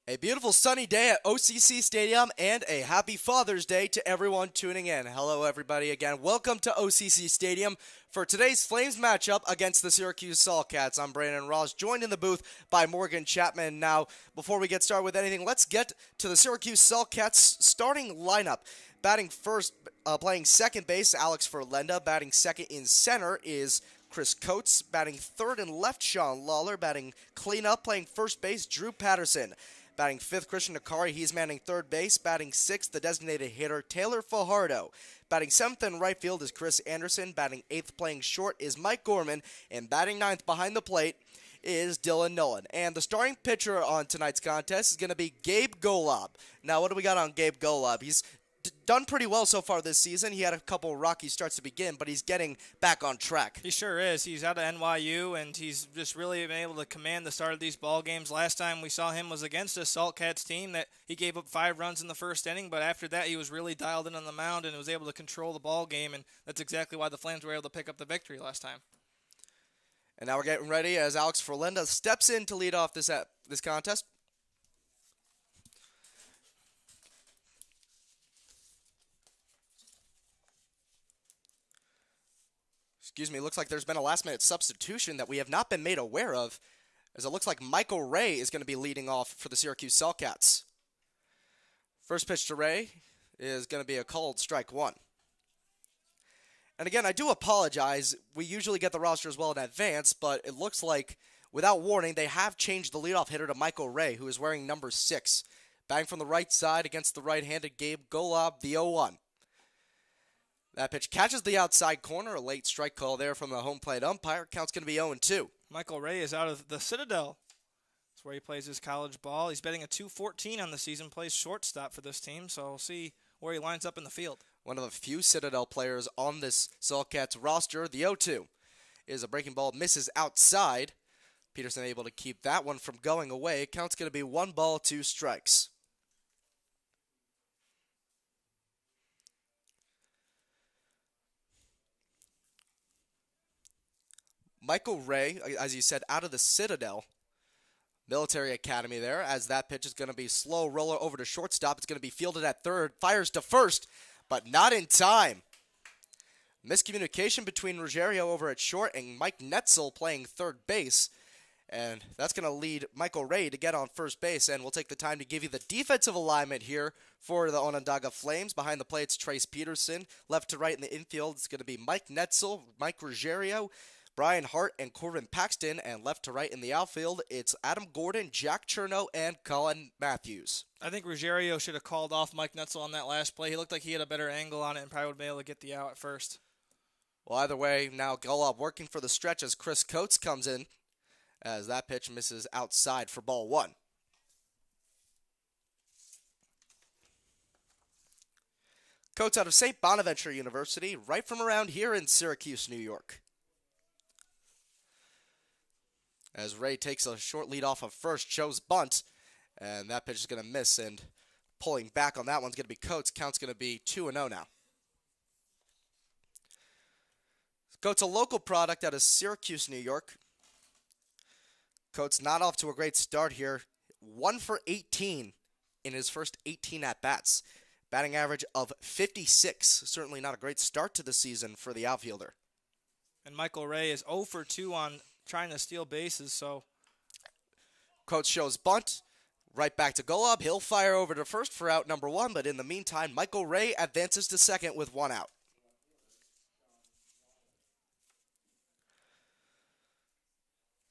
A beautiful sunny day at OCC Stadium and a happy Father's Day to everyone tuning in. Hello everybody again. Welcome to OCC Stadium for today's Flames matchup against the Syracuse Saltcats. I'm Brandon Ross, joined in the booth by Morgan Chapman. Now, before we get started with anything, let's get to the Syracuse Saltcats starting lineup. Batting first, playing second base, Alex Ferlenda. Batting second in center is Chris Coates. Batting third and left, Sean Lawler. Batting cleanup, playing first base, Drew Patterson. Batting fifth, Christian Akari. He's manning third base. Batting sixth, the designated hitter, Taylor Fajardo. Batting seventh in right field is Chris Anderson. Batting eighth, playing short, is Mike Gorman. And batting ninth behind the plate is Dylan Nolan. And the starting pitcher on tonight's contest is going to be Gabe Golub. Now, what do we got on Gabe Golub? He's done pretty well so far this season. He had a couple rocky starts to begin, but he's getting back on track. He sure is. He's out of NYU, and he's just really been able to command the start of these ball games. Last time we saw him was against a Saltcats team that he gave up 5 runs in the first inning, but after that he was really dialed in on the mound and was able to control the ball game, and that's exactly why the Flames were able to pick up the victory last time. And now we're getting ready as Alex Ferlenda steps in to lead off this contest. Excuse me, looks like there's been a last-minute substitution that we have not been made aware of, as it looks like Michael Ray is going to be leading off for the Syracuse Saltcats. First pitch to Ray is going to be a called strike one. And again, I do apologize. We usually get the roster as well in advance, but it looks like, without warning, they have changed the leadoff hitter to Michael Ray, who is wearing number 6. Batting from the right side against the right-handed Gabe Golub, the 0-1. That pitch catches the outside corner. A late strike call there from the home plate umpire. Count's going to be 0-2. Michael Ray is out of the Citadel. That's where he plays his college ball. He's batting a .214 on the season, plays shortstop for this team, so we'll see where he lines up in the field. One of the few Citadel players on this Saltcats roster. The 0-2 is a breaking ball, misses outside. Peterson able to keep that one from going away. Count's going to be 1 ball, 2 strikes. Michael Ray, as you said, out of the Citadel Military Academy there, as that pitch is going to be slow roller over to shortstop. It's going to be fielded at third, fires to first, but not in time. Miscommunication between Ruggiero over at short and Mike Netzel playing third base, and that's going to lead Michael Ray to get on first base, and we'll take the time to give you the defensive alignment here for the Onondaga Flames. Behind the plate, it's Trace Peterson. Left to right in the infield, it's going to be Mike Netzel, Mike Ruggiero, Brian Hart, and Corbin Paxton, and left to right in the outfield, it's Adam Gordon, Jack Chernow, and Colin Matthews. I think Ruggiero should have called off Mike Netzel on that last play. He looked like he had a better angle on it and probably would have been able to get the out at first. Well, either way, now Golub working for the stretch as Chris Coates comes in, as that pitch misses outside for ball 1. Coates out of St. Bonaventure University, right from around here in Syracuse, New York. As Ray takes a short lead off of first, shows bunt, and that pitch is going to miss, and pulling back on that one's going to be Coates. Count's going to be 2-0 now. Coates, a local product out of Syracuse, New York. Coates not off to a great start here. 1 for 18 in his first 18 at-bats. Batting average of 56. Certainly not a great start to the season for the outfielder. And Michael Ray is 0 for 2 on trying to steal bases, so Coates shows bunt, right back to Golub. He'll fire over to first for out number 1, but in the meantime, Michael Ray advances to second with 1 out.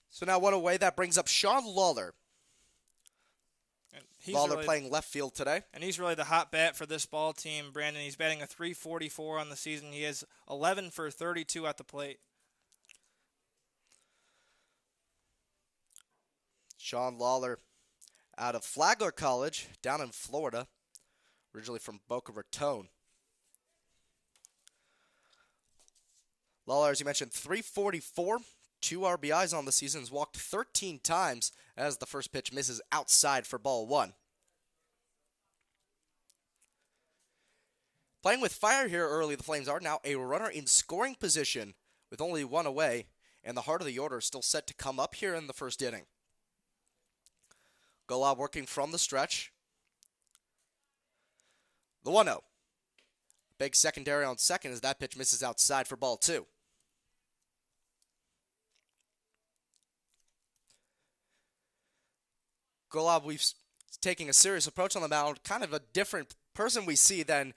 So now 1 away, that brings up Sean Lawler. Lawler really playing left field today. And he's really the hot bat for this ball team, Brandon. He's batting a .344 on the season. He has 11 for 32 at the plate. Sean Lawler out of Flagler College down in Florida, originally from Boca Raton. Lawler, as you mentioned, .344, 2 RBIs on the season, has walked 13 times as the first pitch misses outside for ball 1. Playing with fire here early, the Flames are now a runner in scoring position with only 1 away, and the heart of the order is still set to come up here in the first inning. Golub working from the stretch. The 1-0. Big secondary on second as that pitch misses outside for ball 2. Golub, we've taking a serious approach on the mound, kind of a different person we see than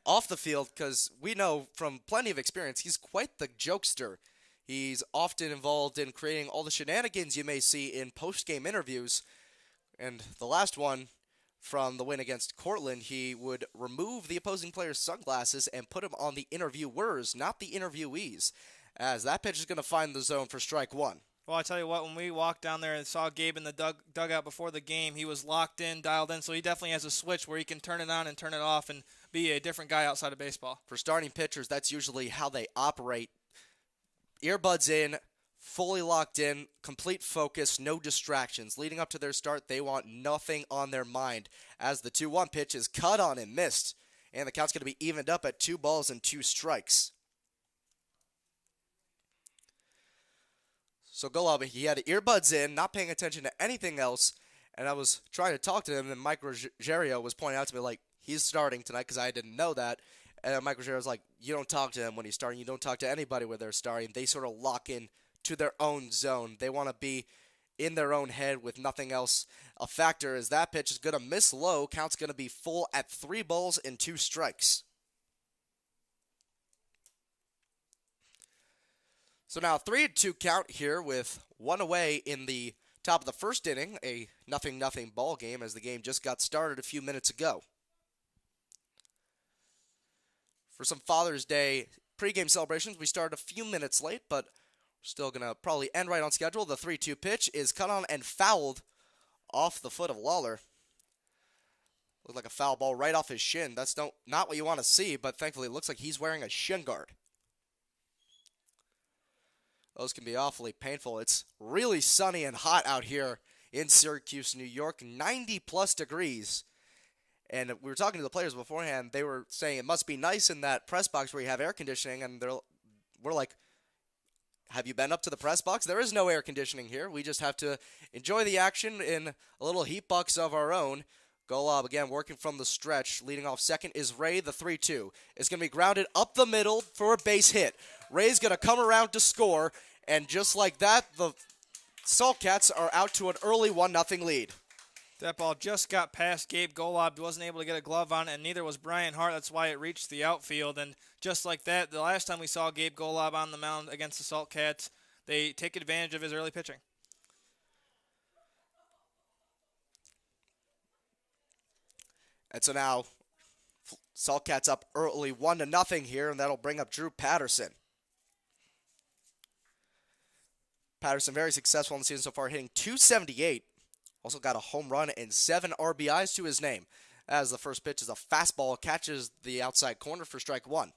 off the field, because we know from plenty of experience he's quite the jokester. He's often involved in creating all the shenanigans you may see in post-game interviews. And the last one from the win against Cortland, he would remove the opposing player's sunglasses and put him on the interviewers, not the interviewees, as that pitch is going to find the zone for strike 1. Well, I tell you what, when we walked down there and saw Gabe in the dugout before the game, he was locked in, dialed in, so he definitely has a switch where he can turn it on and turn it off and be a different guy outside of baseball. For starting pitchers, that's usually how they operate. Earbuds in, fully locked in, complete focus, no distractions. Leading up to their start, they want nothing on their mind as the 2-1 pitch is cut on and missed, and the count's going to be evened up at 2 balls and 2 strikes. So Golub, he had earbuds in, not paying attention to anything else, and I was trying to talk to him, and Mike Ruggiero was pointing out to me, like, he's starting tonight, because I didn't know that. And Mike Ruggiero was like, you don't talk to him when he's starting. You don't talk to anybody when they're starting. They sort of lock in to their own zone. They want to be in their own head with nothing else a factor, as that pitch is going to miss low. Count's going to be full at 3 balls and 2 strikes. So now 3-2 count here with 1 away in the top of the first inning, a 0-0 ball game as the game just got started a few minutes ago. For some Father's Day pregame celebrations, we started a few minutes late, but we're still going to probably end right on schedule. The 3-2 pitch is cut on and fouled off the foot of Lawler. Looked like a foul ball right off his shin. That's not what you want to see, but thankfully it looks like he's wearing a shin guard. Those can be awfully painful. It's really sunny and hot out here in Syracuse, New York, 90-plus degrees. And we were talking to the players beforehand. They were saying it must be nice in that press box where you have air conditioning. And we're like, have you been up to the press box? There is no air conditioning here. We just have to enjoy the action in a little heat box of our own. Golub, again, working from the stretch. Leading off second is Ray, the 3-2. It's going to be grounded up the middle for a base hit. Ray's going to come around to score. And just like that, the Saltcats are out to an early 1-0 lead. That ball just got past Gabe Golub. Wasn't able to get a glove on it, and neither was Brian Hart. That's why it reached the outfield. And just like that, the last time we saw Gabe Golub on the mound against the Saltcats, they take advantage of his early pitching. And so now, Saltcats up early 1-0 here, and that'll bring up Drew Patterson. Patterson very successful in the season so far, hitting .278. Also got a home run and 7 RBIs to his name. As the first pitch is a fastball, catches the outside corner for strike 1.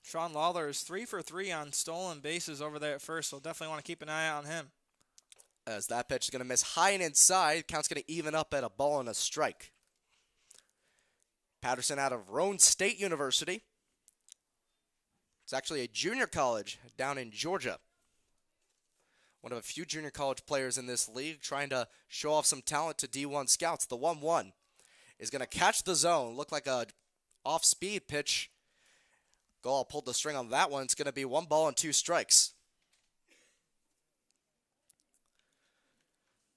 Sean Lawler is 3 for 3 on stolen bases over there at first, so definitely want to keep an eye on him. As that pitch is going to miss high and inside, count's going to even up at a ball and a strike. Patterson out of Roane State University. It's actually a junior college down in Georgia. One of a few junior college players in this league trying to show off some talent to D1 scouts. The 1-1 is going to catch the zone. Look like a off-speed pitch. Golub pulled the string on that one. It's going to be 1 ball and 2 strikes.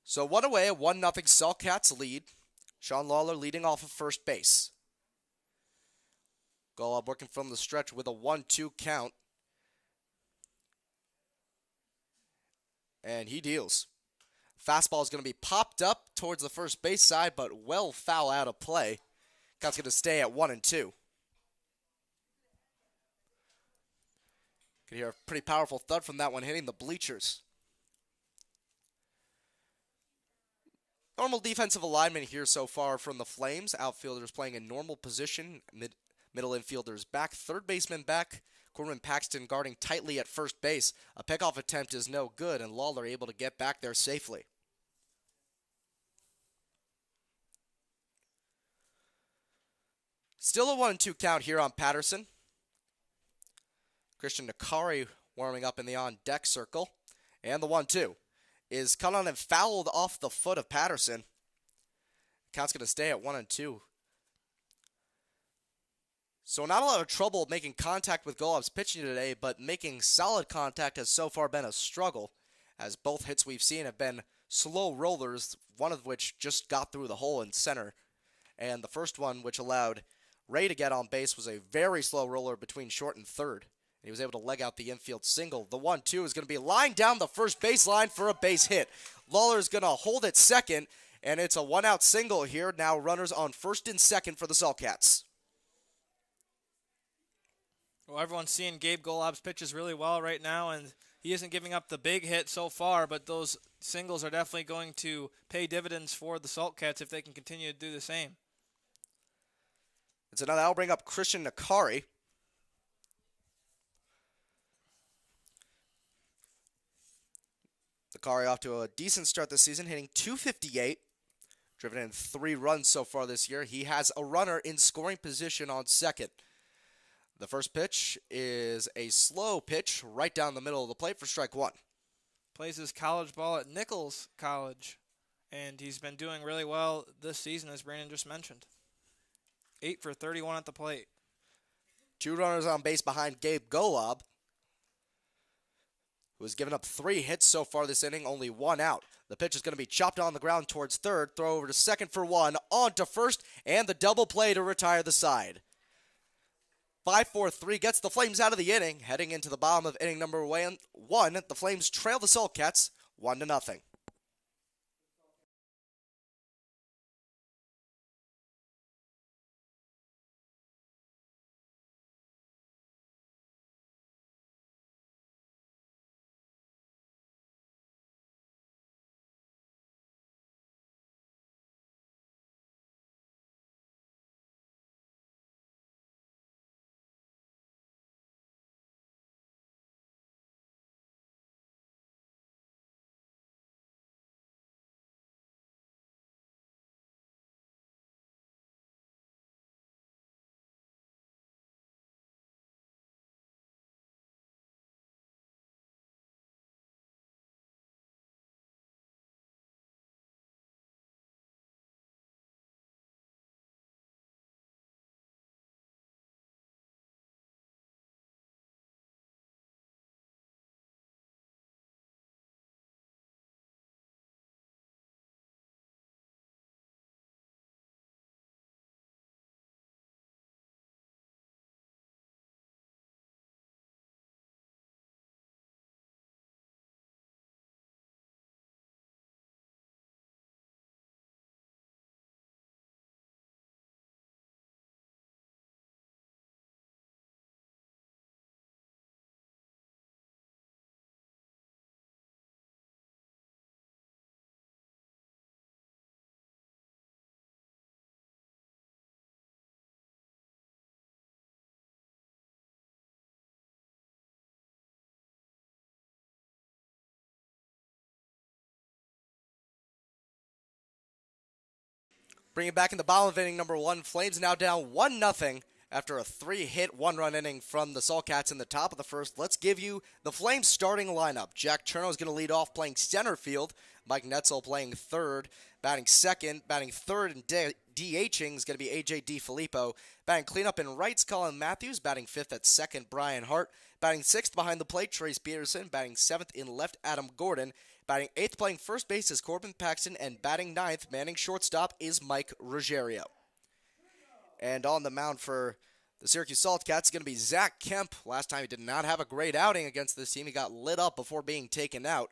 So 1 away, a 1-0 Saltcats lead. Sean Lawler leading off of first base. Golub working from the stretch with a 1-2 count. And he deals. Fastball is going to be popped up towards the first base side, but well foul out of play. Count's going to stay at 1-2. Could hear a pretty powerful thud from that one hitting the bleachers. Normal defensive alignment here so far from the Flames. Outfielders playing in normal position. Middle infielders back. Third baseman back. Corbin Paxton guarding tightly at first base. A pickoff attempt is no good, and Lawler able to get back there safely. Still a 1-2 count here on Patterson. Christian Nakari warming up in the on-deck circle. And the 1-2 is cut on and fouled off the foot of Patterson. Count's going to stay at 1-2. So not a lot of trouble making contact with Golub's pitching today, but making solid contact has so far been a struggle, as both hits we've seen have been slow rollers, one of which just got through the hole in center. And the first one, which allowed Ray to get on base, was a very slow roller between short and third. He was able to leg out the infield single. The 1-2 is going to be lined down the first baseline for a base hit. Lawler's going to hold it second, and it's a one-out single here. Now runners on first and second for the Saltcats. Well, everyone's seeing Gabe Golub's pitches really well right now, and he isn't giving up the big hit so far, but those singles are definitely going to pay dividends for the Saltcats if they can continue to do the same. It's another. I'll bring up Christian Nakari. Nakari off to a decent start this season, hitting .258, driven in 3 runs so far this year. He has a runner in scoring position on second. The first pitch is a slow pitch right down the middle of the plate for strike 1. Plays his college ball at Nichols College, and he's been doing really well this season, as Brandon just mentioned. 8 for 31 at the plate. 2 runners on base behind Gabe Golub, who has given up 3 hits so far this inning, only 1 out. The pitch is going to be chopped on the ground towards third, throw over to second for 1, on to first, and the double play to retire the side. 5-4-3 gets the Flames out of the inning. Heading into the bottom of inning number 1, the Flames trail the Saltcats 1-0. Bring it back in the bottom of inning number 1. Flames now down 1-0 after a 3-hit, 1-run inning from the Saltcats in the top of the first. Let's give you the Flames starting lineup. Jack Chernow is going to lead off playing center field. Mike Netzel playing third, batting second, batting third and DHing is going to be A.J. DiFilippo. Batting cleanup in right's Colin Matthews, batting fifth at second Brian Hart, batting sixth behind the plate Trace Peterson, batting seventh in left Adam Gordon, batting eighth playing first base is Corbin Paxton, and batting ninth, manning shortstop, is Mike Ruggiero. And on the mound for the Syracuse Saltcats is going to be Zach Kemp. Last time he did not have a great outing against this team. He got lit up before being taken out.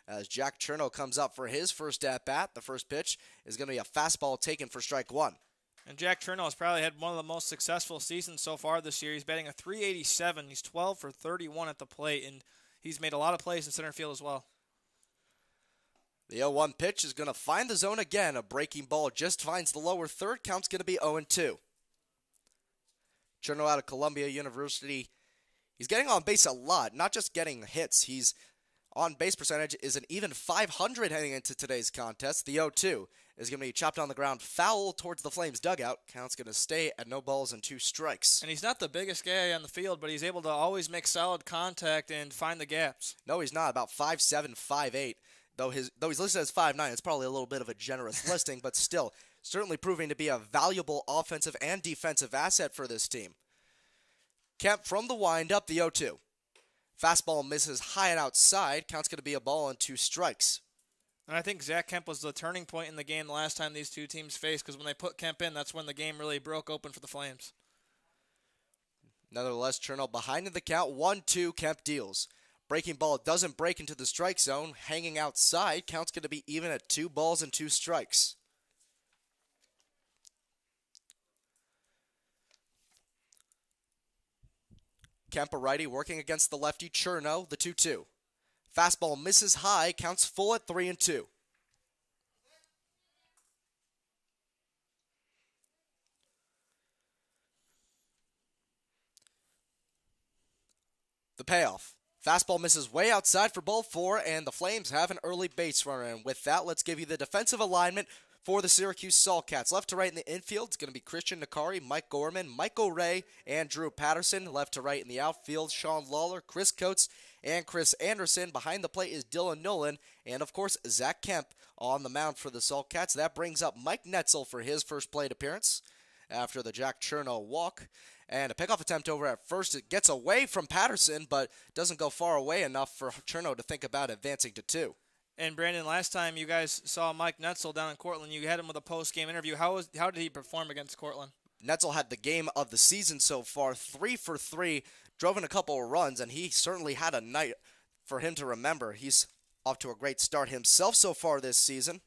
As Jack Chernow comes up for his first at-bat, the first pitch is going to be a fastball taken for strike 1. And Jack Chernow has probably had one of the most successful seasons so far this year. He's batting a .387. He's 12 for 31 at the plate, and he's made a lot of plays in center field as well. The 0-1 pitch is going to find the zone again. A breaking ball just finds the lower third. Count's going to be 0-2. Chernow out of Columbia University. He's getting on base a lot, not just getting hits. He's On base percentage is an even 500 heading into today's contest. The 0-2 is going to be chopped on the ground foul towards the Flames dugout. Count's going to stay at no balls and 2 strikes. And he's not the biggest guy on the field, but he's able to always make solid contact and find the gaps. No, he's not. About 5'7", 5'8". Though he's listed as 5'9", it's probably a little bit of a generous listing, but still, certainly proving to be a valuable offensive and defensive asset for this team. Kemp from the windup, the 0-2. Fastball misses high and outside. Count's going to be a ball and 2 strikes. And I think Zach Kemp was the turning point in the game the last time these two teams faced, because when they put Kemp in, that's when the game really broke open for the Flames. Nevertheless, Cherno behind in the count, 1-2, Kemp deals. Breaking ball doesn't break into the strike zone. Hanging outside, count's going to be even at 2 balls and 2 strikes. Kemp, a righty, working against the lefty Cherno, the 2-2. Fastball misses high, counts full at 3-2. The payoff. Fastball misses way outside for ball 4, and the Flames have an early base runner. And with that, let's give you the defensive alignment for the Syracuse Saltcats. Left to right in the infield, it's going to be Christian Nakari, Mike Gorman, Michael Ray, and Drew Patterson. Left to right in the outfield, Sean Lawler, Chris Coates, and Chris Anderson. Behind the plate is Dylan Nolan, and of course, Zach Kemp on the mound for the Saltcats. That brings up Mike Netzel for his first plate appearance after the Jack Cherno walk. And a pickoff attempt over at first. It gets away from Patterson, but doesn't go far away enough for Cherno to think about advancing to 2. And Brandon, last time you guys saw Mike Netzel down in Cortland, you had him with a post-game interview. How did he perform against Cortland? Netzel had the game of the season so far, 3 for 3, drove in a couple of runs, and he certainly had a night for him to remember. He's off to a great start himself so far this season,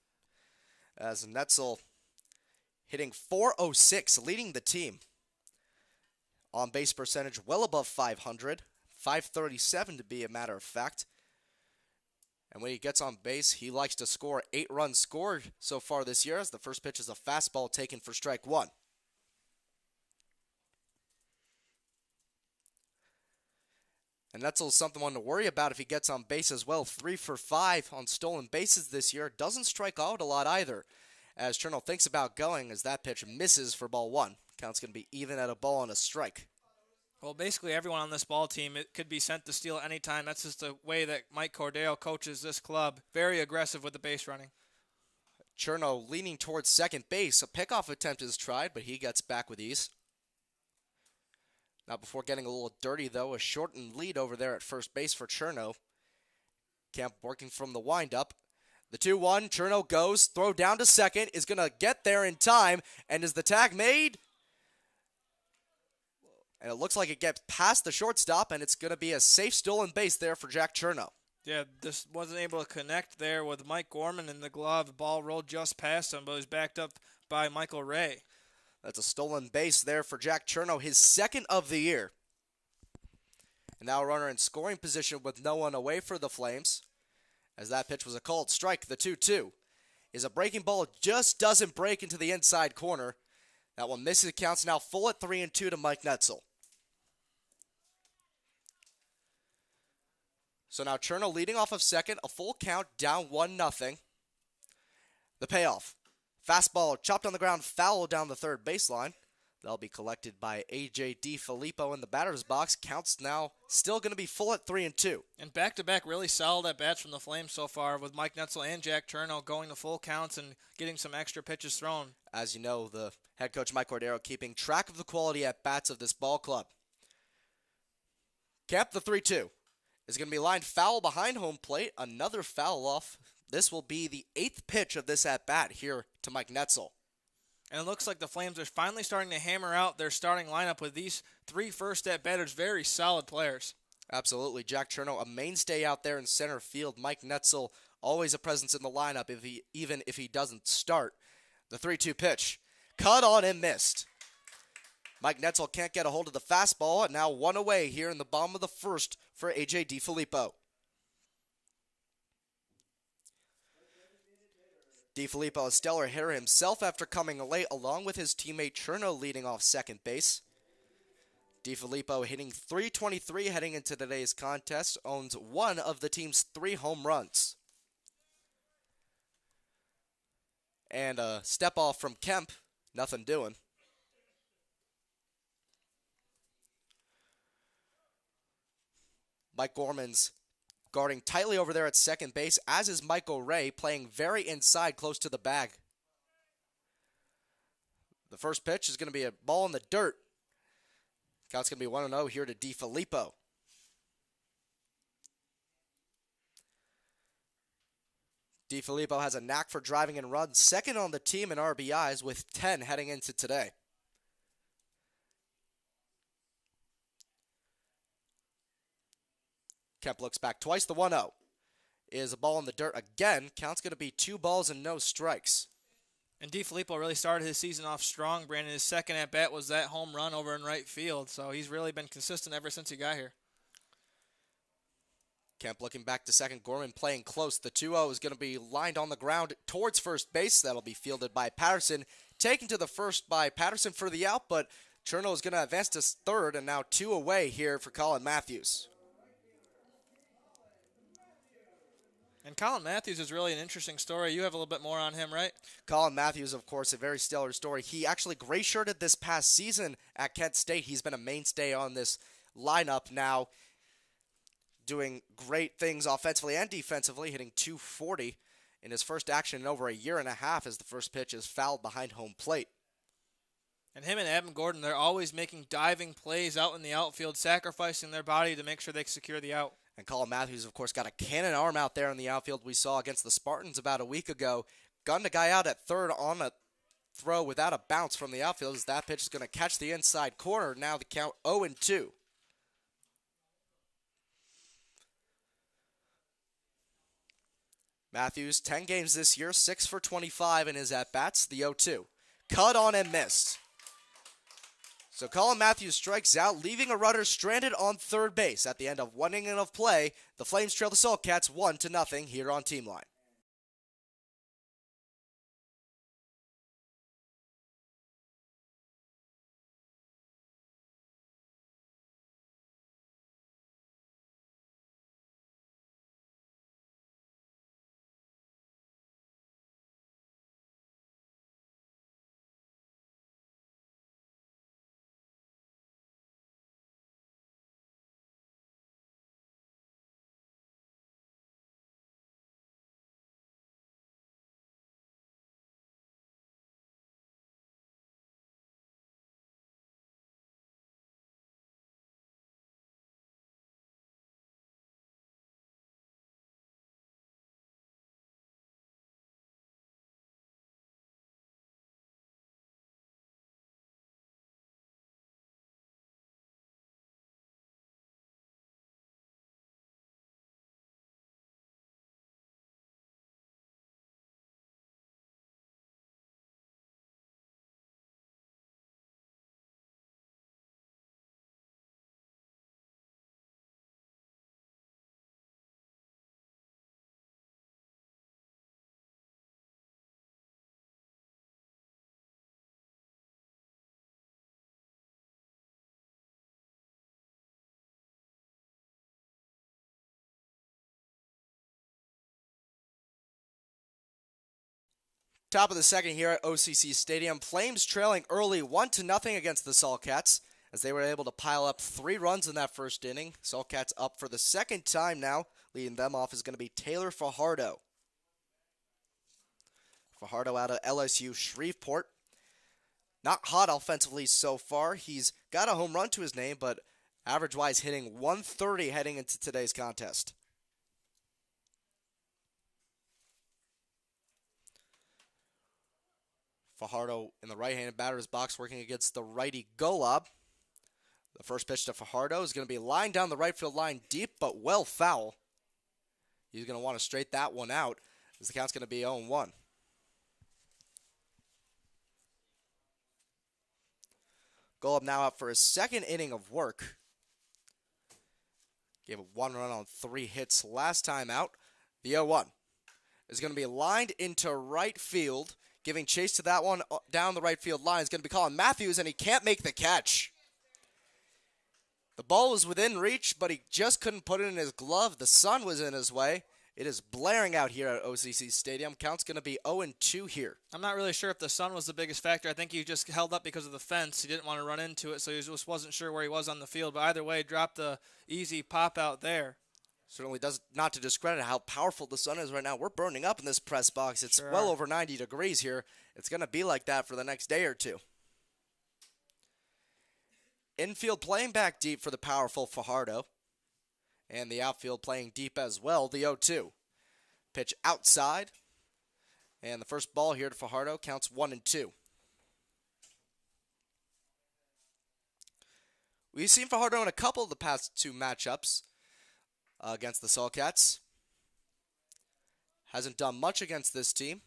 as Netzel hitting .406, leading the team. On base percentage well above 500, 537 to be a matter of fact. And when he gets on base, he likes to score. 8 runs scored so far this year, as the first pitch is a fastball taken for strike 1. And that's something to worry about if he gets on base as well. 3 for 5 on stolen bases this year. Doesn't strike out a lot either, as Cherno thinks about going, as that pitch misses for ball 1. Count's going to be even at a ball and a strike. Well, basically everyone on this ball team, it could be sent to steal anytime. That's just the way that Mike Cordero coaches this club. Very aggressive with the base running. Cherno leaning towards second base. A pickoff attempt is tried, but he gets back with ease. Now, before getting a little dirty, though, a shortened lead over there at first base for Cherno. Kemp working from the windup. The 2-1, Cherno goes, throw down to second, is going to get there in time, and is the tag made? And it looks like it gets past the shortstop, and it's going to be a safe stolen base there for Jack Cherno. Yeah, this wasn't able to connect there with Mike Gorman in the glove. The ball rolled just past him, but was backed up by Michael Ray. That's a stolen base there for Jack Cherno, his second of the year. And now a runner in scoring position with no one away for the Flames, as that pitch was a called strike. The 2-2 is a breaking ball, just doesn't break into the inside corner. That one misses, counts now full at 3-2 to Mike Netzel. So now Cherno leading off of second, a full count, down 1-0. The payoff. Fastball chopped on the ground, foul down the third baseline. That'll be collected by A.J. DiFilippo in the batter's box. Counts now still going to be full at 3-2. And back-to-back really solid at-bats from the Flames so far, with Mike Netzel and Jack Cherno going to full counts and getting some extra pitches thrown. As you know, the head coach Mike Cordero keeping track of the quality at-bats of this ball club. Kemp, the 3-2, is going to be lined foul behind home plate. Another foul off. This will be the 8th pitch of this at-bat here to Mike Netzel. And it looks like the Flames are finally starting to hammer out their starting lineup with these 3 first at-batters, very solid players. Absolutely. Jack Cherno, a mainstay out there in center field. Mike Netzel, always a presence in the lineup, even if he doesn't start. The 3-2 pitch, cut on and missed. Mike Netzel can't get a hold of the fastball, and now 1 away here in the bottom of the first for A.J. DiFilippo. DiFilippo, a stellar hitter himself after coming late, along with his teammate Cherno leading off second base. DiFilippo hitting .323 heading into today's contest, owns one of the team's 3 home runs. And a step off from Kemp, nothing doing. Mike Gorman's guarding tightly over there at second base, as is Michael Ray, playing very inside, close to the bag. The first pitch is going to be a ball in the dirt. Count's going to be 1-0 here to DiFilippo. DiFilippo has a knack for driving in runs, second on the team in RBIs with 10 heading into today. Kemp looks back twice. The 1-0 is a ball in the dirt again. Count's going to be 2 balls and no strikes. And DiFilippo really started his season off strong, Brandon. His second at-bat was that home run over in right field, so he's really been consistent ever since he got here. Kemp looking back to second. Gorman playing close. The 2-0 is going to be lined on the ground towards first base. That'll be fielded by Patterson. Taken to the first by Patterson for the out, but Cherno is going to advance to third, and now 2 away here for Colin Matthews. And Colin Matthews is really an interesting story. You have a little bit more on him, right? Colin Matthews, of course, a very stellar story. He actually gray-shirted this past season at Kent State. He's been a mainstay on this lineup now, doing great things offensively and defensively, hitting .240 in his first action in over a year and a half as the first pitch is fouled behind home plate. And him and Adam Gordon, they're always making diving plays out in the outfield, sacrificing their body to make sure they secure the out. And Colin Matthews, of course, got a cannon arm out there in the outfield we saw against the Spartans about a week ago. Gunned a guy out at third on a throw without a bounce from the outfield as that pitch is going to catch the inside corner. Now the count 0-2. Matthews, 10 games this year, 6 for 25 in his at-bats, the 0-2. Cut on and missed. So Colin Matthews strikes out, leaving a runner stranded on third base. At the end of 1 inning of play, the Flames trail the Saltcats 1-0 here on Team Line. Top of the second here at OCC Stadium. Flames trailing early 1-0 against the Saltcats as they were able to pile up 3 runs in that first inning. Saltcats up for the second time now. Leading them off is going to be Taylor Fajardo. Fajardo out of LSU Shreveport. Not hot offensively so far. He's got a home run to his name, but average-wise hitting .130 heading into today's contest. Fajardo in the right-handed batter's box working against the righty Golob. The first pitch to Fajardo is going to be lined down the right field line deep, but well foul. He's going to want to straight that one out as the count's going to be 0-1. Golob now out for his second inning of work. Gave up 1 run on 3 hits last time out. The 0-1 is going to be lined into right field. Giving chase to that one down the right field line is going to be Colin Matthews, and he can't make the catch. The ball was within reach, but he just couldn't put it in his glove. The sun was in his way. It is blaring out here at OCC Stadium. Count's going to be 0-2 here. I'm not really sure if the sun was the biggest factor. I think he just held up because of the fence. He didn't want to run into it, so he just wasn't sure where he was on the field. But either way, dropped the easy pop out there. Certainly does not to discredit how powerful the sun is right now. We're burning up in this press box. It's well over 90 degrees here. It's going to be like that for the next day or two. Infield playing back deep for the powerful Fajardo. And the outfield playing deep as well, the 0-2. Pitch outside. And the first ball here to Fajardo counts 1-2. We've seen Fajardo in a couple of the past two matchups against the Saltcats. Hasn't done much against this team.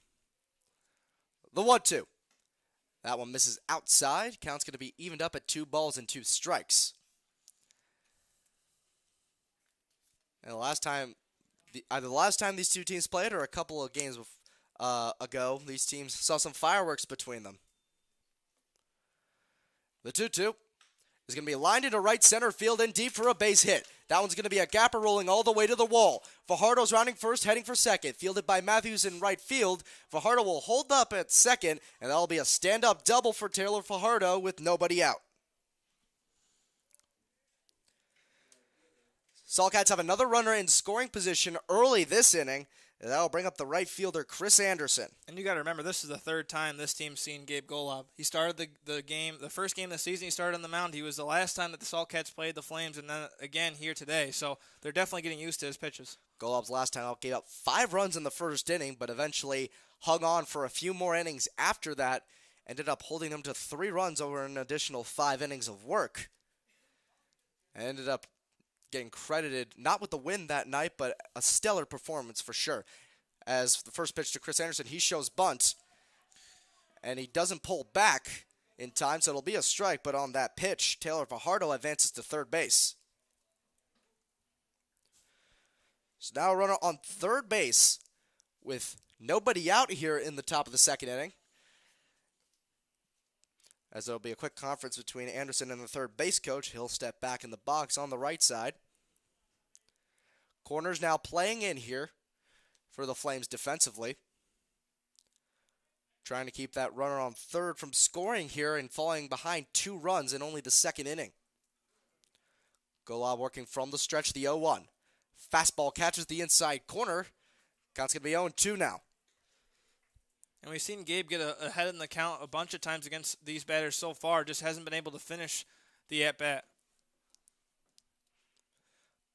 The 1-2. That one misses outside. Count's going to be evened up at 2 balls and 2 strikes. And either the last time these two teams played or a couple of games ago, these teams saw some fireworks between them. The 2-2 is going to be lined into right center field and deep for a base hit. That one's going to be a gapper rolling all the way to the wall. Fajardo's rounding first, heading for second. Fielded by Matthews in right field. Fajardo will hold up at second, and that'll be a stand-up double for Taylor Fajardo with nobody out. Saltcats have another runner in scoring position early this inning, and that'll bring up the right fielder, Chris Anderson. And you got to remember, this is the third time this team's seen Gabe Golob. He started the first game of the season, he started on the mound. He was the last time that the Saltcats played the Flames, and then again here today. So they're definitely getting used to his pitches. Golob's last time out gave up 5 runs in the first inning, but eventually hung on for a few more innings after that. Ended up holding them to 3 runs over an additional 5 innings of work. And ended up getting credited, not with the win that night, but a stellar performance for sure. As the first pitch to Chris Anderson, he shows bunt, and he doesn't pull back in time, so it'll be a strike, but on that pitch, Taylor Fajardo advances to third base. So now a runner on third base with nobody out here in the top of the second inning. As there will be a quick conference between Anderson and the third base coach. He'll step back in the box on the right side. Corner's now playing in here for the Flames defensively. Trying to keep that runner on third from scoring here and falling behind 2 runs in only the second inning. Golob working from the stretch, the 0-1. Fastball catches the inside corner. Count's going to be 0-2 now. And we've seen Gabe get ahead in the count a bunch of times against these batters so far. Just hasn't been able to finish the at-bat.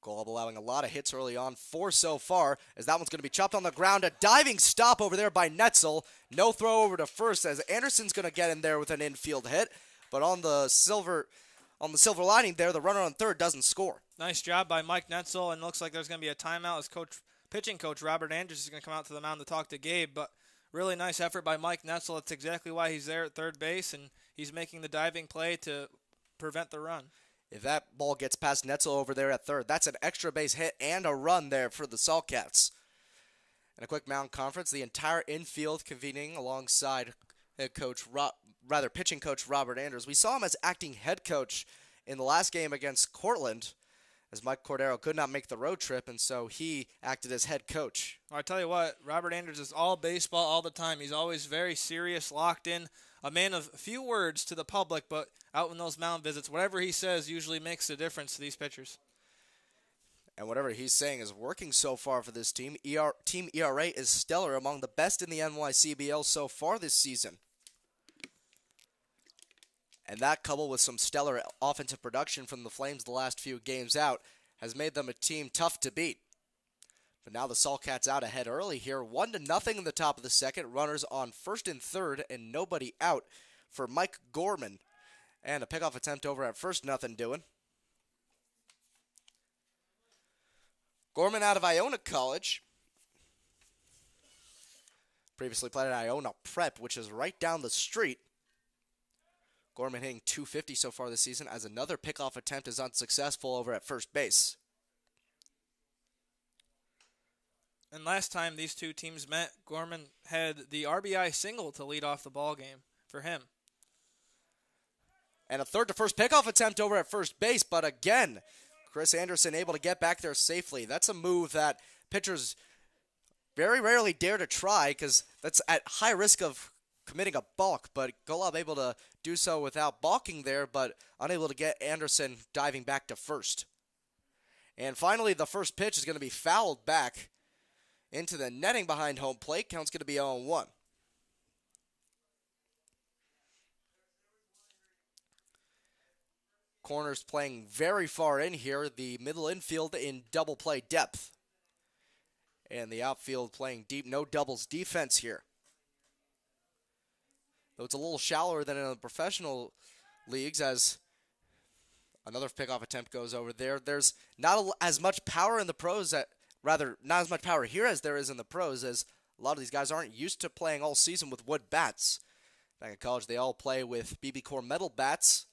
Golob allowing a lot of hits early on, 4 so far, as that one's going to be chopped on the ground. A diving stop over there by Netzel. No throw over to first, as Anderson's going to get in there with an infield hit. But on the silver lining there, the runner on third doesn't score. Nice job by Mike Netzel, and looks like there's going to be a timeout as pitching coach Robert Andrews is going to come out to the mound to talk to Gabe. But really nice effort by Mike Netzel. That's exactly why he's there at third base, and he's making the diving play to prevent the run. If that ball gets past Netzel over there at third, that's an extra base hit and a run there for the Saltcats. And a quick mound conference, the entire infield convening alongside pitching coach Robert Andrews. We saw him as acting head coach in the last game against Cortland, as Mike Cordero could not make the road trip, and so he acted as head coach. Well, I tell you what, Robert Andrews is all baseball all the time. He's always very serious, locked in, a man of few words to the public, but out in those mound visits, whatever he says usually makes a difference to these pitchers. And whatever he's saying is working so far for this team. Team ERA is stellar, among the best in the NYCBL so far this season. And that, coupled with some stellar offensive production from the Flames the last few games out, has made them a team tough to beat. But now the Saltcats out ahead early here, 1-0 in the top of the second. Runners on first and third, and nobody out for Mike Gorman. And a pickoff attempt over at first, nothing doing. Gorman out of Iona College. Previously played at Iona Prep, which is right down the street. Gorman hitting .250 so far this season, as another pickoff attempt is unsuccessful over at first base. And last time these two teams met, Gorman had the RBI single to lead off the ball game for him. And a third to first pickoff attempt over at first base, but again, Chris Anderson able to get back there safely. That's a move that pitchers very rarely dare to try because that's at high risk of committing a balk, but Golub able to do so without balking there, but unable to get Anderson diving back to first. And finally, the first pitch is going to be fouled back into the netting behind home plate. Count's going to be 0-1. Corners playing very far in here. The middle infield in double play depth. And the outfield playing deep, no doubles defense here. Though it's a little shallower than in the professional leagues as another pickoff attempt goes over there. There's not as much power in the pros, not as much power here as there is in the pros, as a lot of these guys aren't used to playing all season with wood bats. Back in college, they all play with BB Core metal bats.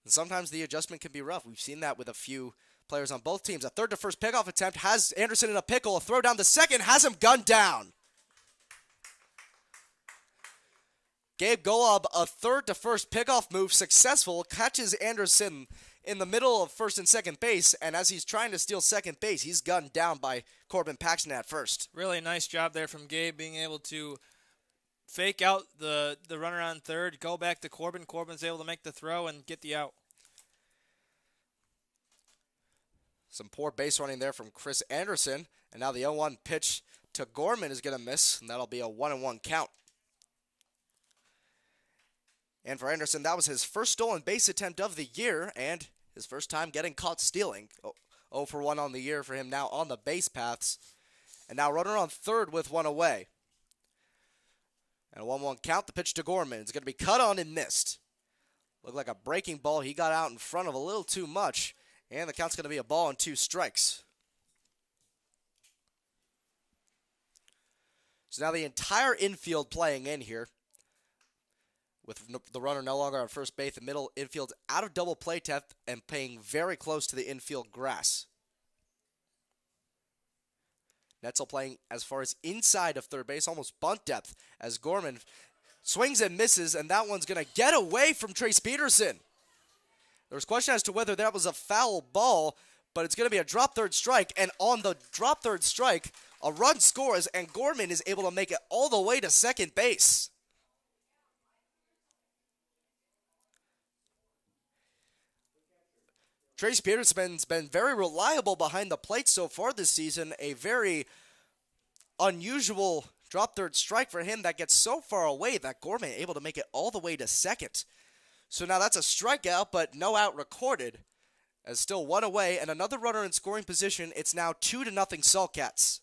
And sometimes the adjustment can be rough. We've seen that with a few players on both teams. A third to first pickoff attempt has Anderson in a pickle. A throw down to second has him gunned down. Gabe Golub, a third to first pickoff move successful, catches Anderson in the middle of first and second base, and as he's trying to steal second base, he's gunned down by Corbin Paxton at first. Really nice job there from Gabe, being able to fake out the runner on third, go back to Corbin. Corbin's able to make the throw and get the out. Some poor base running there from Chris Anderson, and now the 0-1 pitch to Gorman is going to miss, and that'll be a 1-1 count. And for Anderson, that was his first stolen base attempt of the year, and his first time getting caught stealing. 0 for 1 on the year for him now on the base paths. And now runner on third with one away. And a 1-1 count, the pitch to Gorman. It's going to be cut on and missed. Looked like a breaking ball. He got out in front of a little too much. And the count's going to be a ball and 2 strikes. So now the entire infield playing in here. With the runner no longer on first base, the middle infield out of double play depth and playing very close to the infield grass. Netzel playing as far as inside of third base, almost bunt depth, as Gorman swings and misses, and that one's going to get away from Trace Peterson. There was question as to whether that was a foul ball, but it's going to be a drop third strike, and on the drop third strike, a run scores, and Gorman is able to make it all the way to second base. Trace Peterson's been very reliable behind the plate so far this season. A very unusual drop third strike for him that gets so far away that Gorman able to make it all the way to second. So now that's a strikeout, but no out recorded. As still one away and another runner in scoring position. It's now 2-0 Saltcats.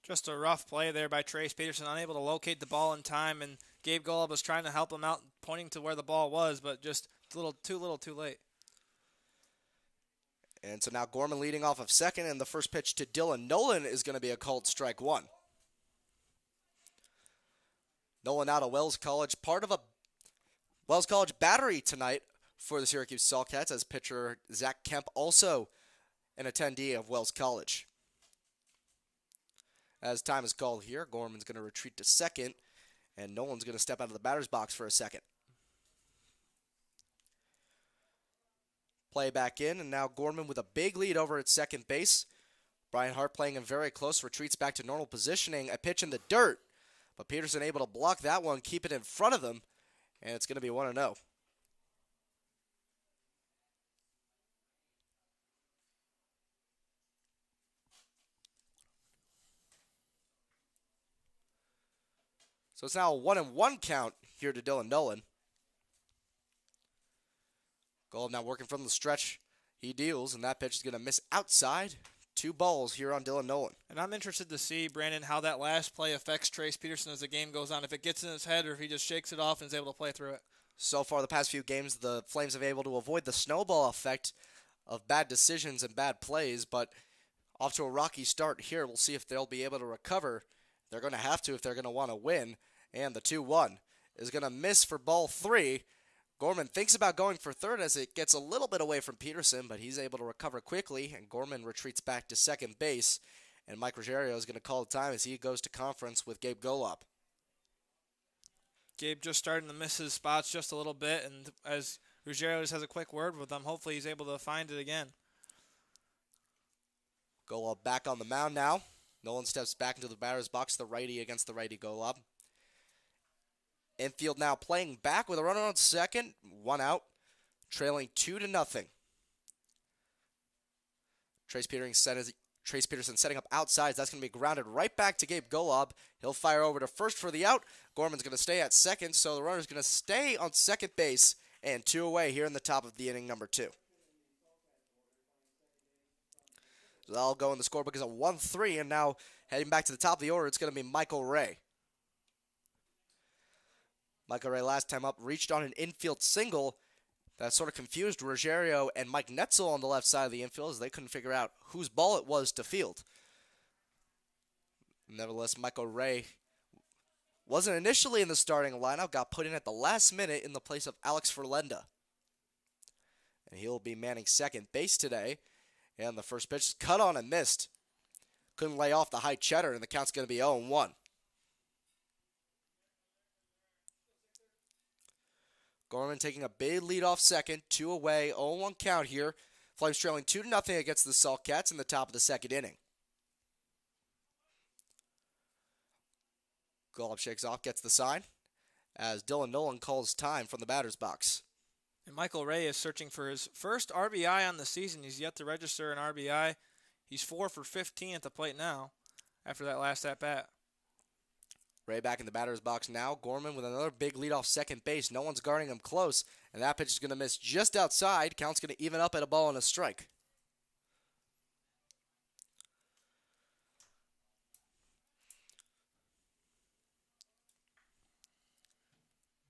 Just a rough play there by Trace Peterson, unable to locate the ball in time, and Gabe Golub was trying to help him out, pointing to where the ball was, but just too little, too late. And so now Gorman leading off of second, and the first pitch to Dylan Nolan is going to be a called strike 1. Nolan out of Wells College, part of a Wells College battery tonight for the Syracuse Saltcats, as pitcher Zach Kemp, also an attendee of Wells College. As time is called here, Gorman's going to retreat to second, and Nolan's going to step out of the batter's box for a second. Play back in, and now Gorman with a big lead over at second base. Brian Hart playing him very close, retreats back to normal positioning. A pitch in the dirt, but Peterson able to block that one, keep it in front of them, and it's going to be 1-0. So it's now a 1-1 count here to Dylan Nolan. Golub now working from the stretch. He deals, and that pitch is going to miss outside. 2 balls here on Dylan Nolan. And I'm interested to see, Brandon, how that last play affects Trace Peterson as the game goes on. If it gets in his head or if he just shakes it off and is able to play through it. So far, the past few games, the Flames have been able to avoid the snowball effect of bad decisions and bad plays, but off to a rocky start here. We'll see if they'll be able to recover. They're going to have to if they're going to want to win. And the 2-1 is going to miss for ball 3. Gorman thinks about going for third as it gets a little bit away from Peterson, but he's able to recover quickly, and Gorman retreats back to second base. And Mike Ruggiero is going to call the time as he goes to conference with Gabe Golub. Gabe just starting to miss his spots just a little bit, and as Ruggiero just has a quick word with him, hopefully he's able to find it again. Golub back on the mound now. Nolan steps back into the batter's box, the righty against the righty Golub. Infield now playing back with a runner on second, one out, trailing 2-0. Trace Peterson setting up outside. That's going to be grounded right back to Gabe Golub. He'll fire over to first for the out. Gorman's going to stay at second, so the runner's going to stay on second base, and 2 away here in the top of the inning number 2. So that'll go in the scorebook as a 1-3, and now heading back to the top of the order, it's going to be Michael Ray. Michael Ray last time up reached on an infield single that sort of confused Ruggiero and Mike Netzel on the left side of the infield as they couldn't figure out whose ball it was to field. Nevertheless, Michael Ray wasn't initially in the starting lineup, got put in at the last minute in the place of Alex Ferlenda. And he'll be manning second base today. And the first pitch is cut on and missed. Couldn't lay off the high cheddar, and the count's going to be 0-1. Gorman taking a big lead off second, 2 away, 0-1 count here. Flames trailing 2-0 against the Salt Cats in the top of the second inning. Golub shakes off, gets the sign, as Dylan Nolan calls time from the batter's box. And Michael Ray is searching for his first RBI on the season. He's yet to register an RBI. He's 4 for 15 at the plate now after that last at-bat. Ray back in the batter's box now. Gorman with another big lead off second base. No one's guarding him close, and that pitch is going to miss just outside. Count's going to even up at a ball and a strike.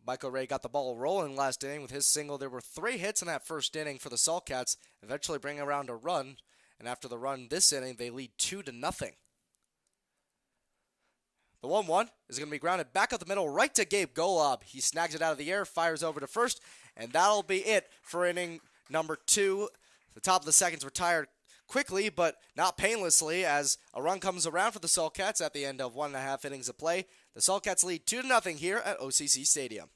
Michael Ray got the ball rolling last inning with his single. There were 3 hits in that first inning for the Salt Cats, eventually bringing around a run. And after the run this inning, they lead 2-0. The 1-1 is going to be grounded back up the middle right to Gabe Golub. He snags it out of the air, fires over to first, and that'll be it for inning number 2. The top of the second's retired quickly, but not painlessly, as a run comes around for the Salt Cats at the end of 1.5 innings of play. The Salt Cats lead 2-0 here at OCC Stadium.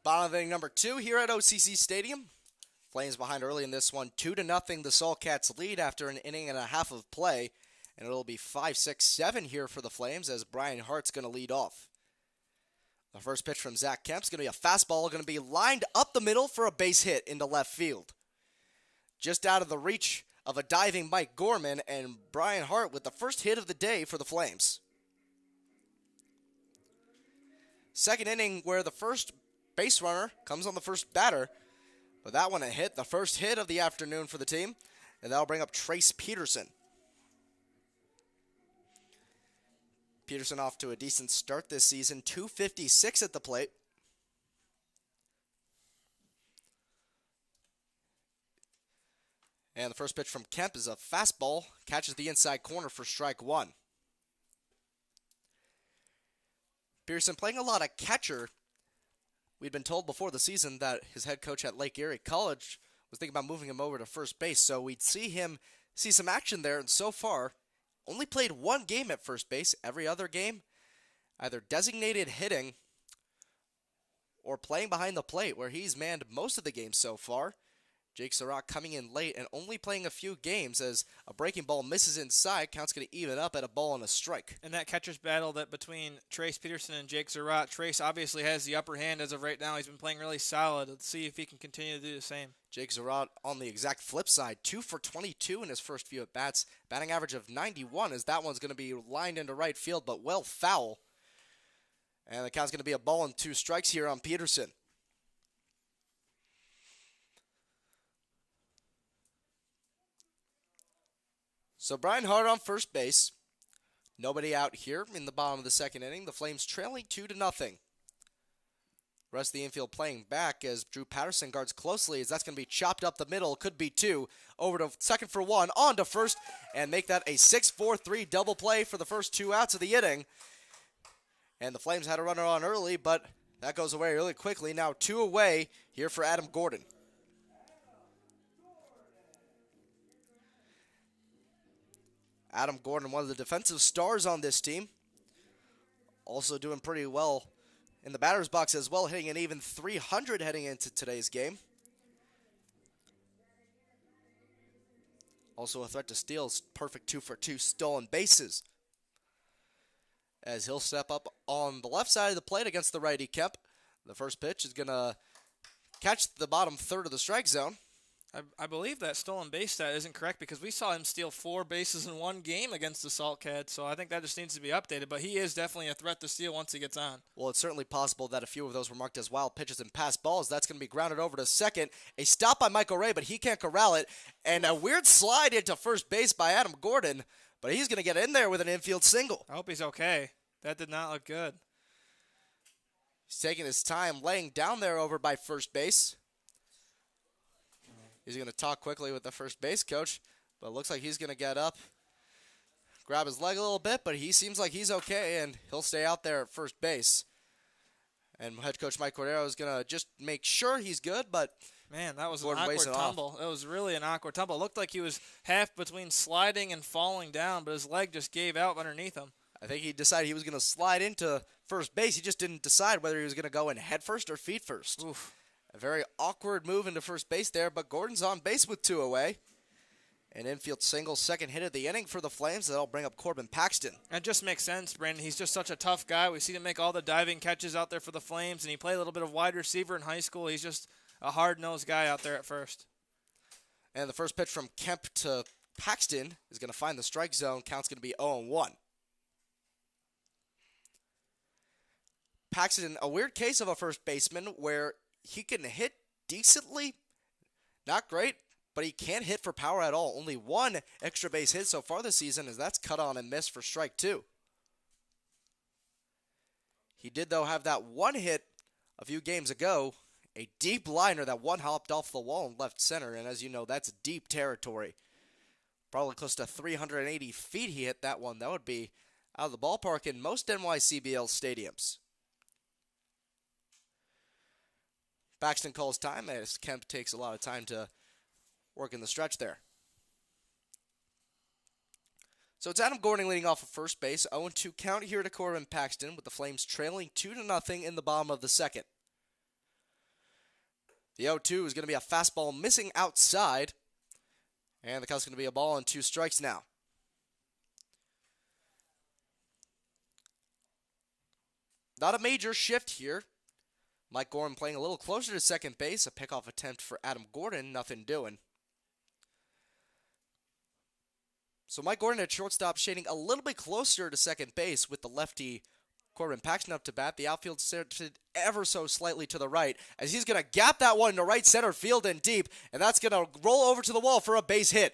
Bottom of inning number 2 here at OCC Stadium. Flames behind early in this one, 2-0. The Salt Cats lead after an inning and a half of play, and it'll be 5-6-7 here for the Flames as Brian Hart's going to lead off. The first pitch from Zach Kemp's going to be a fastball, going to be lined up the middle for a base hit into left field. Just out of the reach of a diving Mike Gorman, and Brian Hart with the first hit of the day for the Flames. Second inning where the first base runner comes on the first batter, but that one a hit, the first hit of the afternoon for the team. and that'll bring up Trace Peterson. Peterson off to a decent start this season, 256 at the plate. And the first pitch from Kemp is a fastball, catches the inside corner for strike one. Peterson playing a lot of catcher. We'd been told before the season that his head coach at Lake Erie College was thinking about moving him over to first base, so we'd see some action there, and so far, only played one game at first base. Every other game, either designated hitting or playing behind the plate, where he's manned most of the games so far. Jake Surratt coming in late and only playing a few games as a breaking ball misses inside. Count's going to even up at a ball and a strike. And that catcher's battle that between Trace Peterson and Jake Surratt, Trace obviously has the upper hand as of right now. He's been playing really solid. Let's see if he can continue to do the same. Jake Surratt on the exact flip side, 2 for 22 in his first few at-bats. Batting average of 91 as that one's going to be lined into right field, but well foul. And the count's going to be a ball and 2 strikes here on Peterson. So Brian Hart on first base. Nobody out here in the bottom of the second inning. The Flames trailing 2-0. Rest of the infield playing back as Drew Patterson guards closely as that's going to be chopped up the middle. Could be 2. Over to second for 1. On to first and make that a 6-4-3 double play for the first 2 outs of the inning. And the Flames had a runner on early, but that goes away really quickly. Now 2 away here for Adam Gordon. Adam Gordon, one of the defensive stars on this team. Also doing pretty well in the batter's box as well, hitting an even 300 heading into today's game. Also a threat to steals, perfect 2 for 2 stolen bases. As he'll step up on the left side of the plate against the righty Kemp. The first pitch is going to catch the bottom third of the strike zone. I believe that stolen base stat isn't correct because we saw him steal 4 bases in one game against the Salt Cats, so I think that just needs to be updated. But he is definitely a threat to steal once he gets on. Well, it's certainly possible that a few of those were marked as wild pitches and pass balls. That's going to be grounded over to second. A stop by Michael Ray, but he can't corral it. And a weird slide into first base by Adam Gordon, but he's going to get in there with an infield single. I hope he's okay. That did not look good. He's taking his time laying down there over by first base. He's going to talk quickly with the first base coach, but it looks like he's going to get up, grab his leg a little bit, but he seems like he's okay, and he'll stay out there at first base. And head coach Mike Cordero is going to just make sure he's good, but man, that was Gordon an awkward wastes it tumble. It was really an awkward tumble. It looked like he was half between sliding and falling down, but his leg just gave out underneath him. I think he decided he was going to slide into first base. He just didn't decide whether he was going to go in head first or feet first. Oof. A very awkward move into first base there, but Gordon's on base with 2 away. An infield single, second hit of the inning for the Flames. That'll bring up Corbin Paxton. That just makes sense, Brandon. He's just such a tough guy. We see him make all the diving catches out there for the Flames, and he played a little bit of wide receiver in high school. He's just a hard-nosed guy out there at first. And the first pitch from Kemp to Paxton is going to find the strike zone. Count's going to be 0-1. Paxton, a weird case of a first baseman where he can hit decently, not great, but he can't hit for power at all. Only 1 extra base hit so far this season, as that's cut on and missed for strike 2. He did, though, have that 1 hit a few games ago, a deep liner that one hopped off the wall in left center, and as you know, that's deep territory. Probably close to 380 feet he hit that one. That would be out of the ballpark in most NYCBL stadiums. Paxton calls time as Kemp takes a lot of time to work in the stretch there. So it's Adam Gordon leading off of first base. 0-2 count here to Corbin Paxton with the Flames trailing 2-0 in the bottom of the second. The 0-2 is going to be a fastball missing outside. And the count's going to be a ball and 2 strikes now. Not a major shift here. Mike Gorham playing a little closer to second base. A pickoff attempt for Adam Gordon. Nothing doing. So Mike Gordon at shortstop shading a little bit closer to second base with the lefty Corbin Paxton up to bat. The outfield shifted ever so slightly to the right as he's going to gap that one to right center field and deep, and that's going to roll over to the wall for a base hit.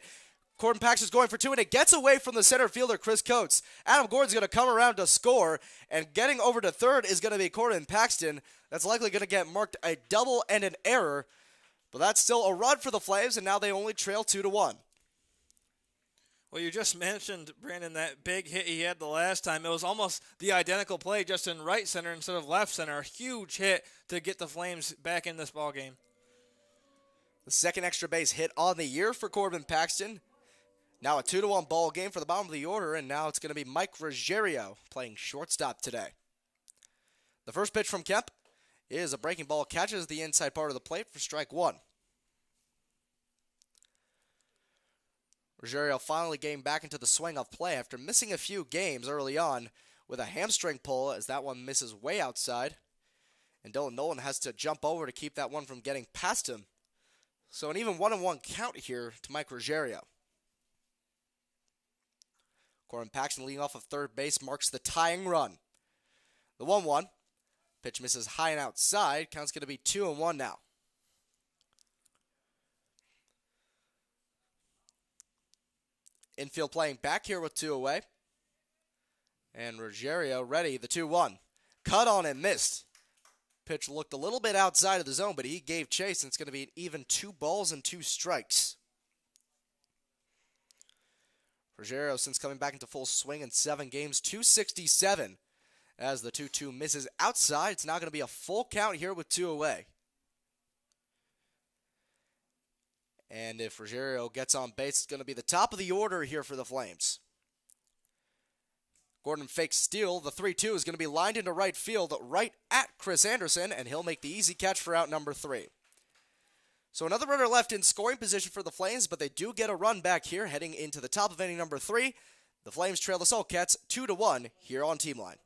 Corbin Paxton's going for two, and it gets away from the center fielder, Chris Coates. Adam Gordon's going to come around to score, and getting over to third is going to be Corbin Paxton. That's likely going to get marked a double and an error, but that's still a run for the Flames, and now they only trail 2-1. Well, you just mentioned, Brandon, that big hit he had the last time. It was almost the identical play, just in right center instead of left center. A huge hit to get the Flames back in this ballgame. The second extra base hit on the year for Corbin Paxton. Now a 2-1 ball game for the bottom of the order, and now it's going to be Mike Ruggiero playing shortstop today. The first pitch from Kemp is a breaking ball, catches the inside part of the plate for strike one. Ruggiero finally getting back into the swing of play after missing a few games early on with a hamstring pull as that one misses way outside. And Dylan Nolan has to jump over to keep that one from getting past him. So an even 1-1 count here to Mike Ruggiero. Corbin Paxton leading off of third base marks the tying run. The 1-1. Pitch misses high and outside. Count's going to be 2-1 now. Infield playing back here with two away. And Ruggiero ready, the 2-1. Cut on and missed. Pitch looked a little bit outside of the zone, but he gave chase, and it's going to be an even 2 balls and 2 strikes. Ruggiero, since coming back into full swing in 7 games, 267. As the 2-2 misses outside, it's now going to be a full count here with 2 away. And if Ruggiero gets on base, it's going to be the top of the order here for the Flames. Gordon fakes steal. The 3-2 is going to be lined into right field right at Chris Anderson, and he'll make the easy catch for out number 3. So another runner left in scoring position for the Flames, but they do get a run back here heading into the top of inning number 3. The Flames trail the Saltcats 2-1 here on Team Line.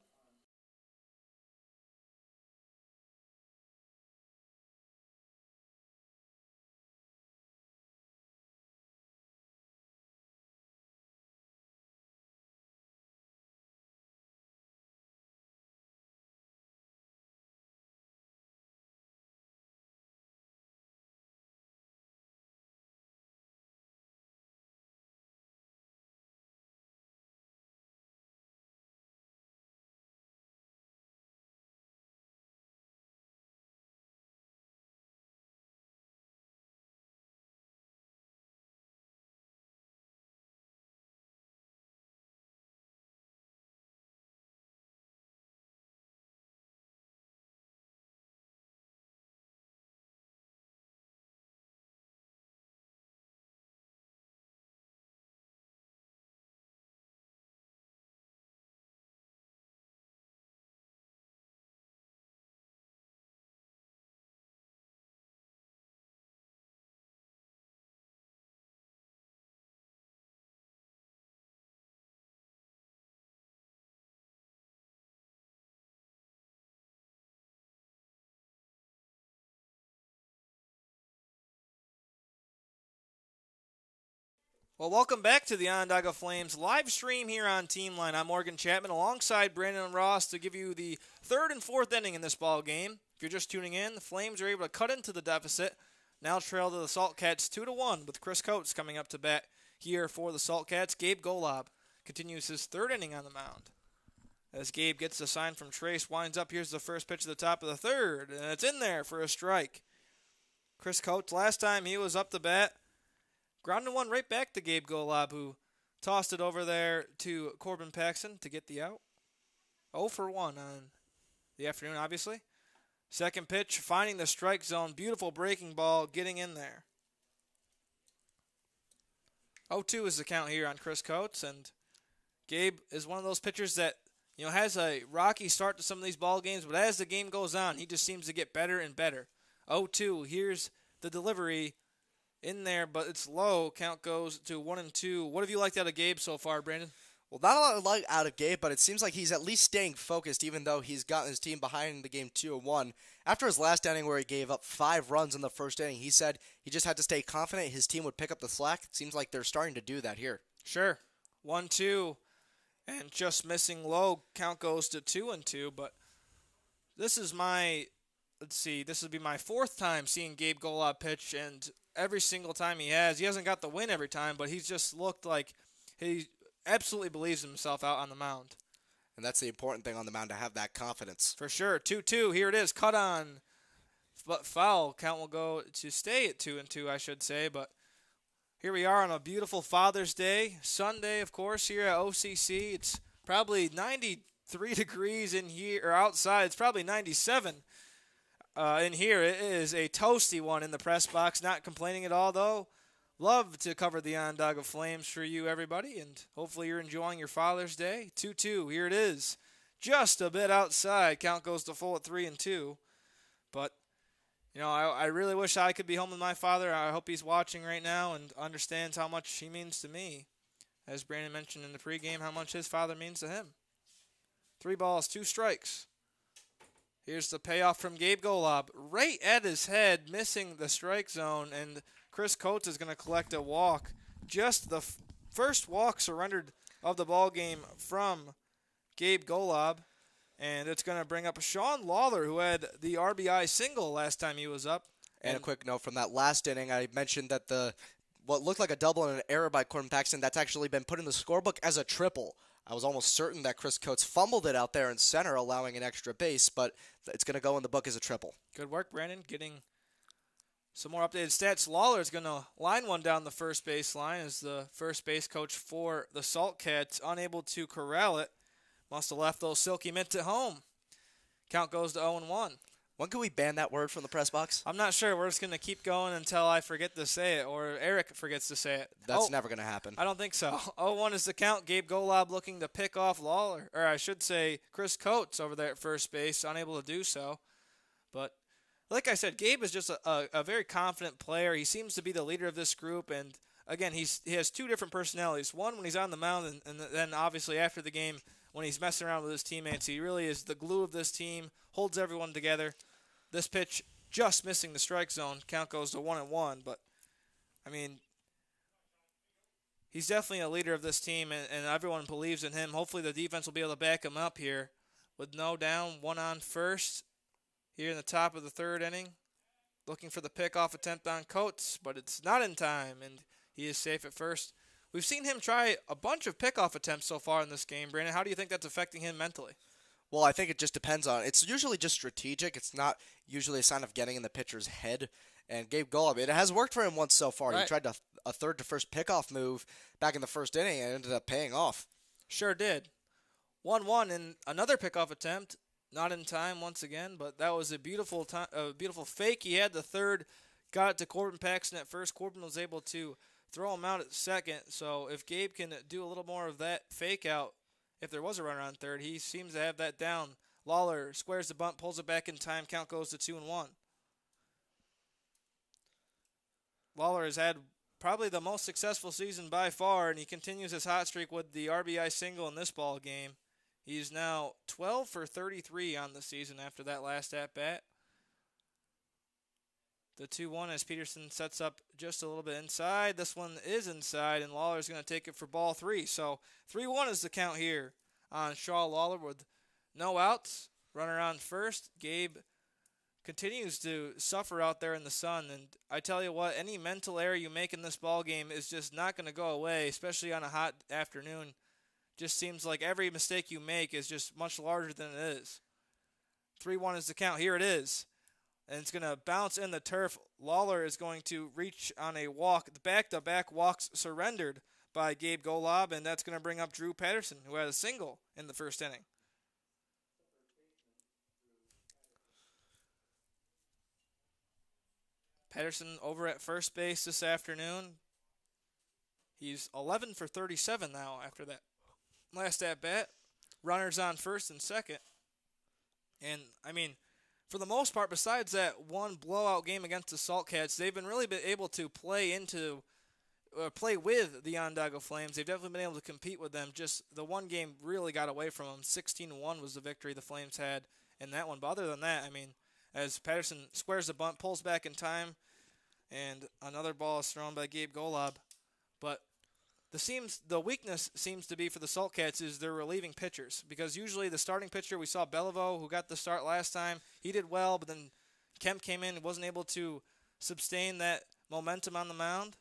Well, welcome back to the Onondaga Flames live stream here on Team Line. I'm Morgan Chapman alongside Brandon Ross to give you the third and fourth inning in this ball game. If you're just tuning in, the Flames are able to cut into the deficit. Now trail to the Saltcats 2-1 with Chris Coates coming up to bat here for the Saltcats. Gabe Golob continues his third inning on the mound. As Gabe gets the sign from Trace, winds up, here's the first pitch at the top of the third, and it's in there for a strike. Chris Coates, last time he was up to bat, grounded one right back to Gabe Golob, who tossed it over there to Corbin Paxton to get the out. 0 for 1 on the afternoon, obviously. Second pitch, finding the strike zone. Beautiful breaking ball, getting in there. 0-2 is the count here on Chris Coates, and Gabe is one of those pitchers that has a rocky start to some of these ball games, but as the game goes on, he just seems to get better and better. 0-2, here's the delivery. In there, but it's low. Count goes to 1-2. What have you liked out of Gabe so far, Brandon? Well, not a lot of light out of Gabe, but it seems like he's at least staying focused, even though he's gotten his team behind the game 2-1. After his last inning where he gave up 5 runs in the first inning, he said he just had to stay confident his team would pick up the slack. It seems like they're starting to do that here. Sure. 1-2. and just missing low. Count goes to 2-2. But this is my, let's see, this would be my fourth time seeing Gabe Golub pitch, and every single time he hasn't got the win every time, but he's just looked like he absolutely believes in himself out on the mound. And that's the important thing on the mound, to have that confidence. For sure. 2-2. Here it is. Cut on. But foul. Count will go to stay at 2-2, I should say. But here we are on a beautiful Father's Day. Sunday, of course, here at OCC. It's probably 93 degrees in here, or outside. It's probably 97 in here. It is a toasty one in the press box. Not complaining at all, though. Love to cover the Onondaga Flames for you, everybody, and hopefully you're enjoying your Father's Day. 2-2, here it is. Just a bit outside. Count goes to full at 3-2. But, you know, I really wish I could be home with my father. I hope he's watching right now and understands how much he means to me. As Brandon mentioned in the pregame, how much his father means to him. 3 balls, 2 strikes. Here's the payoff from Gabe Golub. Right at his head, missing the strike zone, and Chris Coates is going to collect a walk. Just the first walk surrendered of the ball game from Gabe Golub. And it's going to bring up Sean Lawler, who had the RBI single last time he was up. And a quick note from that last inning, I mentioned that what looked like a double and an error by Corbin Paxton, that's actually been put in the scorebook as a triple. I was almost certain that Chris Coates fumbled it out there in center, allowing an extra base, but it's going to go in the book as a triple. Good work, Brandon, getting some more updated stats. Lawler is going to line one down the first base line as the first base coach for the Salt Cats, unable to corral it. Must have left those silky mitts at home. Count goes to 0-1. When can we ban that word from the press box? I'm not sure. We're just going to keep going until I forget to say it, or Eric forgets to say it. That's never going to happen. I don't think so. 0-1 is the count. Gabe Golub looking to pick off Lawler, or I should say Chris Coates over there at first base, unable to do so. But like I said, Gabe is just a very confident player. He seems to be the leader of this group, and again, he has 2 different personalities. One when he's on the mound, and then obviously after the game when he's messing around with his teammates. He really is the glue of this team, holds everyone together. This pitch just missing the strike zone. Count goes to 1-1, but I mean, he's definitely a leader of this team, and everyone believes in him. Hopefully the defense will be able to back him up here. With no down, 1 on first here in the top of the 3rd inning. Looking for the pickoff attempt on Coates, but it's not in time, and he is safe at first. We've seen him try a bunch of pickoff attempts so far in this game. Brandon, how do you think that's affecting him mentally? Well, I think it just depends on – it's usually just strategic. It's not usually a sign of getting in the pitcher's head. And Gabe Golub, it has worked for him once so far. Right. He tried a third to first pickoff move back in the first inning and ended up paying off. Sure did. 1-1 and another pickoff attempt. Not in time once again, but that was a beautiful fake. He had the third, got it to Corbin Paxton at first. Corbin was able to throw him out at second. So if Gabe can do a little more of that fake out, if there was a runner on third, he seems to have that down. Lawler squares the bunt, pulls it back in time. Count goes to 2-1. Lawler has had probably the most successful season by far, and he continues his hot streak with the RBI single in this ball game. He's now 12 for 33 on the season after that last at-bat. The 2-1 as Peterson sets up just a little bit inside. This one is inside, and Lawler's going to take it for ball 3. So 3-1 is the count here on Shaw Lawler with no outs. Runner on first. Gabe continues to suffer out there in the sun. And I tell you what, any mental error you make in this ball game is just not going to go away, especially on a hot afternoon. Just seems like every mistake you make is just much larger than it is. 3-1 is the count. Here it is. And it's going to bounce in the turf. Lawler is going to reach on a walk. The back-to-back walks surrendered by Gabe Golub, and that's going to bring up Drew Patterson, who had a single in the first inning. Patterson over at first base this afternoon. He's 11 for 37 now after that last at-bat. Runners on first and second. And, I mean, for the most part, besides that one blowout game against the Salt Cats, they've been really been able to play with the Onondaga Flames. They've definitely been able to compete with them. Just the one game really got away from them. 16-1 was the victory the Flames had in that one. But other than that, I mean, as Patterson squares the bunt, pulls back in time, and another ball is thrown by Gabe Golub. But The weakness seems to be for the Saltcats is their relieving pitchers, because usually the starting pitcher, we saw Beliveau, who got the start last time, he did well, but then Kemp came in and wasn't able to sustain that momentum on the mound.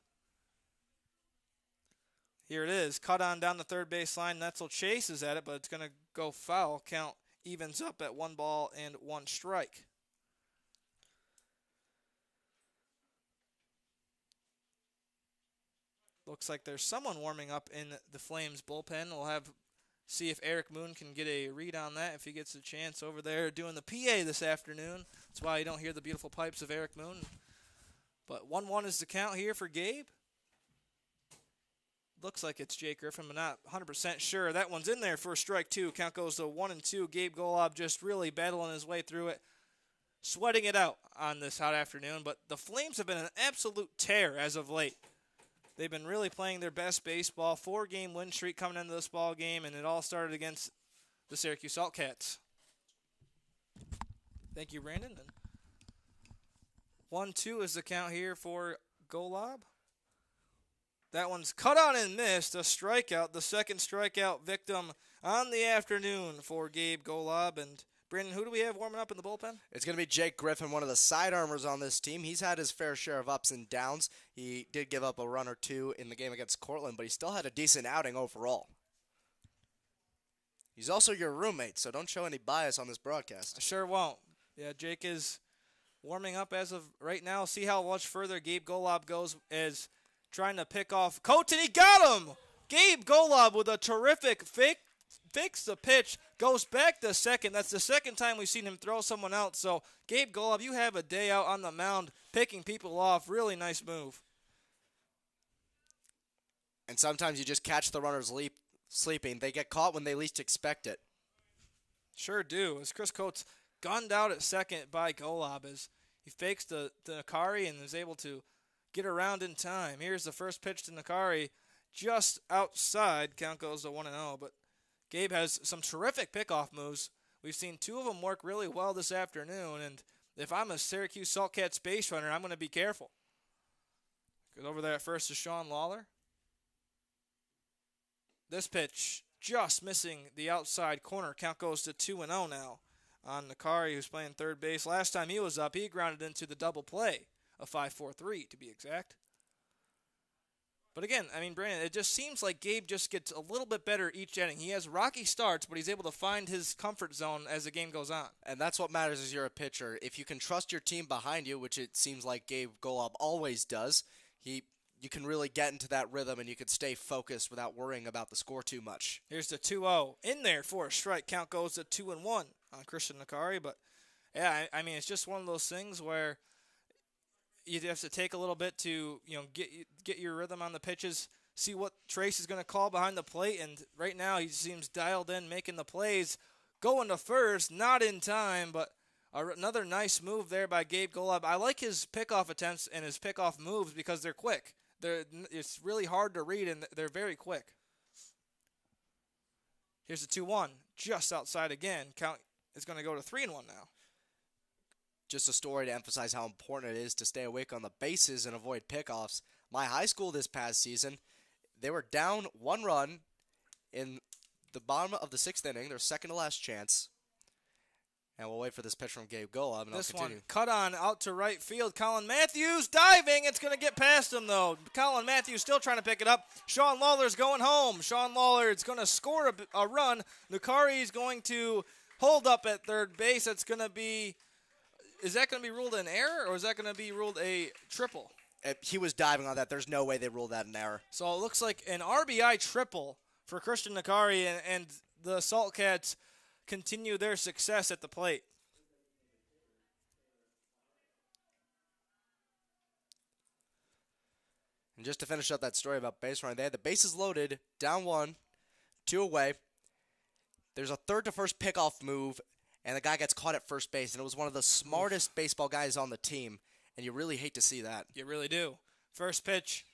Here it is, cut on down the third base line. Netzel chases at it, but it's going to go foul. Count evens up at 1-1 strike. Looks like there's someone warming up in the Flames bullpen. We'll see if Eric Moon can get a read on that if he gets a chance over there doing the PA this afternoon. That's why you don't hear the beautiful pipes of Eric Moon. But 1-1 is the count here for Gabe. Looks like it's Jake Griffin, but not 100% sure. That one's in there for strike two. Count goes to 1-2. Gabe Golob just really battling his way through it, sweating it out on this hot afternoon. But the Flames have been an absolute tear as of late. They've been really playing their best baseball. 4-game win streak coming into this ball game, and it all started against the Syracuse Saltcats. Thank you, Brandon. 1-2 is the count here for Golob. That one's cut on and missed. A strikeout, the second strikeout victim on the afternoon for Gabe Golob. And Brandon, who do we have warming up in the bullpen? It's going to be Jake Griffin, one of the sidearmers on this team. He's had his fair share of ups and downs. He did give up a run or two in the game against Cortland, but he still had a decent outing overall. He's also your roommate, so don't show any bias on this broadcast. I sure won't. Yeah, Jake is warming up as of right now. See how much further Gabe Golob goes as trying to pick off Coates, and he got him! Gabe Golob with a terrific fakes the pitch, goes back to second. That's the second time we've seen him throw someone out. So, Gabe Golob, you have a day out on the mound picking people off. Really nice move. And sometimes you just catch the runners sleeping. They get caught when they least expect it. Sure do. As Chris Coates gunned out at second by Golob as he fakes the Nakari and is able to get around in time. Here's the first pitch to Nakari just outside. Count goes to 1-0, but Gabe has some terrific pickoff moves. We've seen two of them work really well this afternoon, and if I'm a Syracuse Saltcats base runner, I'm going to be careful. Goes over there at first to Sean Lawler. This pitch just missing the outside corner. Count goes to 2-0 now on Nakari, who's playing third base. Last time he was up, he grounded into the double play, a 5-4-3 to be exact. But again, I mean, Brandon, it just seems like Gabe just gets a little bit better each inning. He has rocky starts, but he's able to find his comfort zone as the game goes on. And that's what matters as you're a pitcher. If you can trust your team behind you, which it seems like Gabe Golob always does, you can really get into that rhythm and you can stay focused without worrying about the score too much. Here's the 2-0 in there for a strike. Count goes to 2-1 on Christian Nakari. But, yeah, I mean, it's just one of those things where you have to take a little bit to, get your rhythm on the pitches, see what Trace is going to call behind the plate, and right now he seems dialed in, making the plays, going to first, not in time, but another nice move there by Gabe Golob. I like his pickoff attempts and his pickoff moves because they're quick. It's really hard to read, and they're very quick. Here's the 2-1, just outside again. Count is going to go to 3-1 now. Just a story to emphasize how important it is to stay awake on the bases and avoid pickoffs. My high school this past season, they were down 1 run in the bottom of the 6th inning, their second to last chance. And we'll wait for this pitch from Gabe Golob, and this I'll continue. One cut on out to right field. Colin Matthews diving. It's going to get past him, though. Colin Matthews still trying to pick it up. Sean Lawler's going home. Sean Lawler is going to score a run. Nakari is going to hold up at third base. That's going to be... Is that going to be ruled an error, or is that going to be ruled a triple? He was diving on that. There's no way they ruled that an error. So it looks like an RBI triple for Christian Nakari, and the Saltcats continue their success at the plate. And just to finish up that story about base running, they had the bases loaded, down 1, 2 away. There's a third to first pickoff move, and the guy gets caught at first base, and it was one of the smartest baseball guys on the team, and you really hate to see that. You really do. First pitch,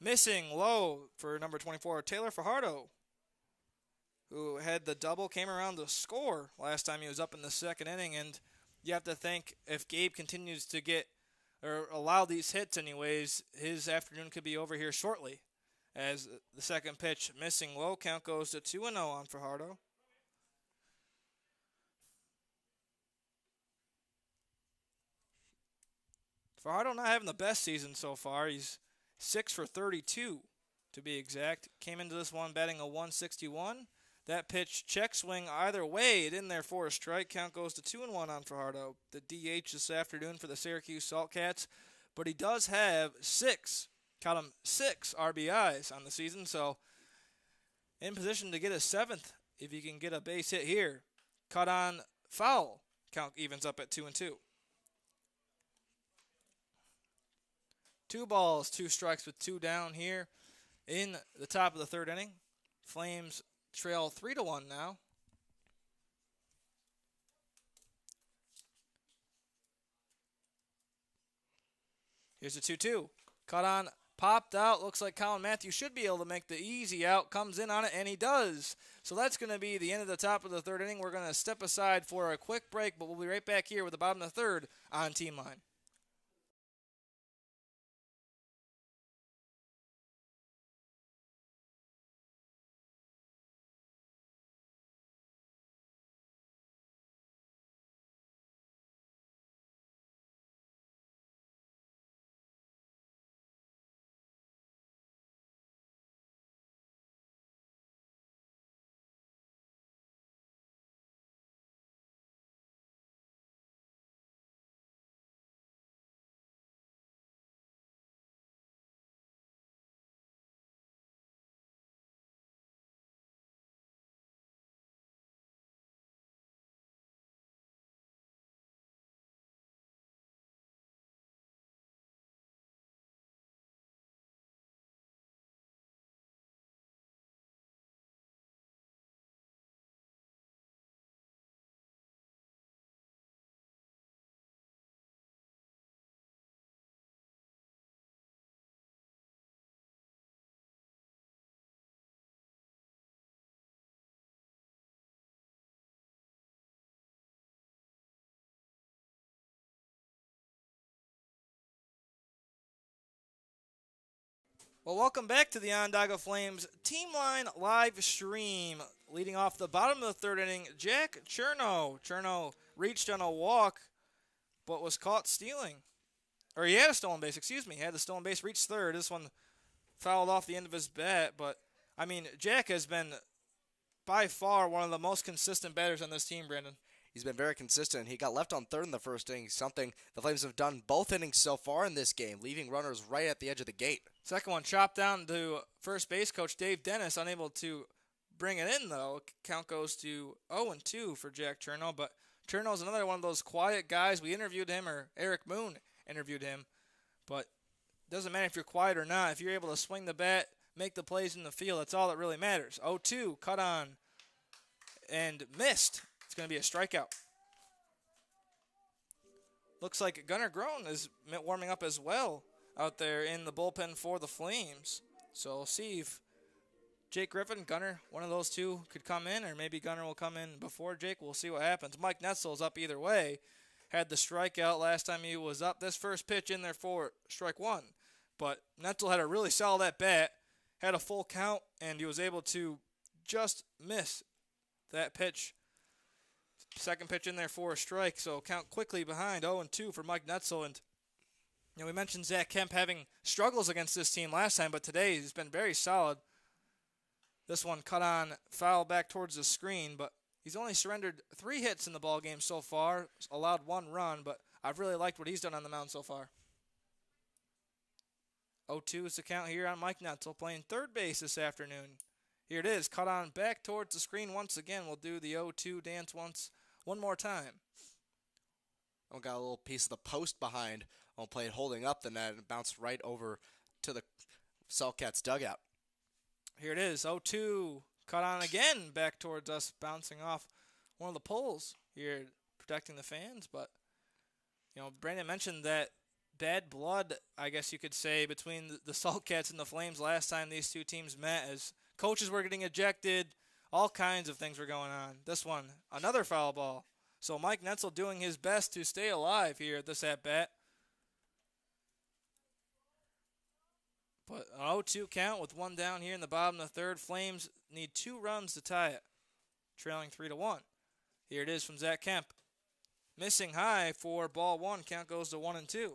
missing low for number 24, Taylor Fajardo, who had the double, came around to score last time he was up in the second inning, and you have to think if Gabe continues to get, or allow these hits anyways, his afternoon could be over here shortly. as the second pitch missing low. Count goes to 2-0 on Fajardo. Fajardo not having the best season so far. He's 6 for 32 to be exact. Came into this one batting a 161. That pitch check swing either way. It in there for a strike. Count goes to 2-1 on Fajardo. The DH this afternoon for the Syracuse Saltcats. But he does have 6 RBIs on the season. So in position to get a 7th if he can get a base hit here. Cut on foul. Count evens up at 2-2. 2 balls, 2 strikes with 2 down here in the top of the third inning. Flames trail 3-1 now. Here's a 2-2. Cut on, popped out. Looks like Colin Matthews should be able to make the easy out. Comes in on it, and he does. So that's going to be the end of the top of the third inning. We're going to step aside for a quick break, but we'll be right back here with the bottom of the third on Team Line. Well, welcome back to the Onondaga Flames Team Line live stream. Leading off the bottom of the third inning, Jack Cherno. Cherno reached on a walk, but was caught stealing. Or he had a stolen base, excuse me. He had the stolen base, reached third. This one fouled off the end of his bat. But, I mean, Jack has been by far one of the most consistent batters on this team, Brandon. He's been very consistent. He got left on third in the first inning, something the Flames have done both innings so far in this game, leaving runners right at the edge of the gate. Second one chopped down to first base coach Dave Dennis, unable to bring it in, though. Count goes to 0-2 for Jack Cherno, but Cherno's another one of those quiet guys. We interviewed him, or Eric Moon interviewed him, but it doesn't matter if you're quiet or not. If you're able to swing the bat, make the plays in the field, that's all that really matters. 0-2, cut on, and missed. It's going to be a strikeout. Looks like Gunnar Groen is warming up as well out there in the bullpen for the Flames. So we'll see if Jake Griffin, Gunnar, one of those two could come in, or maybe Gunnar will come in before Jake. We'll see what happens. Mike Netzel's up either way. Had the strikeout last time he was up. This first pitch in there for strike one. But Netzel had a really solid at-bat, had a full count, and he was able to just miss that pitch. Second pitch in there for a strike, so count quickly behind 0-2 for Mike Netzel. And we mentioned Zach Kemp having struggles against this team last time, but today he's been very solid. This one cut on, foul back towards the screen, but he's only surrendered 3 hits in the ballgame so far, allowed 1 run, but I've really liked what he's done on the mound so far. 0-2 is the count here on Mike Netzel, playing third base this afternoon. Here it is, cut on back towards the screen once again. We'll do the 0-2 dance one more time. Oh, got a little piece of the post behind. I'll play it holding up the net and bounce right over to the Saltcats dugout. Here it is, 0-2. Cut on again back towards us, bouncing off one of the poles here, protecting the fans. But, Brandon mentioned that bad blood, I guess you could say, between the Saltcats and the Flames last time these two teams met, as coaches were getting ejected. All kinds of things were going on. This one, another foul ball. So Mike Netzel doing his best to stay alive here at this at-bat. But an 0-2 count with one down here in the bottom of the third. Flames need 2 runs to tie it, trailing 3-1. Here it is from Zach Kemp. Missing high for ball 1. Count goes to 1-2.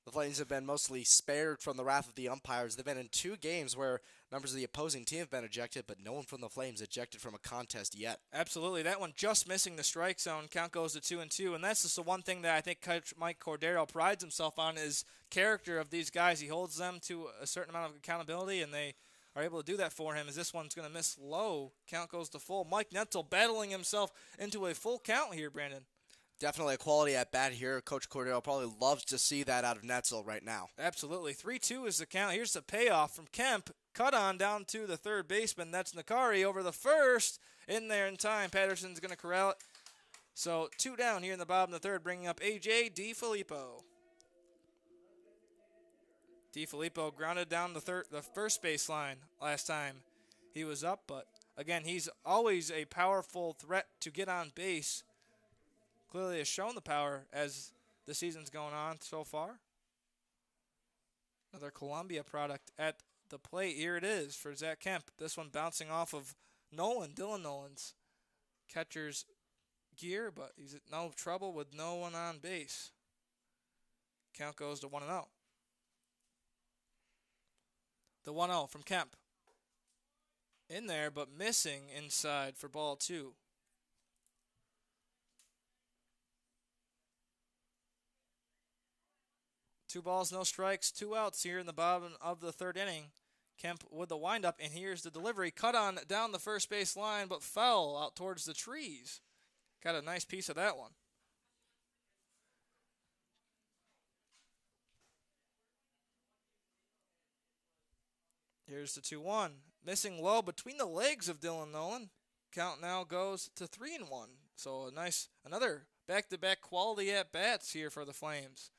The Flames have been mostly spared from the wrath of the umpires. They've been in 2 games where members of the opposing team have been ejected, but no one from the Flames ejected from a contest yet. Absolutely. That one just missing the strike zone. Count goes to 2-2. And that's just the one thing that I think Coach Mike Cordero prides himself on is character of these guys. He holds them to a certain amount of accountability, and they are able to do that for him as this one's going to miss low. Count goes to full. Mike Netzel battling himself into a full count here, Brandon. Definitely a quality at bat here. Coach Cordero probably loves to see that out of Netzel right now. Absolutely. 3-2 is the count. Here's the payoff from Kemp. Cut on down to the third baseman. That's Nakari over the first. In there in time. Patterson's going to corral it. So 2 down here in the bottom of the third, bringing up A.J. DiFilippo. DiFilippo grounded down the first baseline last time he was up. But, again, he's always a powerful threat to get on base. Clearly has shown the power as the season's going on so far. Another Columbia product at the plate. Here it is for Zach Kemp. This one bouncing off of Dylan Nolan's catcher's gear, but he's in no trouble with no one on base. Count goes to 1-0. The 1-0 from Kemp. In there, but missing inside for ball 2. Two balls, no strikes, 2 outs here in the bottom of the third inning. Kemp with the windup, and here's the delivery. Cut on down the first base line, but foul out towards the trees. Got a nice piece of that one. Here's the 2-1. Missing low between the legs of Dylan Nolan. Count now goes to 3-1. So a nice, another back-to-back quality at-bats here for the Flames.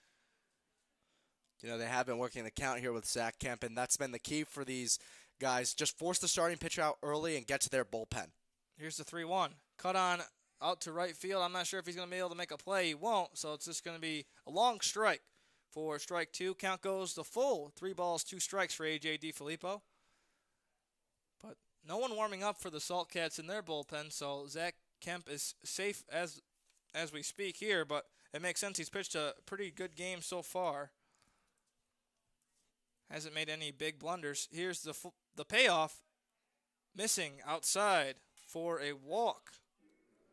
You know, they have been working the count here with Zach Kemp, and that's been the key for these guys. Just force the starting pitcher out early and get to their bullpen. Here's the 3-1. Cut on out to right field. I'm not sure if he's going to be able to make a play. He won't, so it's just going to be a long strike for strike 2. Count goes to full. 3 balls, 2 strikes for A.J. DiFilippo. But no one warming up for the Saltcats in their bullpen, so Zach Kemp is safe as we speak here, but it makes sense. He's pitched a pretty good game so far. Hasn't made any big blunders. Here's the payoff. Missing outside for a walk.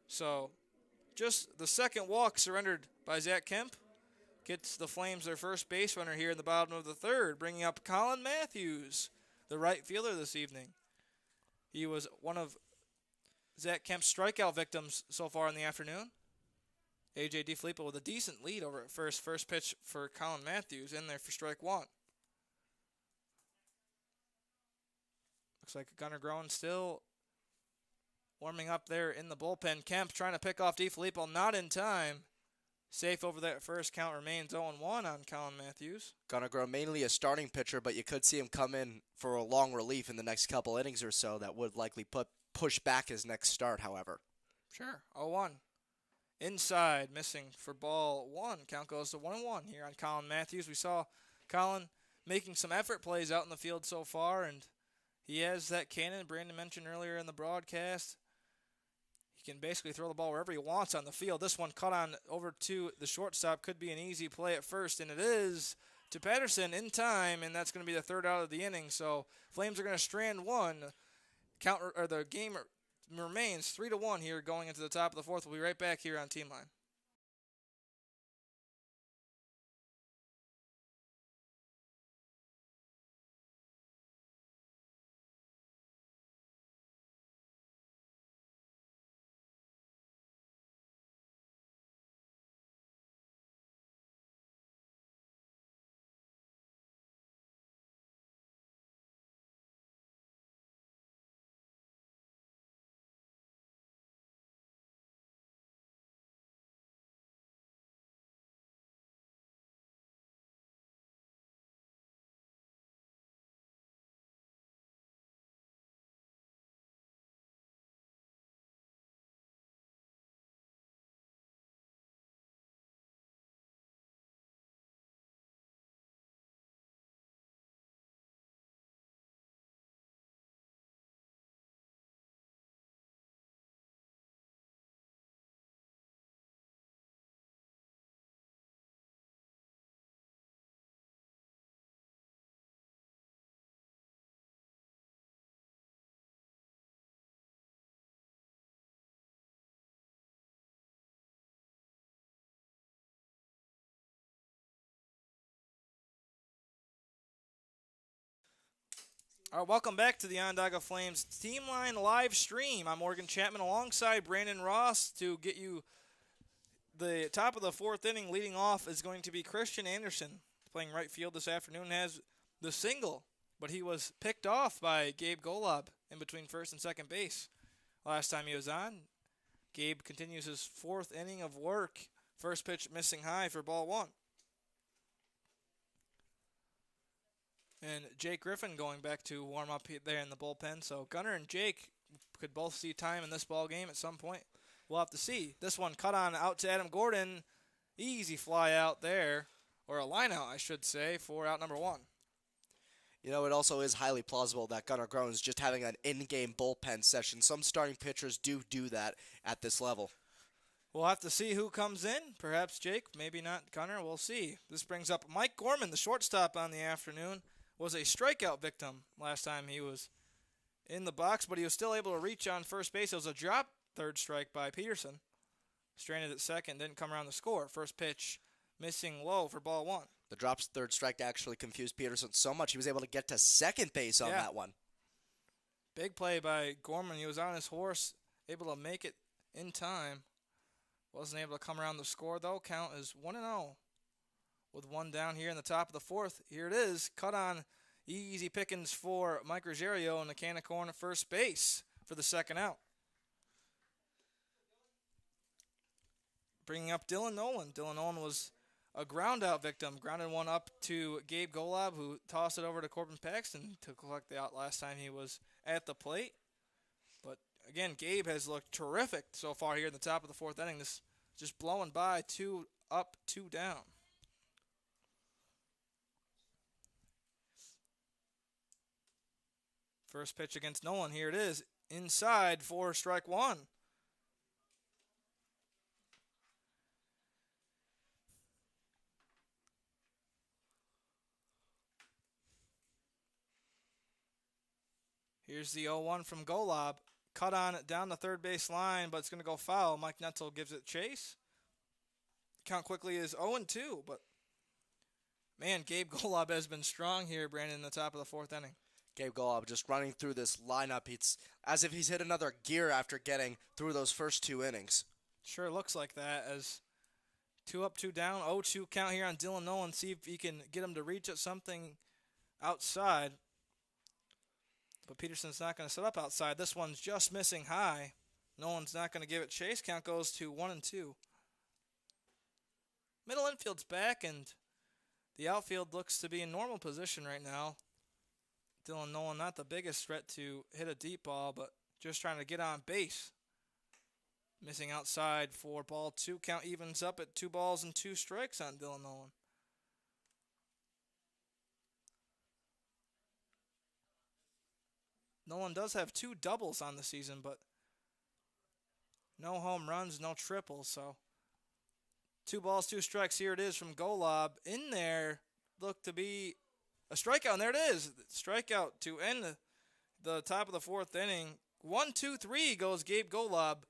So just the second walk surrendered by Zach Kemp. Gets the Flames their first base runner here in the bottom of the third, bringing up Colin Matthews, the right fielder this evening. He was one of Zach Kemp's strikeout victims so far in the afternoon. A.J. DiFilippo with a decent lead over at first. First pitch for Colin Matthews in there for strike 1. Looks like Gunnar Groen still warming up there in the bullpen. Kemp trying to pick off DiFilippo, not in time. Safe over that first. Count remains 0-1 on Colin Matthews. Gunnar Groen mainly a starting pitcher, but you could see him come in for a long relief in the next couple innings or so. That would likely push back his next start, however. Sure, 0-1. Inside, missing for ball 1. Count goes to 1-1 here on Colin Matthews. We saw Colin making some effort plays out in the field so far, and he has that cannon Brandon mentioned earlier in the broadcast. He can basically throw the ball wherever he wants on the field. This one cut on over to the shortstop. Could be an easy play at first, and it is to Patterson in time, and that's going to be the third out of the inning. So Flames are going to strand 1. The game remains 3-1 here going into the top of the fourth. We'll be right back here on Team Line. All right, welcome back to the Onondaga Flames Team Line live stream. I'm Morgan Chapman alongside Brandon Ross to get you the top of the fourth inning. Leading off is going to be Christian Anderson, playing right field this afternoon, has the single, but he was picked off by Gabe Golob in between first and second base last time he was on. Gabe continues his fourth inning of work. First pitch missing high for ball one. And Jake Griffin going back to warm up there in the bullpen. So Gunnar and Jake could both see time in this ball game at some point. We'll have to see. This one cut on out to Adam Gordon. Easy fly out there, or a line out, I should say, for out number one. You know, it also is highly plausible that Gunnar Groen is just having an in-game bullpen session. Some starting pitchers do that at this level. We'll have to see who comes in. Perhaps Jake, maybe not Gunnar. We'll see. This brings up Mike Gorman, the shortstop on the afternoon. Was a strikeout victim last time he was in the box, but he was still able to reach on first base. It was a drop third strike by Peterson. Stranded at second, didn't come around the score. First pitch missing low for ball one. The drop third strike actually confused Peterson so much he was able to get to second base on that one. Big play by Gorman. He was on his horse, able to make it in time. Wasn't able to come around the score, though. Count is 1-0. With one down here in the top of the fourth. Here it is. Cut on easy pickings for Mike Ruggiero in the can of corn at first base for the second out. Bringing up Dylan Nolan. Dylan Nolan was a ground out victim. Grounded one up to Gabe Golob, who tossed it over to Corbin Paxton to collect the out last time he was at the plate. But again, Gabe has looked terrific so far here in the top of the fourth inning. This just blowing by, 2 up, 2 down. First pitch against Nolan. Here it is. Inside for strike one. Here's the 0-1 from Golob. Cut on down the third base line, but it's going to go foul. Mike Netzel gives it chase. Count quickly is 0-2, but man, Gabe Golob has been strong here, Brandon, in the top of the fourth inning. Gabe Golob just running through this lineup. It's as if he's hit another gear after getting through those first 2 innings. Sure looks like that, as 2 up, 2 down. 0-2 count here on Dylan Nolan. See if he can get him to reach at something outside. But Peterson's not going to set up outside. This one's just missing high. Nolan's not going to give it chase. Count goes to 1-2. Middle infield's back, and the outfield looks to be in normal position right now. Dylan Nolan, not the biggest threat to hit a deep ball, but just trying to get on base. Missing outside for ball 2. Count evens up at 2 balls and 2 strikes on Dylan Nolan. Nolan does have 2 doubles on the season, but no home runs, no triples. So 2 balls, 2 strikes. Here it is from Golob. In there, looked to be a strikeout, and there it is. Strikeout to end the top of the fourth inning. 1-2-3 goes Gabe Golob,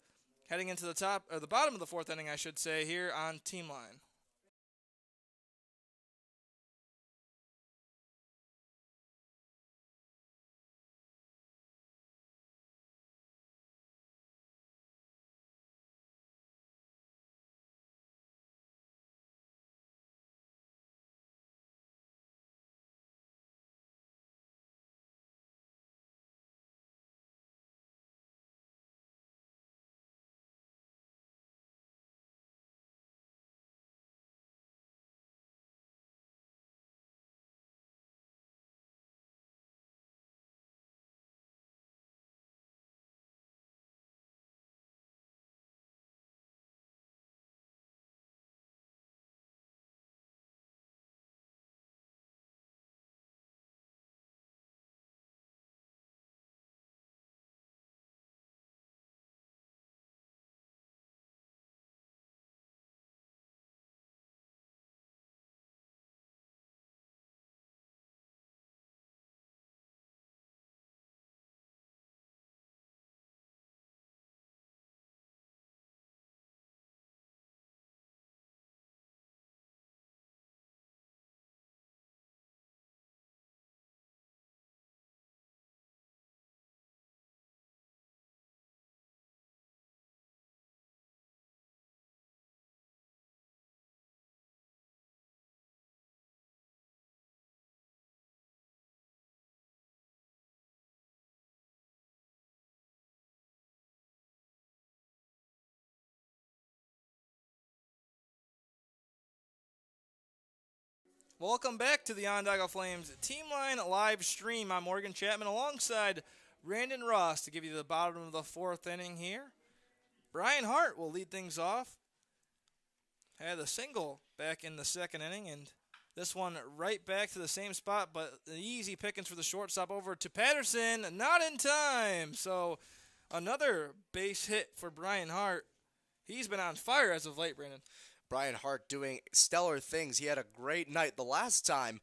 heading into the bottom of the fourth inning, I should say, here on Team Line. Welcome back to the Onondaga Flames Team Line live stream. I'm Morgan Chapman alongside Brandon Ross to give you the bottom of the fourth inning here. Brian Hart will lead things off. Had a single back in the second inning, and this one right back to the same spot, but the easy pickings for the shortstop over to Patterson, not in time. So another base hit for Brian Hart. He's been on fire as of late, Brandon. Brian Hart doing stellar things. He had a great night the last time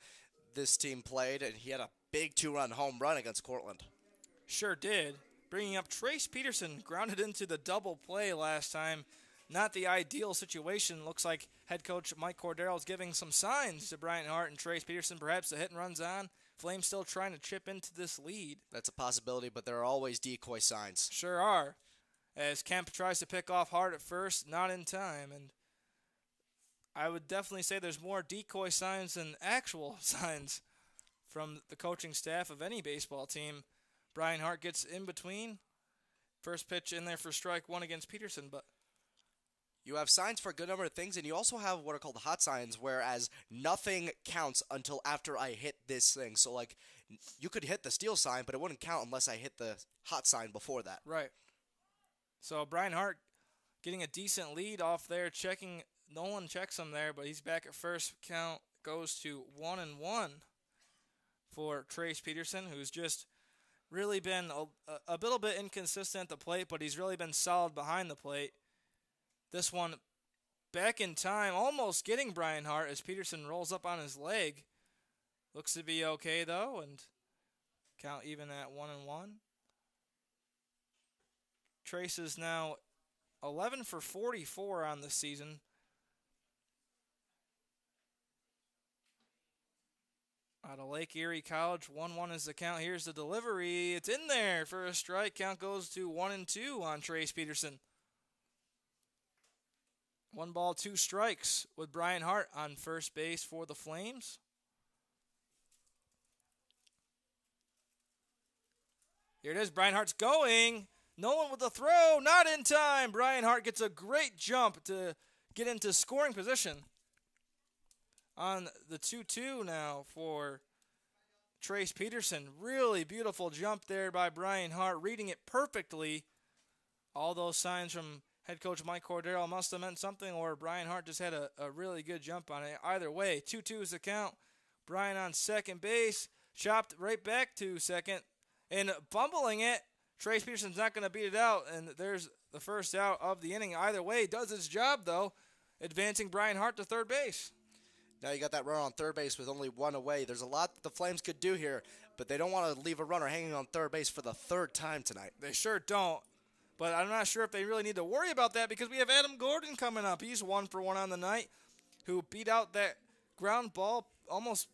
this team played, and he had a big 2-run home run against Cortland. Sure did. Bringing up Trace Peterson, grounded into the double play last time. Not the ideal situation. Looks like head coach Mike Cordero is giving some signs to Brian Hart and Trace Peterson. Perhaps the hit and run's on. Flames still trying to chip into this lead. That's a possibility, but there are always decoy signs. Sure are. As Kemp tries to pick off Hart at first, not in time. And I would definitely say there's more decoy signs than actual signs from the coaching staff of any baseball team. Brian Hart gets in between. First pitch in there for strike one against Peterson, but you have signs for a good number of things, and you also have what are called hot signs, whereas nothing counts until after I hit this thing. So, like, you could hit the steal sign, but it wouldn't count unless I hit the hot sign before that. Right. So, Brian Hart getting a decent lead off there, checking. No one checks him there, but he's back at first. Count goes to 1-1 for Trace Peterson, who's just really been a little bit inconsistent at the plate, but he's really been solid behind the plate. This one back in time, almost getting Brian Hart as Peterson rolls up on his leg. Looks to be okay, though, and count even at 1-1. Trace is now 11 for 44 on the season. Out of Lake Erie College, 1-1 is the count. Here's the delivery. It's in there for a strike. Count goes to 1-2 on Trace Peterson. 1 ball, 2 strikes with Brian Hart on first base for the Flames. Here it is. Brian Hart's going. Nolan with the throw. Not in time. Brian Hart gets a great jump to get into scoring position. On the 2-2 now for Trace Peterson. Really beautiful jump there by Brian Hart, reading it perfectly. All those signs from head coach Mike Cordero must have meant something, or Brian Hart just had a really good jump on it. Either way, 2-2 is the count. Brian on second base, chopped right back to second, and bumbling it. Trace Peterson's not going to beat it out, and there's the first out of the inning. Either way, does its job, though, advancing Brian Hart to third base. Now you got that runner on third base with only one away. There's a lot that the Flames could do here, but they don't want to leave a runner hanging on third base for the third time tonight. They sure don't. But I'm not sure if they really need to worry about that because we have Adam Gordon coming up. He's 1 for 1 on the night, who beat out that ground ball almost.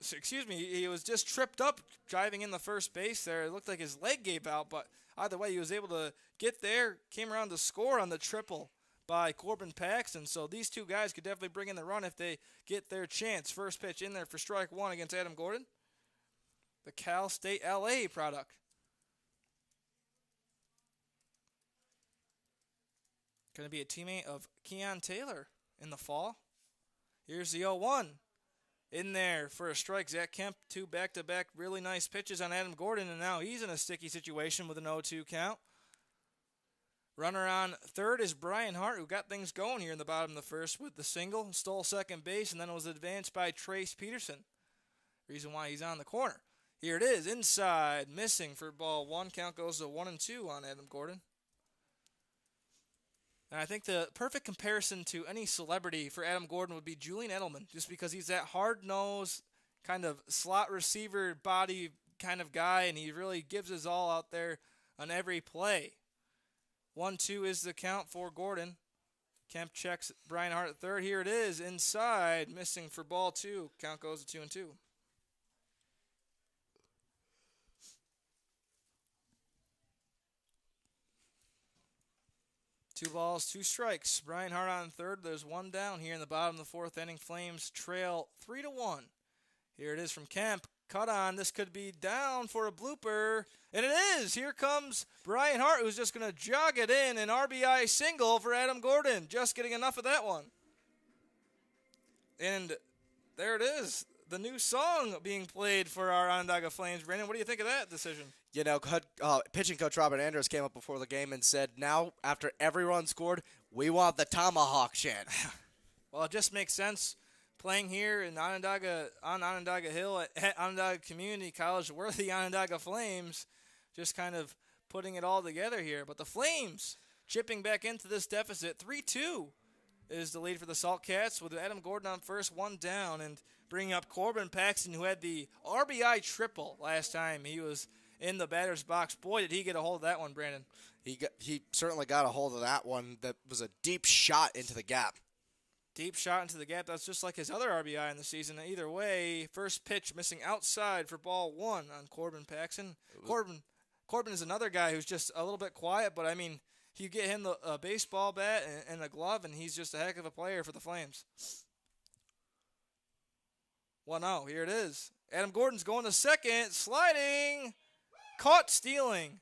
He was just tripped up driving in the first base there. It looked like his leg gave out, but either way, he was able to get there, came around to score on the triple by Corbin Paxton. So these two guys could definitely bring in the run if they get their chance. First pitch in there for strike one against Adam Gordon, the Cal State LA product. Going to be a teammate of Keon Taylor in the fall. Here's the 0-1. In there for a strike. Zach Kemp, 2 back-to-back really nice pitches on Adam Gordon, and now he's in a sticky situation with an 0-2 count. Runner on third is Brian Hart, who got things going here in the bottom of the first with the single, stole second base, and then it was advanced by Trace Peterson. Reason why he's on the corner. Here it is, inside, missing for ball one. Count goes to 1-2 on Adam Gordon. And I think the perfect comparison to any celebrity for Adam Gordon would be Julian Edelman, just because he's that hard-nosed, kind of slot receiver body kind of guy, and he really gives his all out there on every play. 1-2 is the count for Gordon. Kemp checks Brian Hart at third. Here it is, inside, missing for ball 2. Count goes to 2-2. 2 balls, 2 strikes. Brian Hart on third. There's 1 down here in the bottom of the fourth inning. Flames trail 3-1. Here it is from Kemp. Cut on. This could be down for a blooper. And it is. Here comes Brian Hart, who's just going to jog it in. An RBI single for Adam Gordon. Just getting enough of that one. And There it is. The new song being played for our Onondaga Flames. Brandon, what do you think of that decision? You know, pitching coach Robert Andrews came up before the game and said, now, after every run scored, we want the tomahawk chant. Well, it just makes sense. Playing here in Onondaga, on Onondaga Hill at Onondaga Community College, we're the Onondaga Flames, just kind of putting it all together here. But the Flames chipping back into this deficit, 3-2 is the lead for the Salt Cats with Adam Gordon on first, one down, and bringing up Corbin Paxton, who had the RBI triple last time he was in the batter's box. Boy, did he get a hold of that one, Brandon. He certainly got a hold of that one. That was a deep shot into the gap. Deep shot into the gap. That's just like his other RBI in the season. Either way, first pitch missing outside for ball one on Corbin Paxton. Corbin is another guy who's just a little bit quiet, but I mean, you get him a baseball bat and a glove, and he's just a heck of a player for the Flames. 1-0. Here it is. Adam Gordon's going to second. Sliding. Caught stealing.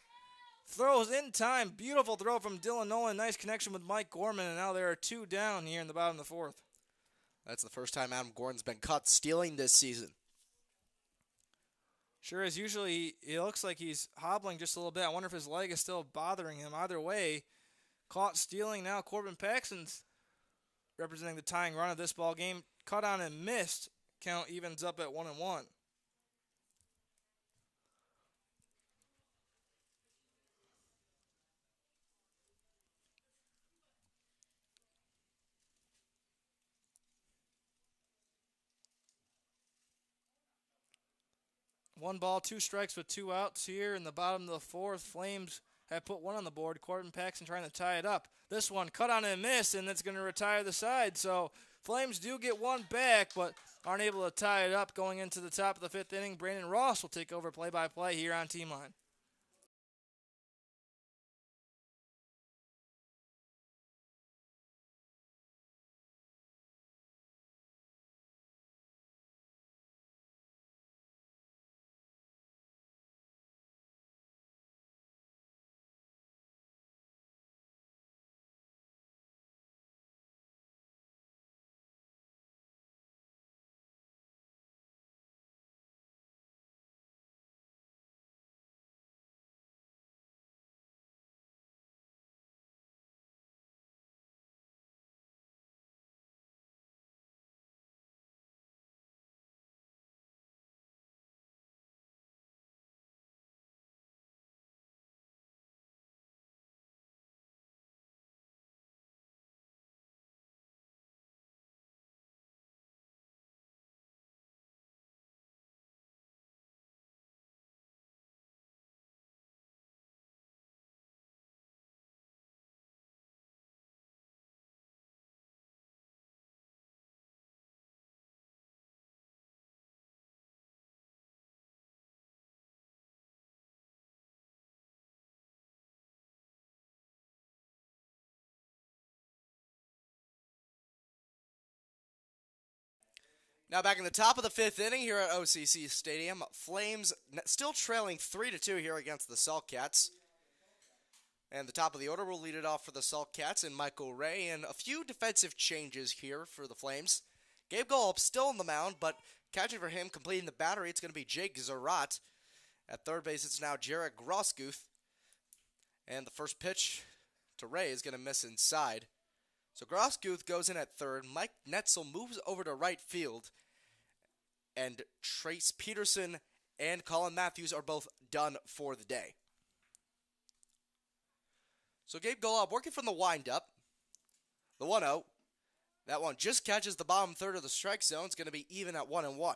Throws in time. Beautiful throw from Dylan Nolan. Nice connection with Mike Gorman, and now there are two down here in the bottom of the fourth. That's the first time Adam Gordon's been caught stealing this season. Sure is. Usually, it looks like he's hobbling just a little bit. I wonder if his leg is still bothering him. Either way, caught stealing now. Corbin Paxton's representing the tying run of this ball game. Cut on and missed. Count evens up at 1-1. One ball, two strikes with two outs here in the bottom of the fourth. Flames have put one on the board. Corbin Paxton trying to tie it up. This one cut on and miss, and that's going to retire the side. So Flames do get one back, but aren't able to tie it up going into the top of the fifth inning. Brandon Ross will take over play-by-play here on Team Line. Now back in the top of the fifth inning here at OCC Stadium, Flames still trailing 3-2 here against the Salt Cats. And the top of the order will lead it off for the Salt Cats and Michael Ray, and a few defensive changes here for the Flames. Gabe Golub still on the mound, but catching for him, completing the battery, it's going to be Jake Zarat. At third base, it's now Jarek Grosguth. And the first pitch to Ray is going to miss inside. So Grosguth goes in at third. Mike Netzel moves over to right field. And Trace Peterson and Colin Matthews are both done for the day. So Gabe Golub working from the windup. The 1-0. That one just catches the bottom third of the strike zone. It's going to be even at 1-1.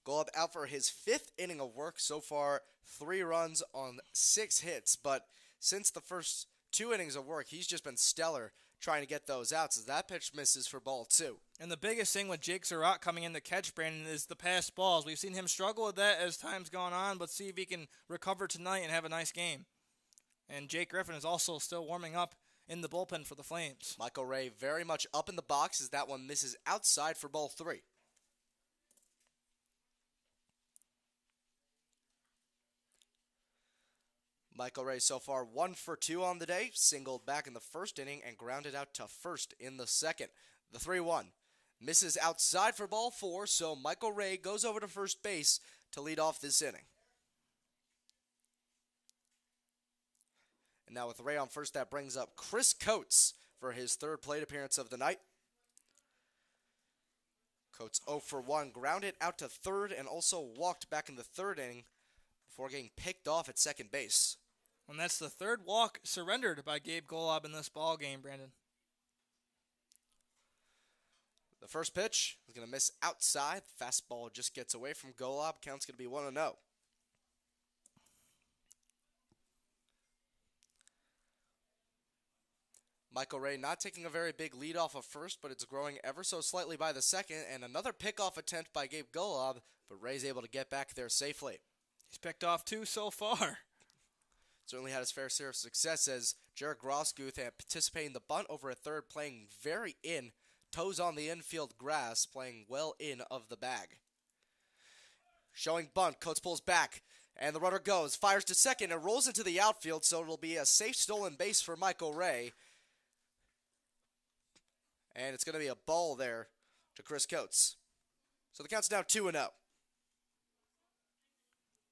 Golub out for his fifth inning of work. So far, 3 runs on 6 hits. But since the first 2 innings of work, he's just been stellar trying to get those outs as that pitch misses for ball 2. And the biggest thing with Jake Zarat coming in to catch, Brandon, is the pass balls. We've seen him struggle with that as time's gone on, but see if he can recover tonight and have a nice game. And Jake Griffin is also still warming up in the bullpen for the Flames. Michael Ray very much up in the box as that one misses outside for ball 3. Michael Ray so far 1 for 2 on the day, singled back in the first inning and grounded out to first in the second. The 3-1 misses outside for ball 4, so Michael Ray goes over to first base to lead off this inning. And now with Ray on first, that brings up Chris Coates for his third plate appearance of the night. Coates 0 for 1, grounded out to third and also walked back in the third inning before getting picked off at second base. And that's the third walk surrendered by Gabe Golob in this ball game, Brandon. The first pitch is going to miss outside. Fastball just gets away from Golob. Count's going to be 1-0. Michael Ray not taking a very big lead off of first, but it's growing ever so slightly by the second. And another pickoff attempt by Gabe Golob, but Ray's able to get back there safely. He's picked off 2 so far. Certainly had his fair share of success as Jared Grosguth participating in the bunt over at third, playing very in, toes on the infield grass, playing well in of the bag. Showing bunt, Coates pulls back, and the runner goes, fires to second, and rolls into the outfield, so it'll be a safe stolen base for Michael Ray. And it's going to be a ball there to Chris Coates. So the count's now 2-0.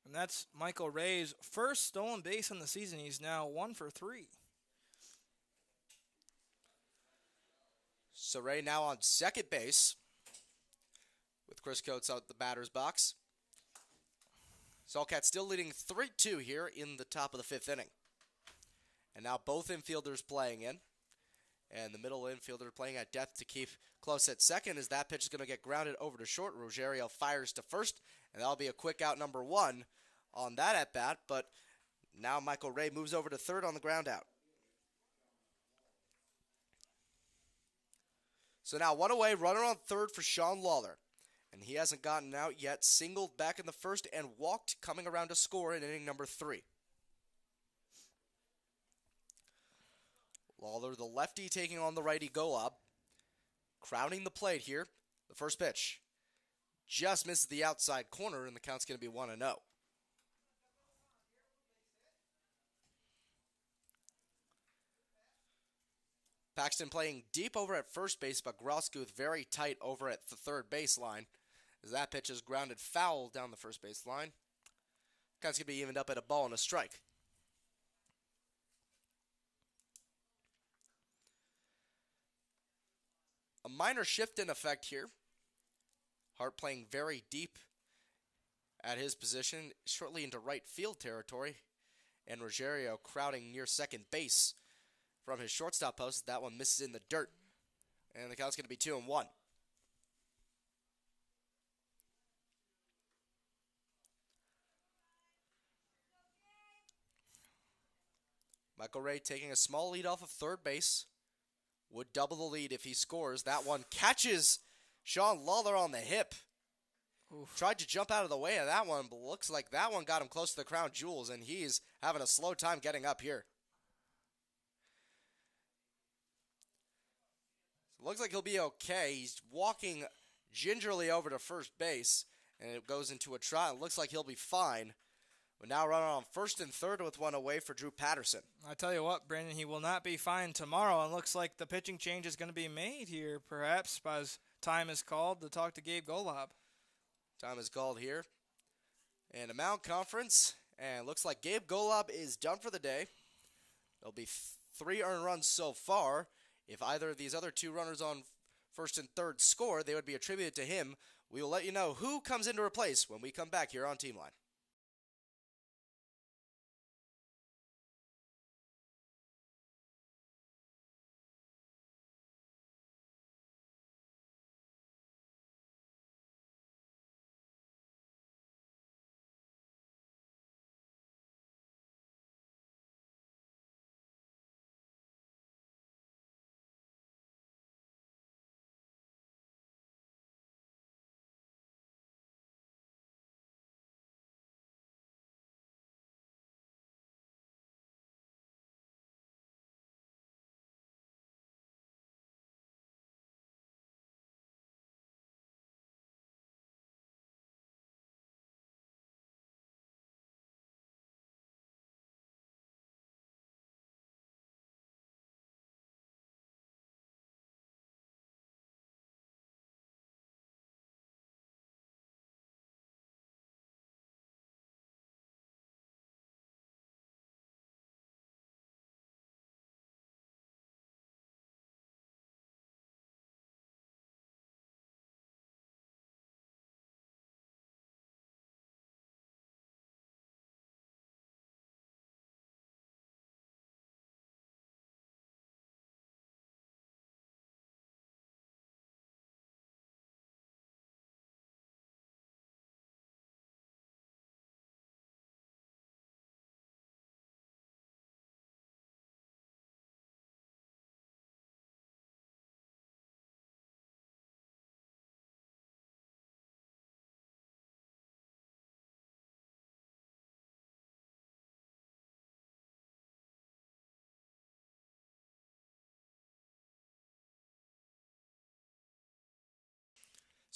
And that's Michael Ray's first stolen base in the season. He's now 1 for 3. So Ray now on second base with Chris Coates out the batter's box. Saltcats still leading 3-2 here in the top of the fifth inning. And now both infielders playing in. And the middle infielder playing at depth to keep close at second as that pitch is going to get grounded over to short. Rogerio fires to first, and that'll be a quick out number 1 on that at-bat. But now Michael Ray moves over to third on the ground out. So now 1 away, runner on third for Sean Lawler. And he hasn't gotten out yet, singled back in the first and walked coming around to score in inning number 3. Lawler, the lefty, taking on the righty Golob. Crowding the plate here. The first pitch just misses the outside corner, and the count's going to be 1-0. Paxton playing deep over at first base, but Grosguth very tight over at the third baseline as that pitch is grounded foul down the first baseline. Count's going to be evened up at a ball and a strike. A minor shift in effect here. Hart playing very deep at his position, shortly into right field territory. And Rogerio crowding near second base from his shortstop post. That one misses in the dirt. And the count's going to be 2-1. Michael Ray taking a small lead off of third base. Would double the lead if he scores. That one catches Sean Lawler on the hip. Oof. Tried to jump out of the way of that one, but looks like that one got him close to the crown jewels, and he's having a slow time getting up here. So looks like he'll be okay. He's walking gingerly over to first base, and it goes into a trot. It looks like he'll be fine. But now running on first and third with 1 away for Drew Patterson. I tell you what, Brandon, he will not be fine tomorrow. And looks like the pitching change is going to be made here, perhaps, as time is called to talk to Gabe Golob. Time is called here. And a mound conference. And looks like Gabe Golob is done for the day. There'll be 3 earned runs so far. If either of these other 2 runners on first and third score, they would be attributed to him. We will let you know who comes in to replace when we come back here on Team Line.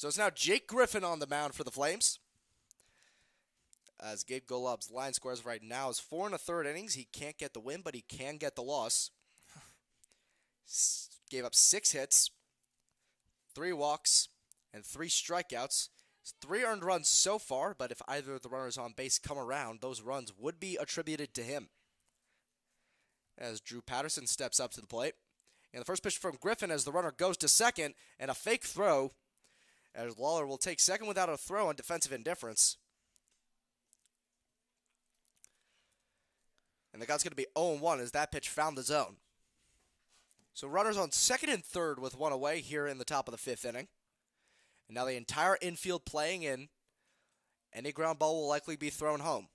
So it's now Jake Griffin on the mound for the Flames. As Gabe Golub's line scores right now is 4 1/3 innings. He can't get the win, but he can get the loss. Gave up 6 hits, 3 walks, and 3 strikeouts. 3 earned runs so far, but if either of the runners on base come around, those runs would be attributed to him. As Drew Patterson steps up to the plate. And the first pitch from Griffin as the runner goes to second, and a fake throw, as Lawler will take second without a throw on defensive indifference. And the count's going to be 0-1 as that pitch found the zone. So runners on second and third with 1 away here in the top of the 5th inning. And now the entire infield playing in. Any ground ball will likely be thrown home.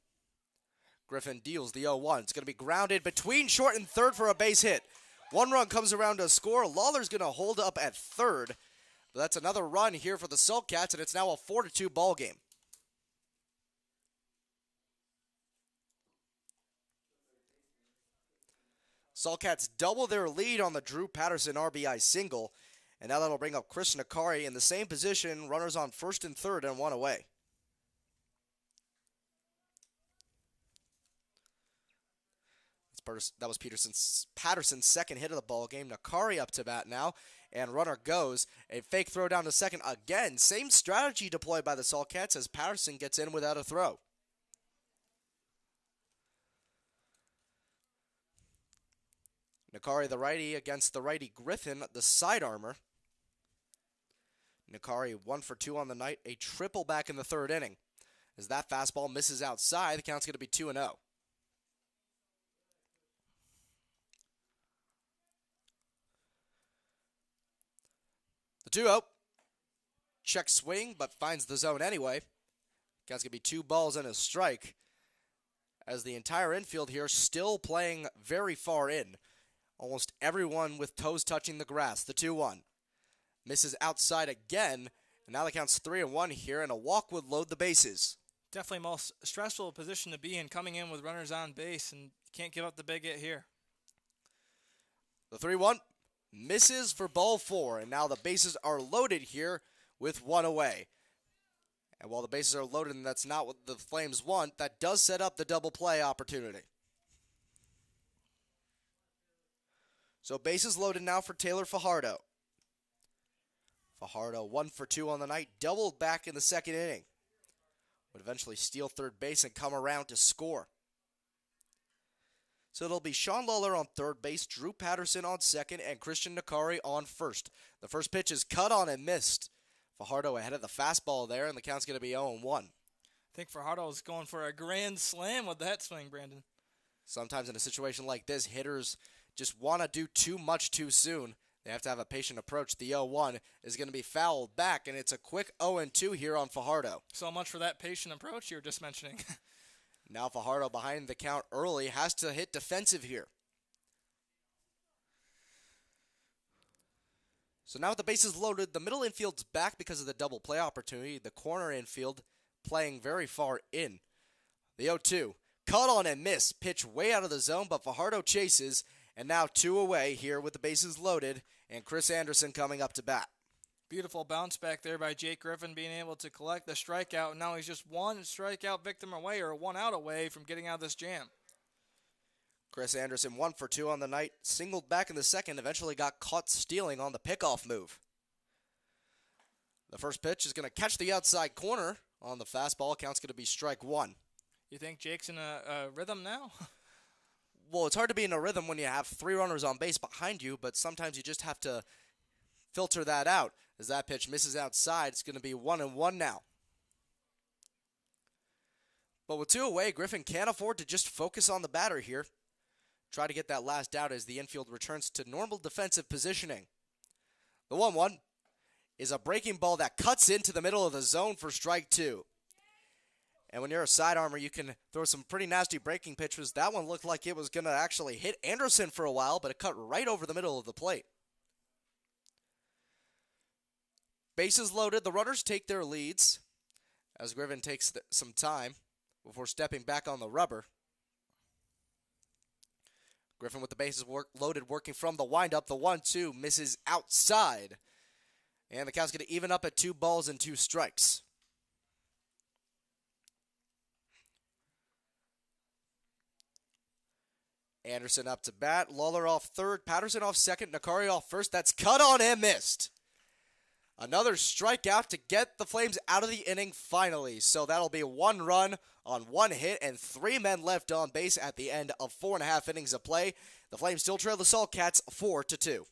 Griffin deals the 0-1. It's going to be grounded between short and third for a base hit. 1 run comes around to score. Lawler's going to hold up at third. But that's another run here for the Saltcats, and it's now a 4-2 ball game. Saltcats double their lead on the Drew Patterson RBI single, and now that'll bring up Chris Nakari in the same position, runners on first and third and 1 away. That was Patterson's second hit of the ball game. Nakari up to bat now, and runner goes. A fake throw down to second again. Same strategy deployed by the Saltcats as Patterson gets in without a throw. Nakari, the righty, against the righty Griffin, the side armor. Nakari 1 for 2 on the night, a triple back in the 3rd inning. As that fastball misses outside, the count's going to be 2-0. The 2-0. Check swing, but finds the zone anyway. Count's going to be 2 balls and a strike. As the entire infield here still playing very far in. Almost everyone with toes touching the grass. The 2-1. Misses outside again. And now the count's 3-1 here, and a walk would load the bases. Definitely most stressful position to be in, coming in with runners on base, and can't give up the big hit here. The 3-1 misses for ball 4, and now the bases are loaded here with 1 away. And while the bases are loaded and that's not what the Flames want, that does set up the double play opportunity. So bases loaded now for Taylor Fajardo. Fajardo 1 for 2 on the night, doubled back in the 2nd inning. Would eventually steal third base and come around to score. So it'll be Sean Lawler on third base, Drew Patterson on second, and Christian Nakari on first. The first pitch is cut on and missed. Fajardo ahead of the fastball there, and the count's going to be 0-1. I think Fajardo is going for a grand slam with that swing, Brandon. Sometimes in a situation like this, hitters just want to do too much too soon. They have to have a patient approach. The 0-1 is going to be fouled back, and it's a quick 0-2 here on Fajardo. So much for that patient approach you were just mentioning. Now Fajardo behind the count early, has to hit defensive here. So now with the bases loaded, the middle infield's back because of the double play opportunity. The corner infield playing very far in. The 0-2, cut on and miss. Pitch way out of the zone, but Fajardo chases. And now 2 away here with the bases loaded, and Chris Anderson coming up to bat. Beautiful bounce back there by Jake Griffin, being able to collect the strikeout. And now he's just 1 strikeout victim away, or 1 out away from getting out of this jam. Chris Anderson 1 for 2 on the night, singled back in the 2nd, eventually got caught stealing on the pickoff move. The first pitch is going to catch the outside corner on the fastball. Count's going to be strike 1. You think Jake's in a rhythm now? Well, it's hard to be in a rhythm when you have 3 runners on base behind you, but sometimes you just have to filter that out. As that pitch misses outside, it's going to be 1-1 now. But with 2 away, Griffin can't afford to just focus on the batter here. Try to get that last out as the infield returns to normal defensive positioning. The 1-1 is a breaking ball that cuts into the middle of the zone for strike 2. And when you're a side armor, you can throw some pretty nasty breaking pitches. That one looked like it was going to actually hit Anderson for a while, but it cut right over the middle of the plate. Bases loaded. The runners take their leads as Griffin takes some time before stepping back on the rubber. Griffin with the bases loaded, working from the windup. The 1-2 misses outside. And the count's going to even up at 2 balls and 2 strikes. Anderson up to bat. Lawler off third. Patterson off second. Nakari off first. That's cut on and missed. Another strikeout to get the Flames out of the inning finally. So that'll be 1 run on 1 hit and 3 men left on base at the end of 4.5 innings of play. The Flames still trail the Saltcats 4-2.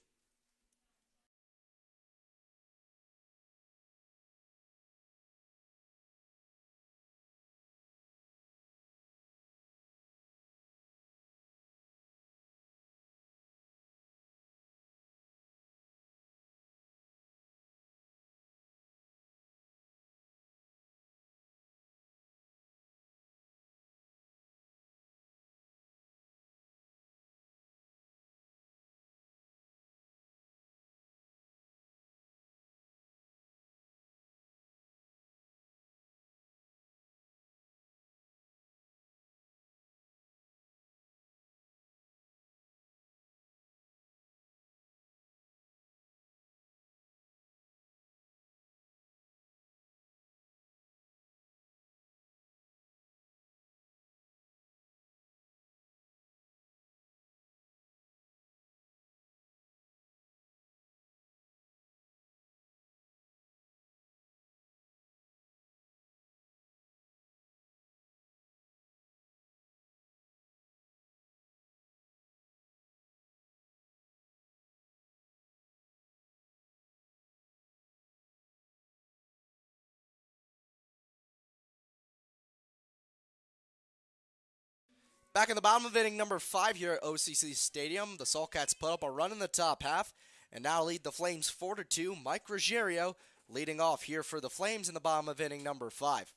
Back in the bottom of inning number 5 here at OCC Stadium, the Saltcats put up a run in the top half and now lead the Flames 4-2. Mike Ruggiero leading off here for the Flames in the bottom of inning number 5.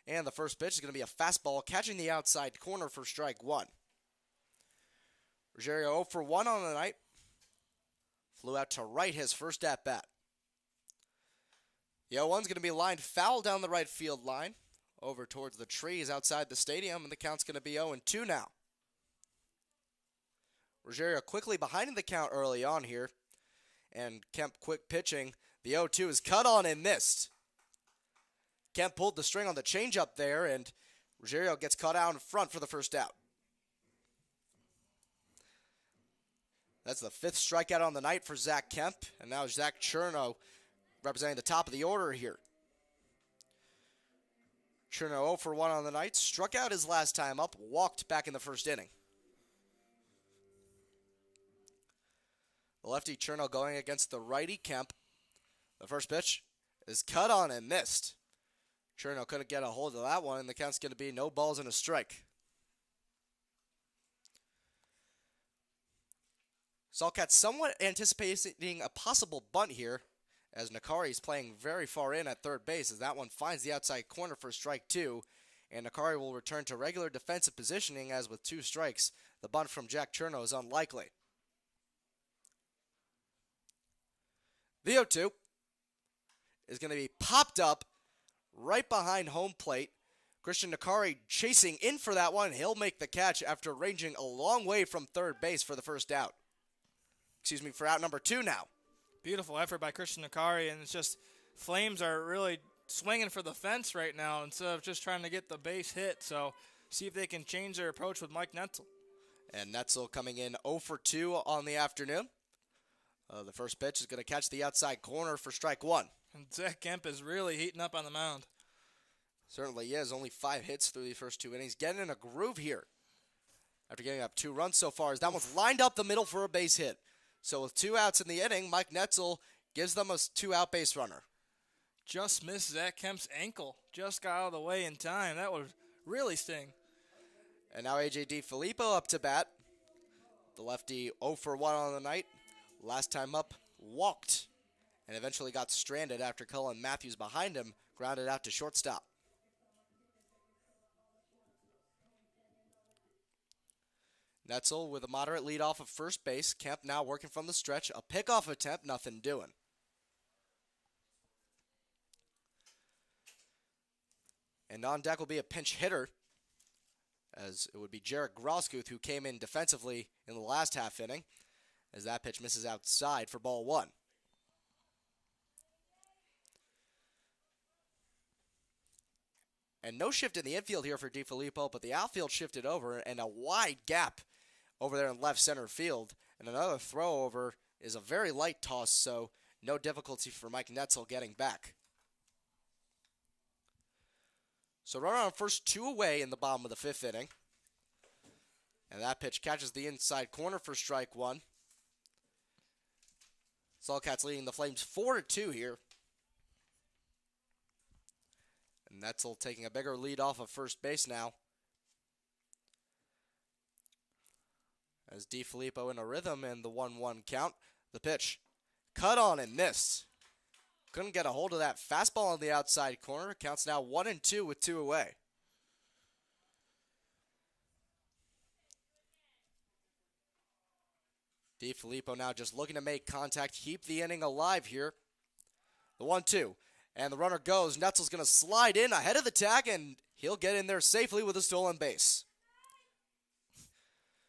And the first pitch is going to be a fastball catching the outside corner for strike 1. Ruggiero 0 for 1 on the night. Flew out to right his first at-bat. The 0-1's going to be lined foul down the right field line, over towards the trees outside the stadium, and the count's going to be 0-2 now. Ruggiero quickly behind the count early on here, and Kemp quick pitching. The 0-2 is cut on and missed. Kemp pulled the string on the changeup there, and Ruggiero gets caught out in front for the first out. That's the 5th strikeout on the night for Zach Kemp, and now Zach Cherno representing the top of the order here. Cherno 0 for 1 on the night, struck out his last time up, walked back in the first inning. The lefty Cherno going against the righty Kemp. The first pitch is cut on and missed. Cherno couldn't get a hold of that one, and the count's going to be no balls and a strike. Saltcats somewhat anticipating a possible bunt here, as Nakari is playing very far in at third base, as that one finds the outside corner for strike 2, and Nakari will return to regular defensive positioning, as with 2 strikes, the bunt from Jack Cherno is unlikely. The 0-2 is going to be popped up right behind home plate. Christian Nakari chasing in for that one. He'll make the catch after ranging a long way from third base for the first out. For out number 2 now. Beautiful effort by Christian Nakari, and it's just Flames are really swinging for the fence right now instead of just trying to get the base hit. So see if they can change their approach with Mike Netzel. And Netzel coming in 0 for 2 on the afternoon. The first pitch is going to catch the outside corner for strike 1. And Zach Kemp is really heating up on the mound. Certainly is. Only 5 hits through the first 2 innings. Getting in a groove here after getting up 2 runs so far, as that one's lined up the middle for a base hit. So with 2 outs in the inning, Mike Netzel gives them a 2-out base runner. Just missed Zach Kemp's ankle. Just got out of the way in time. That would really sting. And now A.J. DiFilippo up to bat. The lefty 0 for 1 on the night. Last time up, walked, and eventually got stranded after Cullen Matthews behind him grounded out to shortstop. Netzel with a moderate lead off of first base. Kemp now working from the stretch. A pickoff attempt, nothing doing. And on deck will be a pinch hitter, as it would be Jarek Groskuth, who came in defensively in the last half inning, as that pitch misses outside for ball 1. And no shift in the infield here for DiFilippo, but the outfield shifted over, and a wide gap over there in left center field. And another throw over is a very light toss, so no difficulty for Mike Netzel getting back. So runner on first, 2 away in the bottom of the 5th inning. And that pitch catches the inside corner for strike 1. Saltcats leading the Flames 4-2 here. And Netzel taking a bigger lead off of first base now. As DiFilippo in a rhythm and the 1-1 count. The pitch. Cut on and missed. Couldn't get a hold of that fastball on the outside corner. Counts now 1-2 with 2 away. DiFilippo now just looking to make contact, keep the inning alive here. The 1-2. And the runner goes. Netzel's going to slide in ahead of the tag, and he'll get in there safely with a stolen base.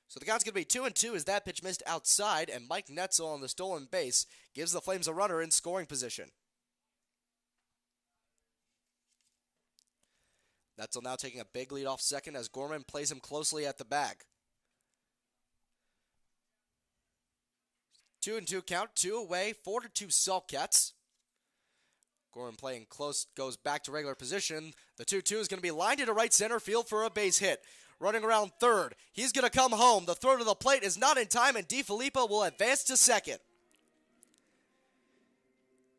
So the count's going to be 2-2 as that pitch missed outside, and Mike Netzel on the stolen base gives the Flames a runner in scoring position. Netzel now taking a big lead off second as Gorman plays him closely at the bag. 2-2 count, 2 away, 4-2 Saltcats. Gorman playing close, goes back to regular position. The 2-2 is going to be lined into right center field for a base hit. Running around third. He's going to come home. The throw to the plate is not in time, and DiFilippo will advance to second.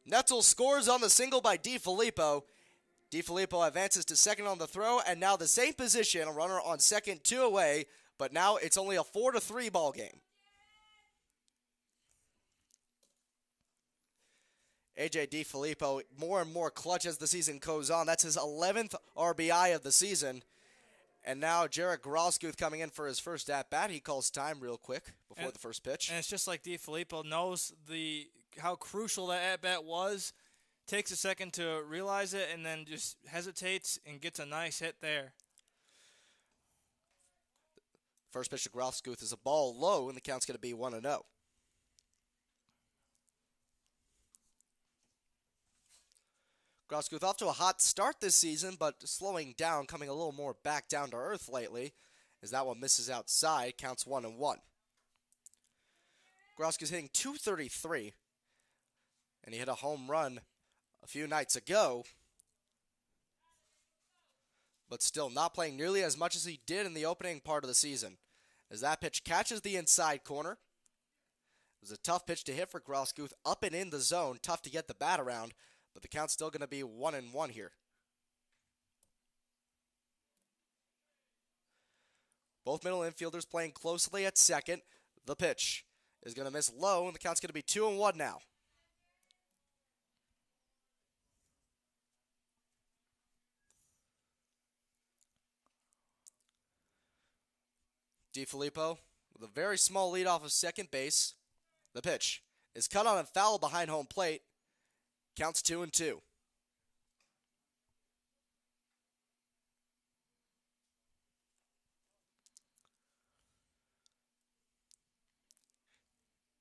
Netzel scores on the single by DiFilippo. DiFilippo advances to second on the throw, and now the same position, a runner on second, 2 away, but now it's only a 4-3 ball game. A.J. DiFilippo more and more clutch as the season goes on. That's his 11th RBI of the season. And now Jarek Grosguth coming in for his first at-bat. He calls time real quick before the first pitch. And it's just like DiFilippo knows how crucial that at-bat was. Takes a second to realize it and then just hesitates and gets a nice hit there. First pitch to Grosguth is a ball low, and the count's going to be 1-0. Grosguth off to a hot start this season, but slowing down, coming a little more back down to earth lately, as that one misses outside, counts 1-1. Grosguth's hitting .233, and he hit a home run a few nights ago, but still not playing nearly as much as he did in the opening part of the season. As that pitch catches the inside corner, it was a tough pitch to hit for Grosguth, up and in the zone, tough to get the bat around, but the count's still going to be 1-1 here. Both middle infielders playing closely at second. The pitch is going to miss low, and the count's going to be 2-1 now. DiFilippo with a very small lead off of second base. The pitch is cut on and foul behind home plate. Counts 2-2.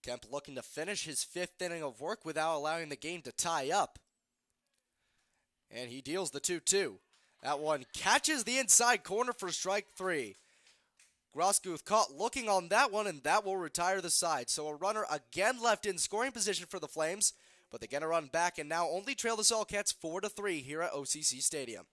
Kemp looking to finish his 5th inning of work without allowing the game to tie up. And he deals the 2-2. That one catches the inside corner for strike 3. Grosguth caught looking on that one, and that will retire the side. So a runner again left in scoring position for the Flames, but they get a run back and now only trail the Saltcats 4-3 here at OCC Stadium.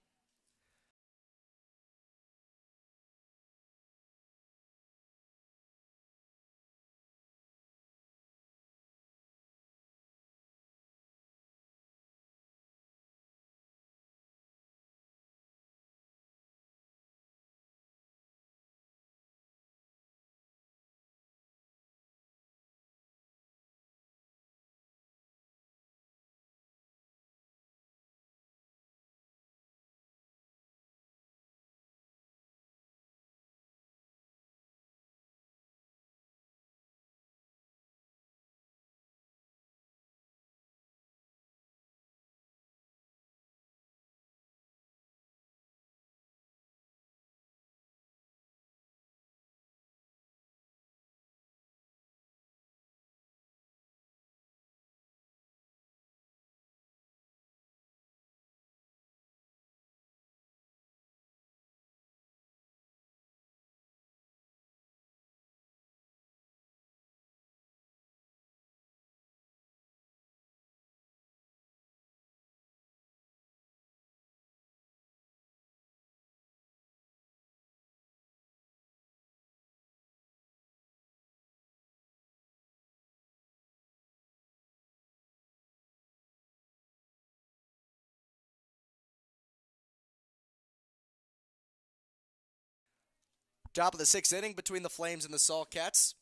Top of the 6th inning between the Flames and the Saltcats.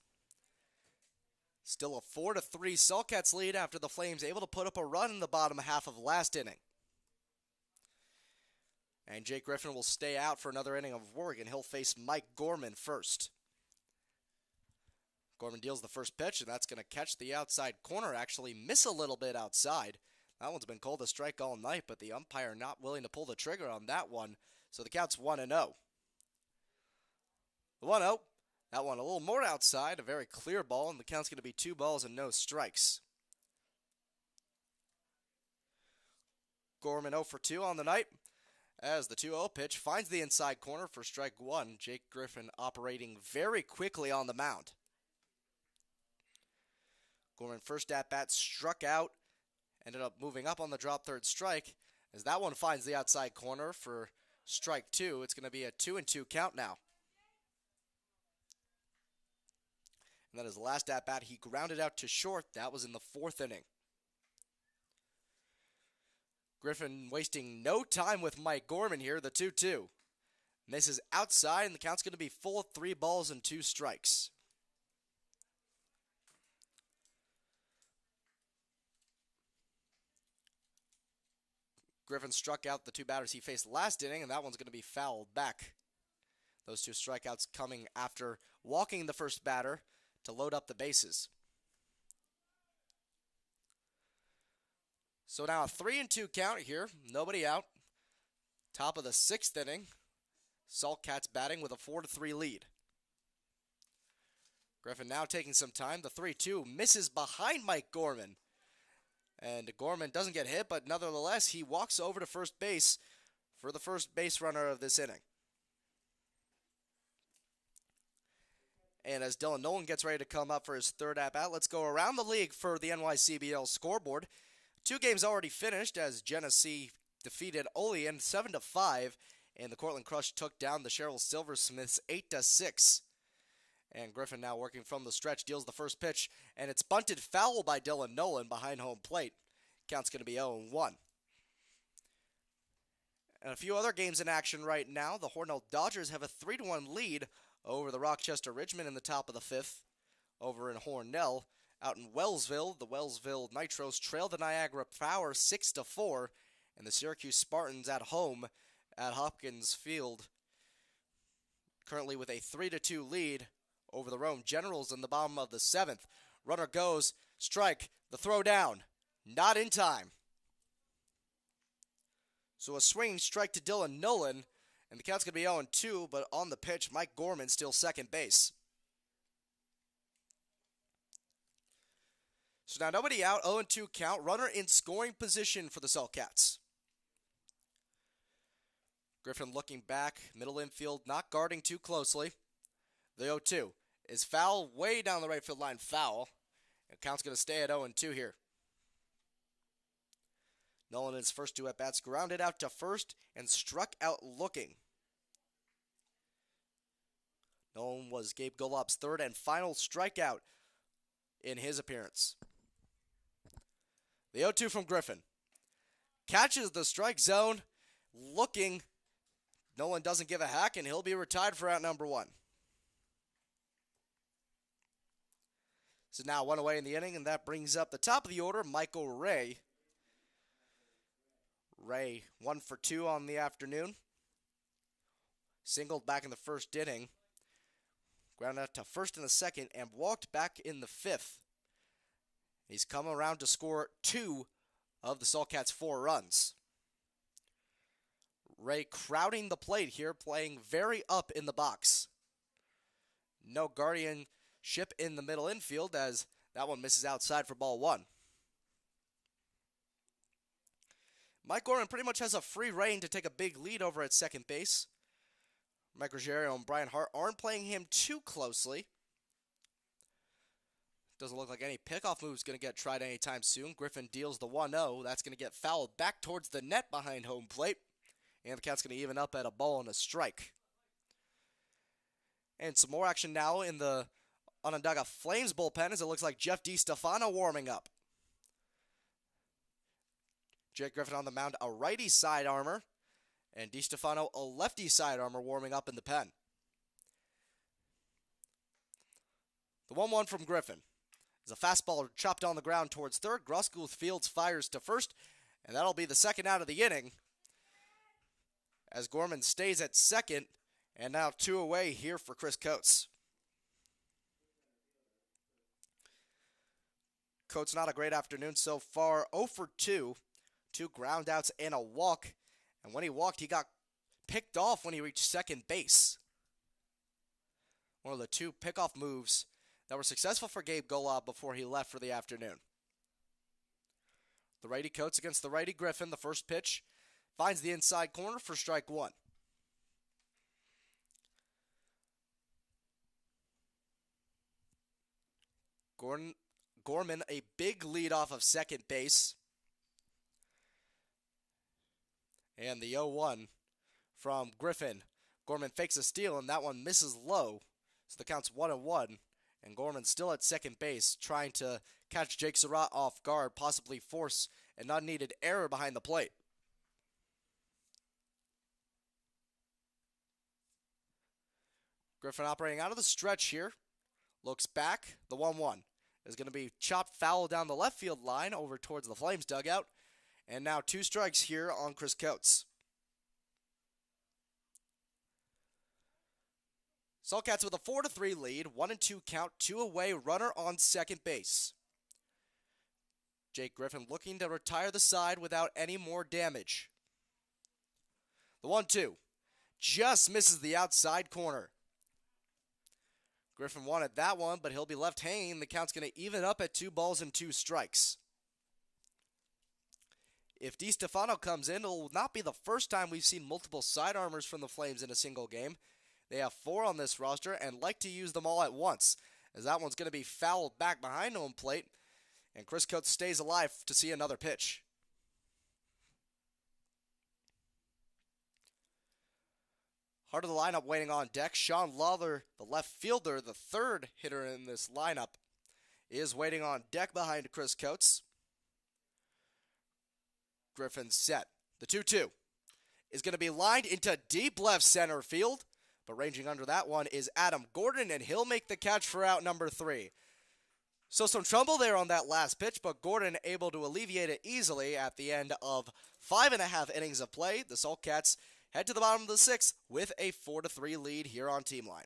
Still a 4-3 Saltcats lead after the Flames able to put up a run in the bottom half of last inning. And Jake Griffin will stay out for another inning of work, and he'll face Mike Gorman first. Gorman deals the first pitch, and that's going to catch the outside corner, actually miss a little bit outside. That one's been called a strike all night, but the umpire not willing to pull the trigger on that one, so the count's 1-0. The 1-0, that one a little more outside, a very clear ball, and the count's going to be 2 balls and no strikes. Gorman 0 for 2 on the night, as the 2-0 pitch finds the inside corner for strike 1. Jake Griffin operating very quickly on the mound. Gorman first at bat struck out, ended up moving up on the drop third strike, as that one finds the outside corner for strike 2. It's going to be a 2-2 count now. And then his last at bat, he grounded out to short. That was in the 4th inning. Griffin wasting no time with Mike Gorman here, the 2-2. Misses outside, and the count's going to be full of 3 balls and 2 strikes. Griffin struck out the 2 batters he faced last inning, and that one's going to be fouled back. Those 2 strikeouts coming after walking the first batter to load up the bases. So now a 3-2 count here, nobody out. Top of the 6th inning, Saltcats batting with a 4-3 lead. Griffin now taking some time. The 3-2 misses behind Mike Gorman. And Gorman doesn't get hit, but nevertheless, he walks over to first base for the first base runner of this inning. And as Dylan Nolan gets ready to come up for his 3rd at-bat, let's go around the league for the NYCBL scoreboard. 2 games already finished as Genesee defeated Olean 7-5, and the Cortland Crush took down the Sherrill Silversmiths 8-6. And Griffin now working from the stretch, deals the first pitch, and it's bunted foul by Dylan Nolan behind home plate. Count's going to be 0-1. And a few other games in action right now. The Hornell Dodgers have a 3-1 lead over the Rochester Ridgemen in the top of the 5th. Over in Hornell, out in Wellsville, the Wellsville Nitros trail the Niagara Power 6-4, and the Syracuse Spartans at home at Hopkins Field, currently with a 3-2 lead over the Rome Generals in the bottom of the 7th. Runner goes, strike, the throw down, not in time. So a swinging strike to Dylan Nolan, and the count's going to be 0-2, but on the pitch, Mike Gorman still second base. So now nobody out, 0-2 count, runner in scoring position for the Saltcats. Griffin looking back, middle infield, not guarding too closely. The 0-2 is foul, way down the right field line, foul. And count's going to stay at 0-2 here. Nolan in his first 2 at-bats grounded out to first and struck out looking. Nolan was Gabe Golub's 3rd and final strikeout in his appearance. The 0-2 from Griffin. Catches the strike zone, looking. Nolan doesn't give a hack, and he'll be retired for out number 1. So now 1 away in the inning, and that brings up the top of the order, Michael Ray. Ray 1 for 2 on the afternoon. Singled back in the 1st inning. Grounded out to first in the 2nd and walked back in the 5th. He's come around to score 2 of the Saltcats' 4 runs. Ray crowding the plate here, playing very up in the box. No guardianship in the middle infield as that one misses outside for ball 1. Mike Gorman pretty much has a free rein to take a big lead over at second base. Mike Ruggiero and Brian Hart aren't playing him too closely. Doesn't look like any pickoff move is going to get tried anytime soon. Griffin deals the 1-0. That's going to get fouled back towards the net behind home plate. And the count's going to even up at a ball and a strike. And some more action now in the Onondaga Flames bullpen as it looks like Jeff DiStefano warming up. Jake Griffin on the mound, a righty side armor. And DiStefano, a lefty side armor, warming up in the pen. The 1-1 from Griffin. As a fastball chopped on the ground towards third, Groskuth Fields fires to first, and that'll be the second out of the inning. As Gorman stays at second, and now 2 away here for Chris Coates. Coates not a great afternoon so far, 0 for 2, 2 ground outs and a walk, and when he walked, he got picked off when he reached second base. One of the 2 pickoff moves that were successful for Gabe Golob before he left for the afternoon. The righty Coates against the righty Griffin. The first pitch finds the inside corner for strike 1. Gorman a big lead off of second base. And the 0-1 from Griffin. Gorman fakes a steal, and that one misses low. So the count's 1-1. And Gorman still at second base, trying to catch Jake Surratt off guard, possibly force an unneeded error behind the plate. Griffin operating out of the stretch here. Looks back. The 1-1 is going to be chopped foul down the left field line over towards the Flames dugout. And now 2 strikes here on Chris Coates. Saltcats with a 4-3 lead, 1-2 count, 2 away, runner on second base. Jake Griffin looking to retire the side without any more damage. The 1-2 just misses the outside corner. Griffin wanted that one, but he'll be left hanging. The count's going to even up at 2 balls and 2 strikes. If DiStefano comes in, it will not be the first time we've seen multiple sidearmers from the Flames in a single game. They have 4 on this roster and like to use them all at once, as that one's going to be fouled back behind home plate, and Chris Coates stays alive to see another pitch. Heart of the lineup waiting on deck. Sean Lawler, the left fielder, the third hitter in this lineup, is waiting on deck behind Chris Coates. Griffin set. The 2-2 is going to be lined into deep left center field, but ranging under that one is Adam Gordon, and he'll make the catch for out number 3. So some trouble there on that last pitch, but Gordon able to alleviate it easily at the end of 5.5 innings of play. The Saltcats head to the bottom of the 6th with a 4-3 lead here on Team Line.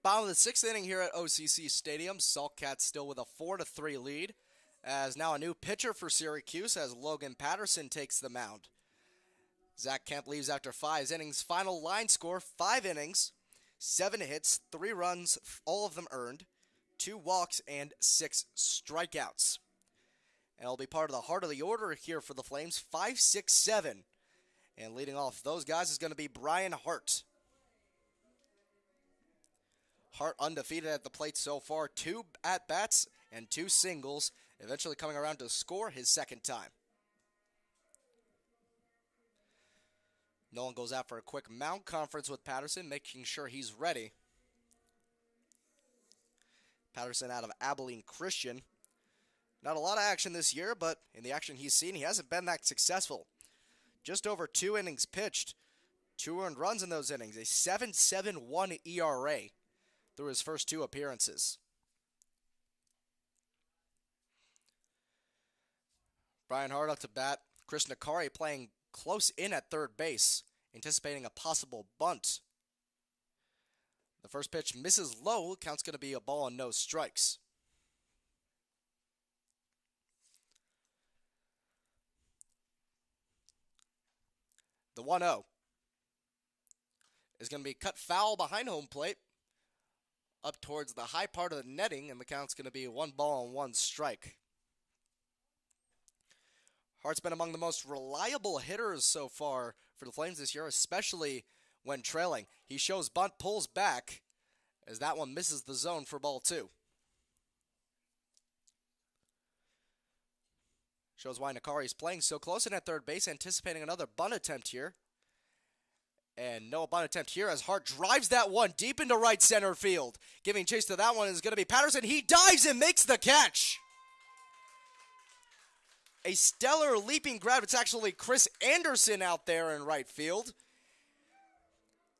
Bottom of the 6th inning here at OCC Stadium. Saltcats still with a 4-3 lead, as now a new pitcher for Syracuse as Logan Patterson takes the mound. Zach Kemp leaves after 5 innings. Final line score, 5 innings, 7 hits, 3 runs, all of them earned, 2 walks, and 6 strikeouts. And it'll be part of the heart of the order here for the Flames, 5, 6, 7. And leading off those guys is going to be Brian Hart. Hart undefeated at the plate so far. 2 at-bats and 2 singles, eventually coming around to score his second time. Nolan goes out for a quick mound conference with Patterson, making sure he's ready. Patterson out of Abilene Christian. Not a lot of action this year, but in the action he's seen, he hasn't been that successful. Just over 2 innings pitched, 2 earned runs in those innings, a 7.71 ERA through his first 2 appearances. Brian Hart up to bat. Chris Nakari playing close in at third base, anticipating a possible bunt. The first pitch misses low, count's going to be a ball and no strikes. The 1-0 is going to be cut foul behind home plate, up towards the high part of the netting, and the count's going to be 1 ball and 1 strike. Hart's been among the most reliable hitters so far for the Flames this year, especially when trailing. He shows bunt, pulls back, as that one misses the zone for ball 2. Shows why Nakari's playing so close in at third base, anticipating another bunt attempt here. And no bunt attempt here as Hart drives that one deep into right center field. Giving chase to that one is going to be Patterson. He dives and makes the catch. A stellar leaping grab. It's actually Chris Anderson out there in right field.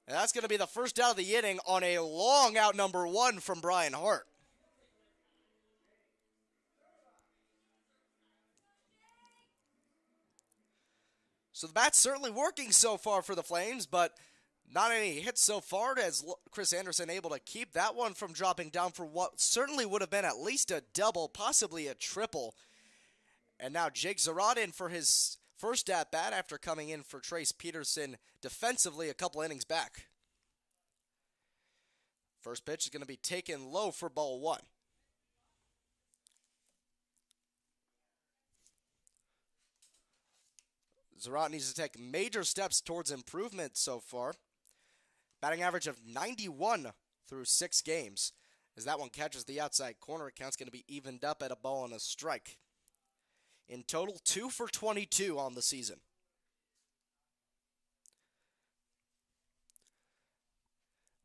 And that's going to be the first out of the inning on a long out number 1 from Brian Hart. So the bat's certainly working so far for the Flames, but not any hits so far, as Chris Anderson able to keep that one from dropping down for what certainly would have been at least a double, possibly a triple. And now Jake Zarate in for his first at-bat after coming in for Trace Peterson defensively a couple innings back. First pitch is going to be taken low for ball 1. Zarate needs to take major steps towards improvement so far. Batting average of 91 through 6 games. As that one catches the outside corner, count's going to be evened up at a ball and a strike. In total, 2 for 22 on the season.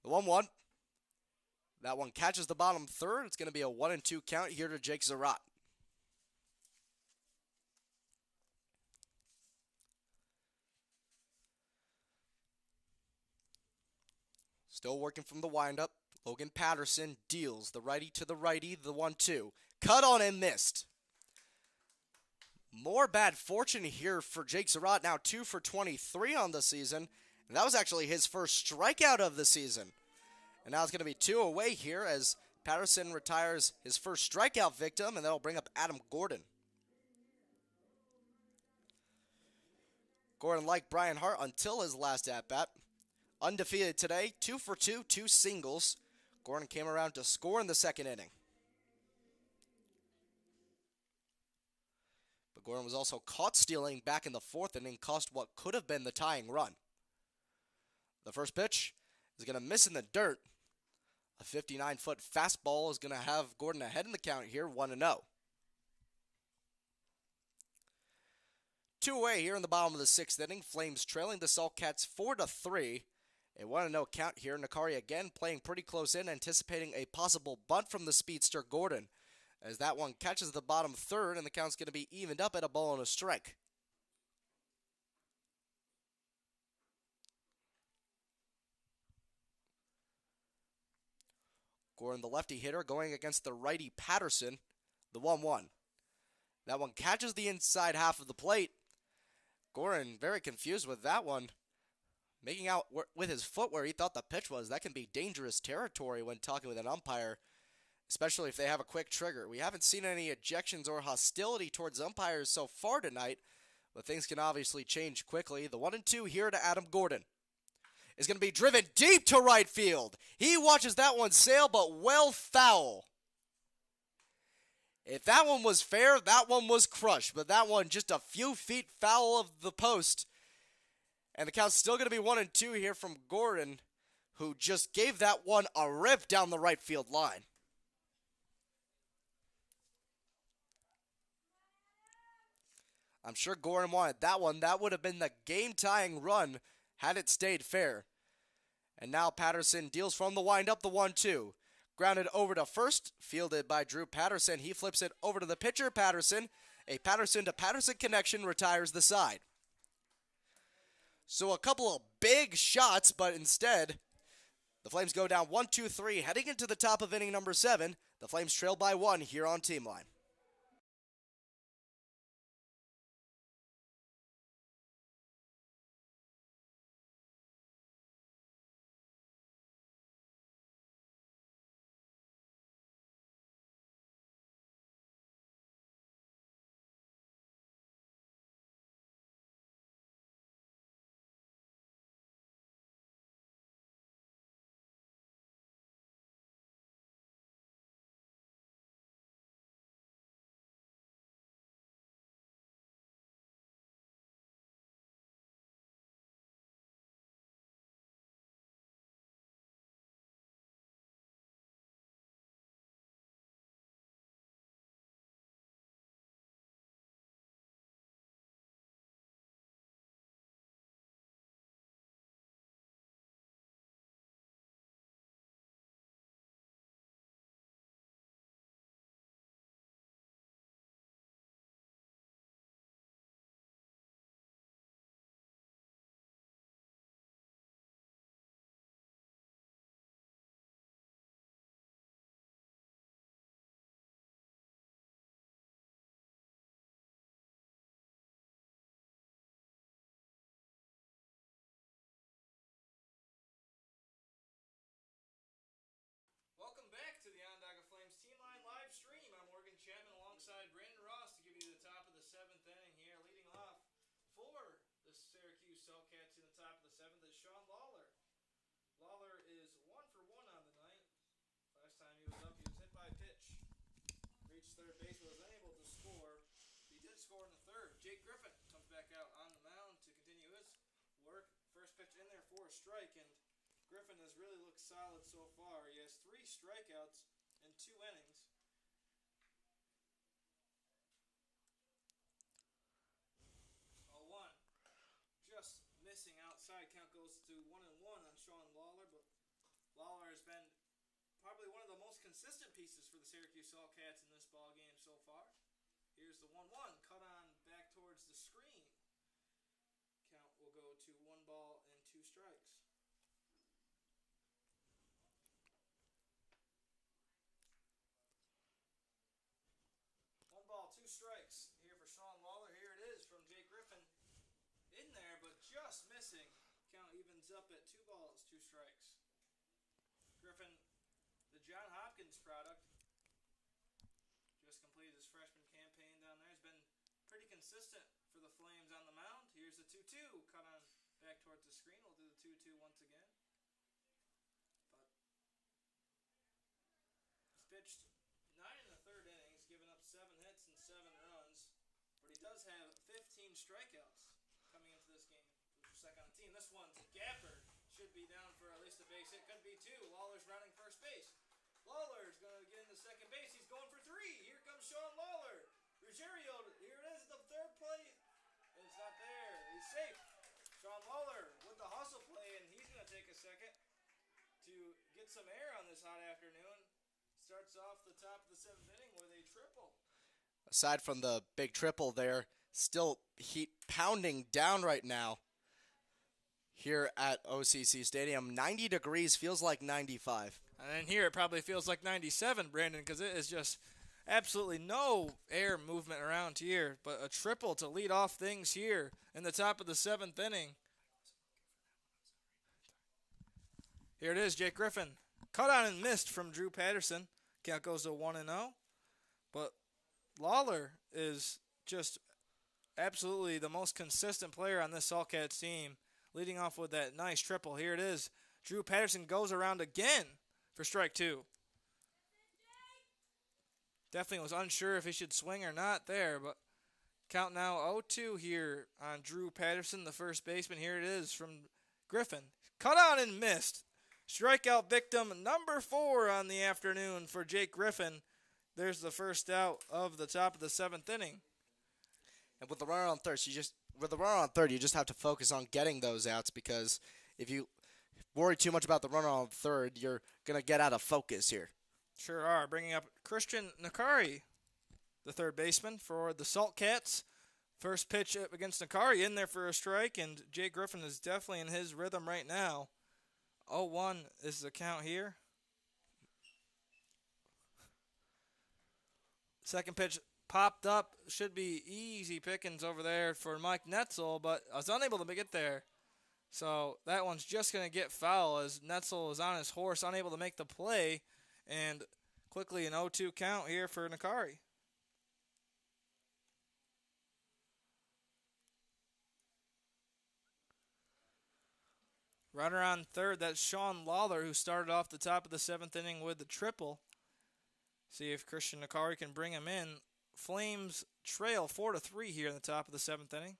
The 1-1. That one catches the bottom third. It's going to be a 1-2 count here to Jake Zarate. Still working from the windup. Logan Patterson deals the righty to the righty, the 1-2. Cut on and missed. More bad fortune here for Jake Zarate, now 2 for 23 on the season. And that was actually his first strikeout of the season. And now it's going to be 2 away here as Patterson retires his first strikeout victim, and that'll bring up Adam Gordon. Gordon, like Brian Hart until his last at-bat, undefeated today, 2 for 2, 2 singles. Gordon came around to score in the second inning. But Gordon was also caught stealing back in the fourth inning, cost what could have been the tying run. The first pitch is going to miss in the dirt. A 59-foot fastball is going to have Gordon ahead in the count here, 1-0. 2 away here in the bottom of the 6th inning. Flames trailing the Saltcats 4-3. A 1-0 count here. Nakari again playing pretty close in, anticipating a possible bunt from the speedster Gordon, as that one catches the bottom third, and the count's going to be evened up at a ball and a strike. Gordon, the lefty hitter, going against the righty Patterson, the 1-1. That one catches the inside half of the plate. Gordon very confused with that one, making out with his foot where he thought the pitch was. That can be dangerous territory when talking with an umpire, especially if they have a quick trigger. We haven't seen any ejections or hostility towards umpires so far tonight, but things can obviously change quickly. The 1-2 here to Adam Gordon is going to be driven deep to right field. He watches that one sail, but well foul. If that one was fair, that one was crushed, but that one just a few feet foul of the post. And the count's still going to be 1-2 here from Gordon, who just gave that one a rip down the right field line. I'm sure Gorin wanted that one. That would have been the game-tying run had it stayed fair. And now Patterson deals from the windup, the 1-2. Grounded over to first, fielded by Drew Patterson. He flips it over to the pitcher, Patterson. A Patterson to Patterson connection retires the side. So a couple of big shots, but instead, the Flames go down 1-2-3, heading into the top of inning number 7. The Flames trail by 1 here on Team Line. Welcome back to the Onondaga Flames Team Line live stream. I'm Morgan Chapman alongside Brandon Ross to give you the top of the 7th inning here. Leading off for the Syracuse Saltcats in the top of the 7th is Sean Lawler. Lawler is 1 for 1 on the night. Last time he was up, he was hit by a pitch. Reached third base, but was unable to score. He did score in the third. Jake Griffin comes back out on the mound to continue his work. First pitch in there for a strike, and Griffin has really looked solid so far. He has 3 strikeouts in 2 innings. Oh, 1. Just missing outside. Count goes to 1-1 on Sean Lawler, but Lawler has been probably one of the most consistent pieces for the Syracuse Saltcats in this ball game so far. Here's the 1-1, cut on back towards the screen. Count will go to 1 ball and 2 strikes. 1 ball, 2 strikes here for Sean Lawler. Here it is from Jake Griffin. In there, but just missing. Count evens up at 2 balls, 2 strikes. Griffin, the John Hopkins product, just completed his freshman campaign down there. He's been pretty consistent for the Flames on the mound. Here's the 2-2, cut on back towards the screen. We'll do the 2-2 once again. But he's pitched 9 in the 3rd inning. He's given up 7 hits and 7 runs. But he does have 15 strikeouts coming into this game. Second on the team. This one's Gafford. Should be down for at least a base hit. Could be 2. Lawler's rounding first base. Lawler's going to get into second base. He's going for 3. Here comes Sean Lawler. Ruggiero, here it is at the 3rd play. And it's not there. He's safe. Sean Lawler with the hustle play, and he's going to take a second to get some air on this hot afternoon. Starts off the top of the 7th inning with a triple. Aside from the big triple there, still heat pounding down right now here at OCC Stadium. 90 degrees, feels like 95. And here it probably feels like 97, Brandon, because it is just absolutely no air movement around here. But a triple to lead off things here in the top of the 7th inning. Here it is, Jake Griffin. Cut on and missed from Drew Patterson. Count goes to 1-0. But Lawler is just absolutely the most consistent player on this Saltcats team, leading off with that nice triple. Here it is. Drew Patterson goes around again for strike 2. Definitely was unsure if he should swing or not there, but count now 0-2 here on Drew Patterson, the first baseman. Here it is from Griffin. Cut on and missed. Strikeout victim number 4 on the afternoon for Jake Griffin. There's the first out of the top of the 7th inning. And with the runner on third, you just have to focus on getting those outs, because if you worry too much about the runner on third, you're going to get out of focus here. Sure are. Bringing up Christian Nakari, the third baseman for the Salt Cats. First pitch up against Nakari, in there for a strike, and Jake Griffin is definitely in his rhythm right now. 0-1 is the count here. Second pitch popped up. Should be easy pickings over there for Mike Netzel, but I was unable to get there. So that one's just going to get foul as Netzel is on his horse, unable to make the play. And quickly an 0-2 count here for Nakari. Runner on third, that's Sean Lawler, who started off the top of the 7th inning with the triple. See if Christian Nakari can bring him in. Flames trail 4-3 here in the top of the 7th inning.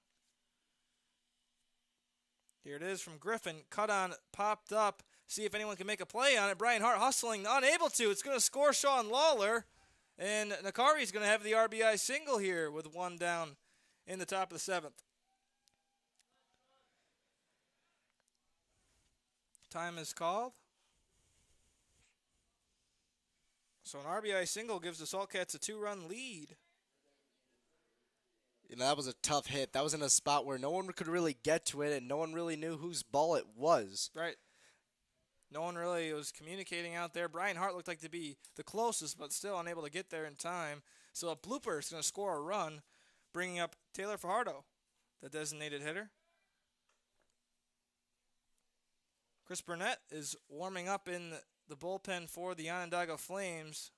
Here it is from Griffin. Cut on, popped up. See if anyone can make a play on it. Brian Hart hustling, unable to. It's going to score Sean Lawler. And Nakari's going to have the RBI single here with one down in the top of the 7th. Time is called. So an RBI single gives the Salt Cats a 2-run lead. You know, that was a tough hit. That was in a spot where no one could really get to it, and no one really knew whose ball it was. Right. No one really was communicating out there. Brian Hart looked like to be the closest, but still unable to get there in time. So a blooper is going to score a run, bringing up Taylor Fajardo, the designated hitter. Chris Burnett is warming up in the bullpen for the Onondaga Flames.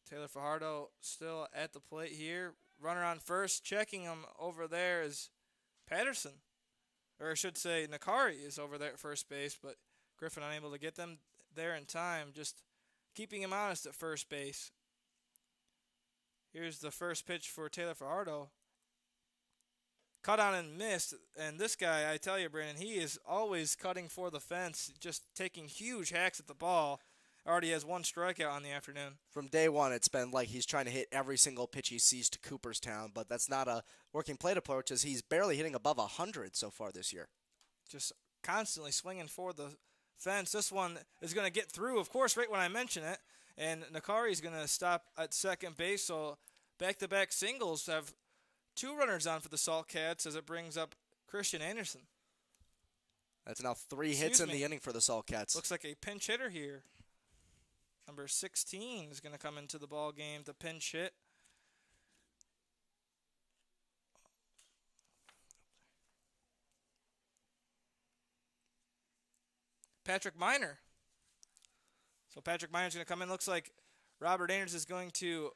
Taylor Fajardo still at the plate here. Runner on first. Checking him over there is Patterson. Or I should say Nakari is over there at first base, but Griffin unable to get them there in time. Just keeping him honest at first base. Here's the first pitch for Taylor Fajardo. Cut on and missed. And this guy, I tell you, Brandon, he is always cutting for the fence, just taking huge hacks at the ball. Already has one strikeout on the afternoon. From day one, it's been like he's trying to hit every single pitch he sees to Cooperstown, but that's not a working plate approach, as he's barely hitting above 100 so far this year. Just constantly swinging for the fence. This one is going to get through, of course, right when I mention it. And Nakari is going to stop at second base, so back-to-back singles have 2 runners on for the Salt Cats as it brings up Christian Anderson. That's now 3 hits in the inning for the Salt Cats. Looks like a pinch hitter here. Number 16 is going to come into the ball game to pinch hit. Patrick Miner. So Patrick Miner's going to come in. Looks like Robert Anders is going to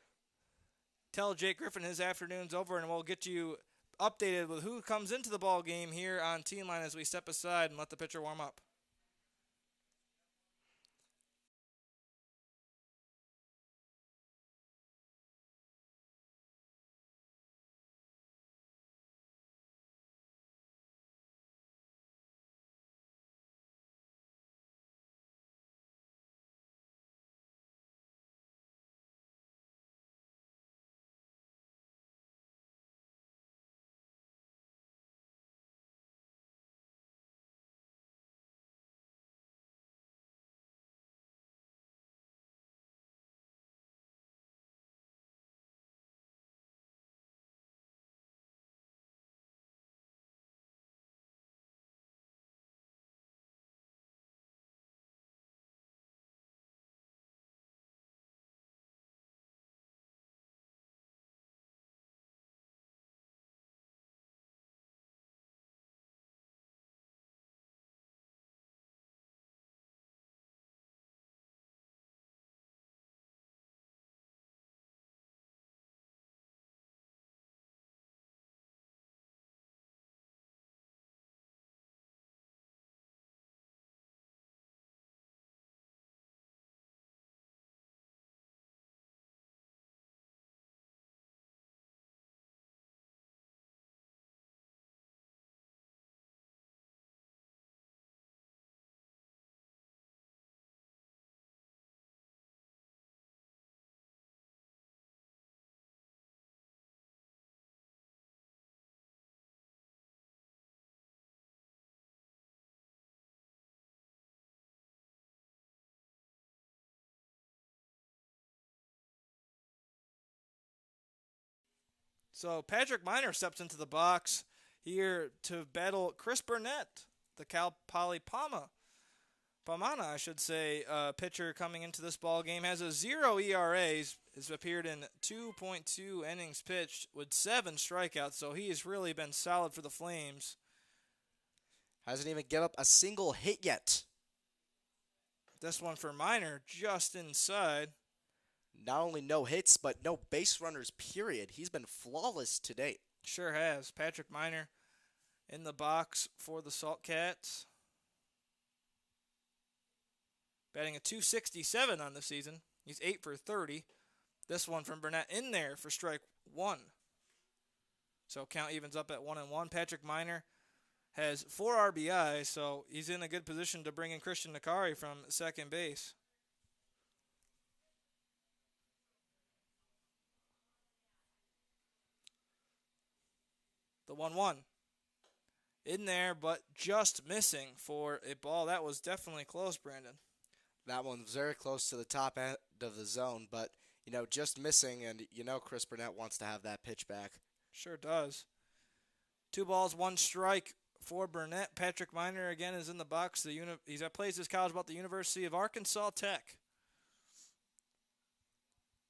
tell Jake Griffin his afternoon's over, and we'll get you updated with who comes into the ball game here on Team Line as we step aside and let the pitcher warm up. So Patrick Miner steps into the box here to battle Chris Burnett, the Cal Poly Pamana, I should say, pitcher coming into this ball game. Has a 0 ERA, has appeared in 2.2 innings pitched with 7 strikeouts, so he has really been solid for the Flames. Hasn't even given up a single hit yet. This one for Miner, just inside. Not only no hits, but no base runners, period. He's been flawless to date. Sure has. Patrick Miner in the box for the Salt Cats. Batting a .267 on the season. He's 8 for 30. This one from Burnett in there for strike 1. So count evens up at 1-1. Patrick Miner has 4 RBIs, so he's in a good position to bring in Christian Nakari from second base. The 1-1. In there, but just missing for a ball. That was definitely close, Brandon. That one was very close to the top end of the zone, but, just missing, and, Chris Burnett wants to have that pitch back. Sure does. 2 balls, 1 strike for Burnett. Patrick Miner, again, is in the box. He plays his college ball at the University of Arkansas Tech.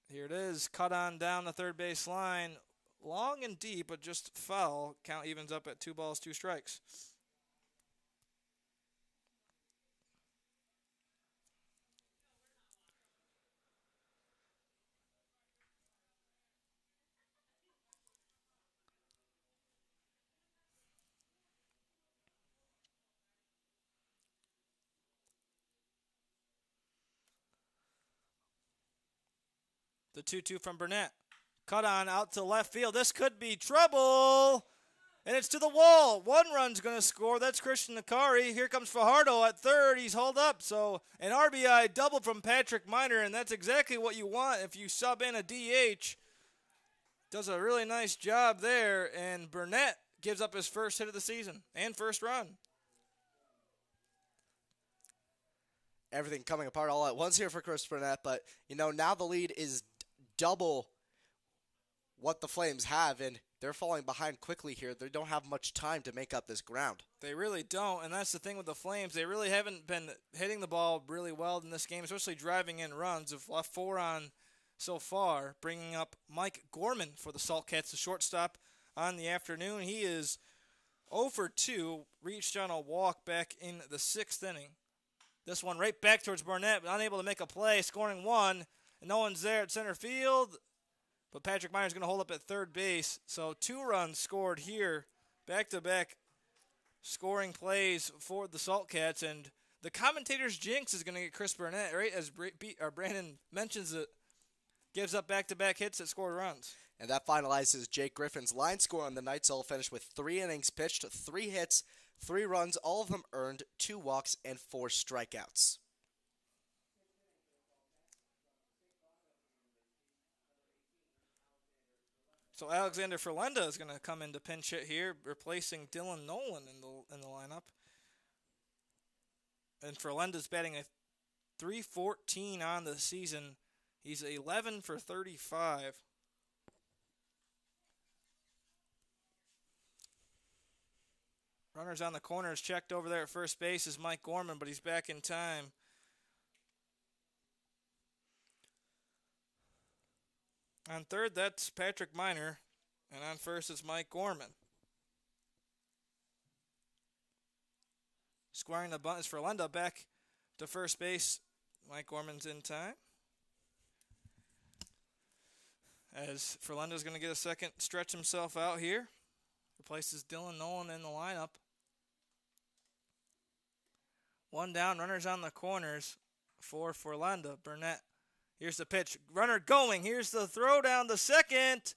Here it is, cut on down the third base line. Long and deep, but just foul. Count evens up at 2 balls, 2 strikes. The 2-2 from Burnett. Cut on out to left field. This could be trouble. And it's to the wall. 1 run's going to score. That's Christian Nakari. Here comes Fajardo at third. He's hauled up. So an RBI double from Patrick Miner, and that's exactly what you want if you sub in a DH. Does a really nice job there, and Burnett gives up his first hit of the season and first run. Everything coming apart all at once here for Chris Burnett, but, now the lead is double what the Flames have, and they're falling behind quickly here. They don't have much time to make up this ground. They really don't, and that's the thing with the Flames. They really haven't been hitting the ball really well in this game, especially driving in runs. They've left 4 on so far, bringing up Mike Gorman for the Salt Cats, the shortstop on the afternoon. He is 0 for 2, reached on a walk back in the 6th inning. This one right back towards Burnett, unable to make a play, scoring 1, and no one's there at center field. But Patrick Miner's going to hold up at third base. So 2 runs scored here, back-to-back scoring plays for the Salt Cats. And the commentator's jinx is going to get Chris Burnett, right? As Brandon mentions it, gives up back-to-back hits that scored runs. And that finalizes Jake Griffin's line score on the night. So he'll finish with 3 innings pitched, 3 hits, 3 runs, all of them earned, 2 walks, and 4 strikeouts. So Alexander Ferlenda is going to come into pinch hit here, replacing Dylan Nolan in the lineup. And Ferlenda's batting a .314 on the season. He's 11 for 35. Runners on the corners, checked over there at first base is Mike Gorman, but he's back in time. On third, that's Patrick Miner. And on first, it's Mike Gorman. Squaring the bunt is Ferlenda back to first base. Mike Gorman's in time. As Ferlenda's going to get a second stretch himself out here. Replaces Dylan Nolan in the lineup. 1 down, runners on the corners for Ferlenda. Burnett. Here's the pitch. Runner going. Here's the throw down the second.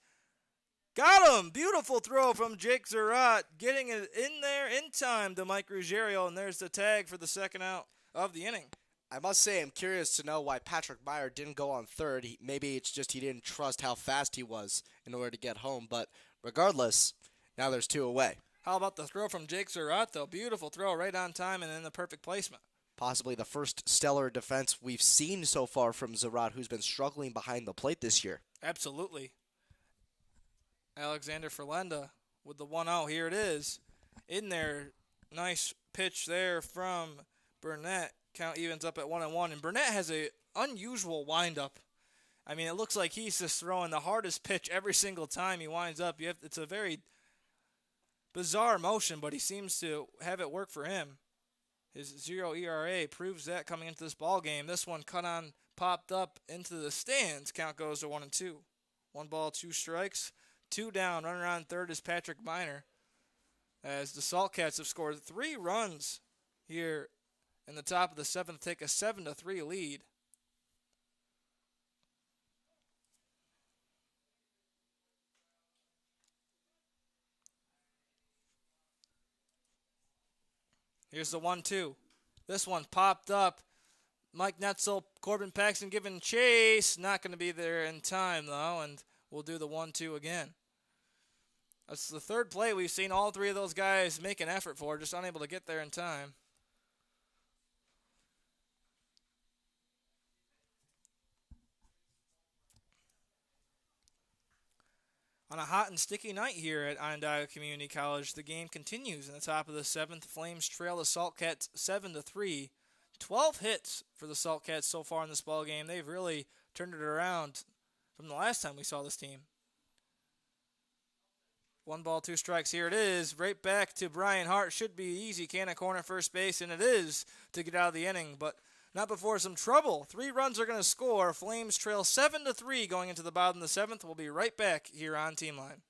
Got him. Beautiful throw from Jake Zerat. Getting it in there in time to Mike Ruggiero. And there's the tag for the second out of the inning. I must say I'm curious to know why Patrick Miner didn't go on third. Maybe it's just he didn't trust how fast he was in order to get home. But regardless, now there's 2 away. How about the throw from Jake Zerat, though? Beautiful throw right on time and in the perfect placement. Possibly the first stellar defense we've seen so far from Zerat, who's been struggling behind the plate this year. Absolutely. Alexander Ferlenda with the 1-0. Here it is. In there. Nice pitch there from Burnett. Count evens up at 1-1. And Burnett has a unusual windup. I mean, it looks like he's just throwing the hardest pitch every single time he winds up. It's a very bizarre motion, but he seems to have it work for him. His 0 ERA proves that coming into this ball game. This one cut on, popped up into the stands. Count goes to 1-2. 1 ball, 2 strikes. 2 down. Runner on third is Patrick Miner. As the Saltcats have scored 3 runs here in the top of the 7th, take a 7-3 lead. Here's the 1-2. This one popped up. Mike Netzel, Corbin Paxton giving chase. Not going to be there in time, though, and we'll do the 1-2 again. That's the third play we've seen all 3 of those guys make an effort for, just unable to get there in time. On a hot and sticky night here at Onondaga Community College, the game continues in the top of the 7th. Flames trail the Saltcats 7-3. 12 hits for the Saltcats so far in this ball game. They've really turned it around from the last time we saw this team. 1 ball, 2 strikes. Here it is. Right back to Brian Hart. Should be easy. Can at corner first base, and it is to get out of the inning, but not before some trouble. 3 runs are going to score. Flames trail 7-3 going into the bottom of the 7th. We'll be right back here on Team Line.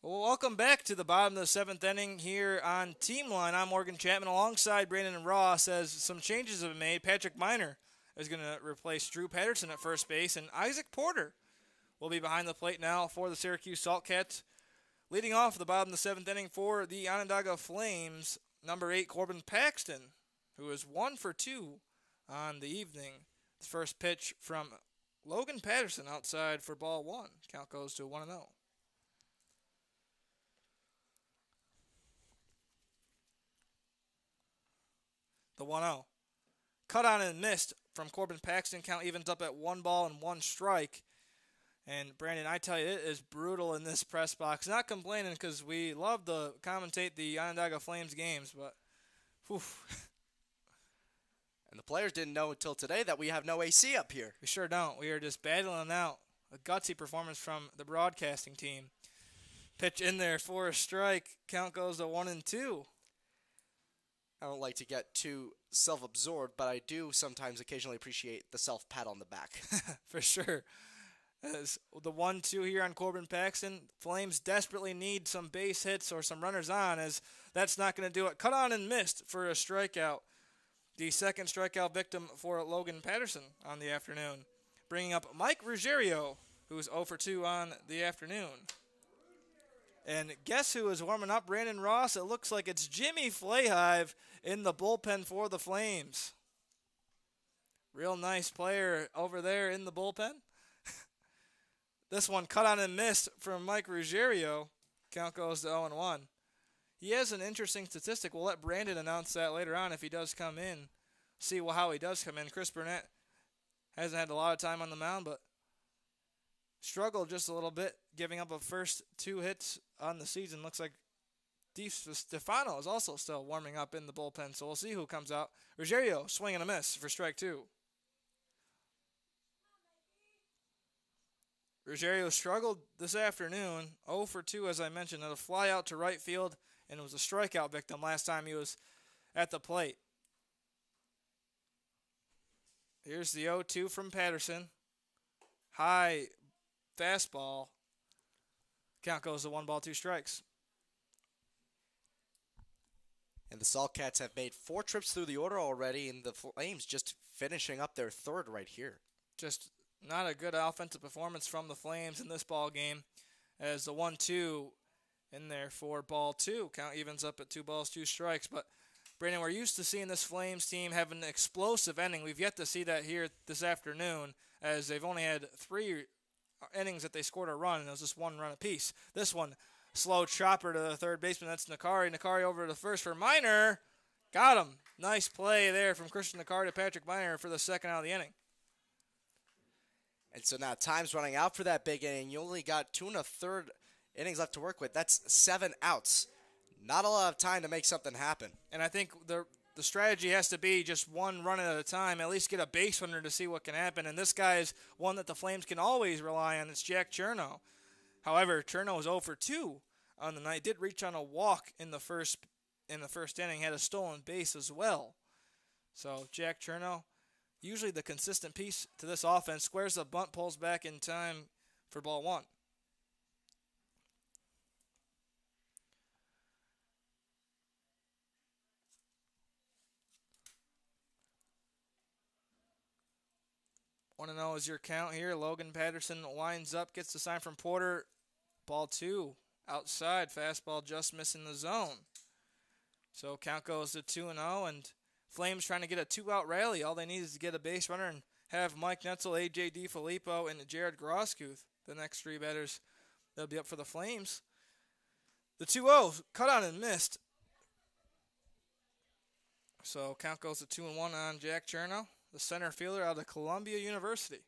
Well, welcome back to the bottom of the 7th inning here on Team Line. I'm Morgan Chapman alongside Brandon Ross as some changes have been made. Patrick Miner is going to replace Drew Patterson at first base, and Isaac Porter will be behind the plate now for the Syracuse Saltcats. Leading off the bottom of the 7th inning for the Onondaga Flames, number 8, Corbin Paxton, who is 1 for 2 on the evening. The first pitch from Logan Patterson outside for ball 1. Count goes to 1-0. The 1-0. Cut on and missed from Corbin Paxton. Count evens up at 1 ball and 1 strike. And Brandon, I tell you, it is brutal in this press box. Not complaining because we love to commentate the Onondaga Flames games, but whew. And the players didn't know until today that we have no AC up here. We sure don't. We are just battling out a gutsy performance from the broadcasting team. Pitch in there for a strike. Count goes to 1-2. I don't like to get too self-absorbed, but I do sometimes occasionally appreciate the self-pat on the back. For sure. As the 1-2 here on Corbin Paxton. Flames desperately need some base hits or some runners on, as that's not going to do it. Cut on and missed for a strikeout. The second strikeout victim for Logan Patterson on the afternoon. Bringing up Mike Ruggiero, who is 0 for 2 on the afternoon. And guess who is warming up? Brandon Ross. It looks like it's Jimmy Flahive in the bullpen for the Flames. Real nice player over there in the bullpen. This one cut on and missed from Mike Ruggiero. Count goes to 0-1. He has an interesting statistic. We'll let Brandon announce that later on if he does come in. See how he does come in. Chris Burnett hasn't had a lot of time on the mound, but struggled just a little bit, giving up a first 2 hits on the season. Looks like Stefano is also still warming up in the bullpen, so we'll see who comes out. Ruggiero, swing and a miss for strike 2. Ruggiero struggled this afternoon, 0 for 2 as I mentioned, had a fly out to right field, and was a strikeout victim last time he was at the plate. Here's the 0-2 from Patterson. High fastball. Count goes to 1 ball, 2 strikes. And the Saltcats have made 4 trips through the order already, and the Flames just finishing up their 3rd right here. Just not a good offensive performance from the Flames in this ball game, as the 1-2 in there for ball 2. Count evens up at 2 balls, 2 strikes. But Brandon, we're used to seeing this Flames team have an explosive inning. We've yet to see that here this afternoon, as they've only had 3 innings that they scored a run, and it was just 1 run apiece. This one, slow chopper to the third baseman. That's Nakari. Nakari over to first for Minor. Got him. Nice play there from Christian Nakari to Patrick Minor for the 2nd out of the inning. And so now time's running out for that big inning. You only got 2 1/3 innings left to work with. That's 7 outs. Not a lot of time to make something happen. And I think the strategy has to be just 1 run at a time, at least get a base runner to see what can happen. And this guy is one that the Flames can always rely on. It's Jack Chernow. However, Chernow was 0 for 2 on the night. Did reach on a walk in the first inning. Had a stolen base as well. So Jack Chernow, usually the consistent piece to this offense, squares the bunt, pulls back in time for ball 1. Want to know is your count here. Logan Patterson winds up, gets the sign from Porter. Ball 2, outside, fastball just missing the zone. So count goes to 2-0, and Flames trying to get a 2-out rally. All they need is to get a base runner and have Mike Netzel, A.J. DiFilippo, and Jared Groskuth, the next 3 batters that'll be up for the Flames. The 2-0, cut on and missed. So count goes to 2-1 on Jack Chernow, the center fielder out of Columbia University.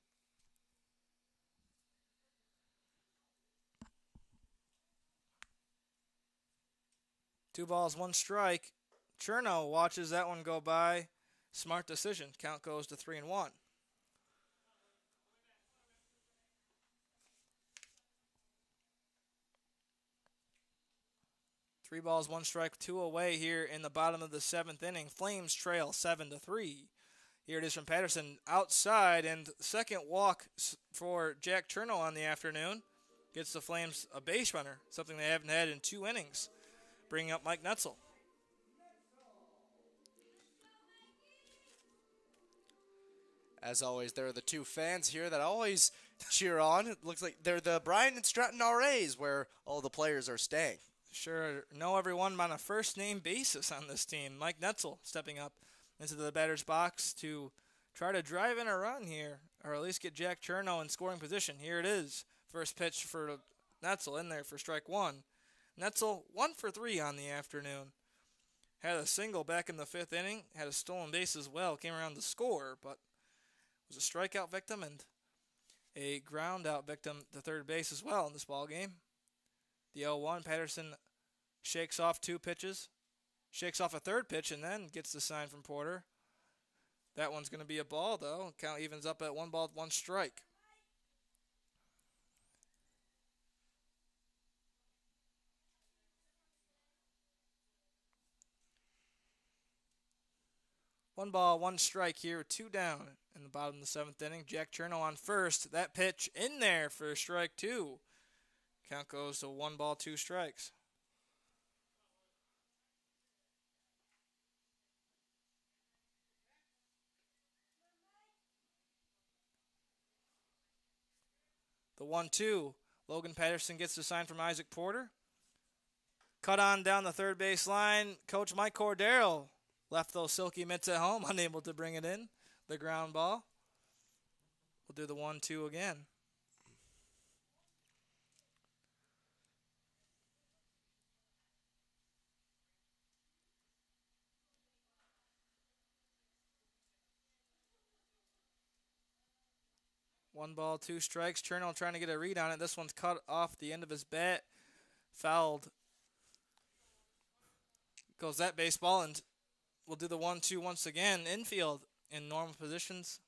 Two balls, 1 strike. Chernow watches that one go by. Smart decision. Count goes to 3-1. Three balls, 1 strike, 2 away here in the bottom of the 7th inning. Flames trail 7-3. Here it is from Patterson outside, and second walk for Jack Chernow on the afternoon. Gets the Flames a base runner, something they haven't had in 2 innings. Bringing up Mike Netzel. As always, there are the 2 fans here that always cheer on. It looks like they're the Bryan and Stratton RAs, where all the players are staying. Sure, know everyone on a first-name basis on this team. Mike Netzel stepping up into the batter's box to try to drive in a run here, or at least get Jack Chernow in scoring position. Here it is. First pitch for Netzel in there for strike 1. Netzel 1 for 3 on the afternoon. Had a single back in the 5th inning. Had a stolen base as well. Came around to score, but was a strikeout victim and a ground out victim to third base as well in this ball game. The 0-1, Patterson shakes off 2 pitches, shakes off a 3rd pitch, and then gets the sign from Porter. That one's going to be a ball, though. Count evens up at 1 ball, 1 strike. One ball, 1 strike here, 2 down in the bottom of the 7th inning. Jack Chernow on first. That pitch in there for strike 2. Count goes to 1 ball, 2 strikes. The 1-2. Logan Patterson gets the sign from Isaac Porter. Cut on down the third base line. Coach Mike Cordero left those silky mitts at home, unable to bring it in. The ground ball. We'll do the 1-2 again. 1 ball, 2 strikes. Chernow trying to get a read on it. This one's cut off the end of his bat. Fouled. Goes that baseball, and we'll do the 1-2 once again. Infield in normal positions.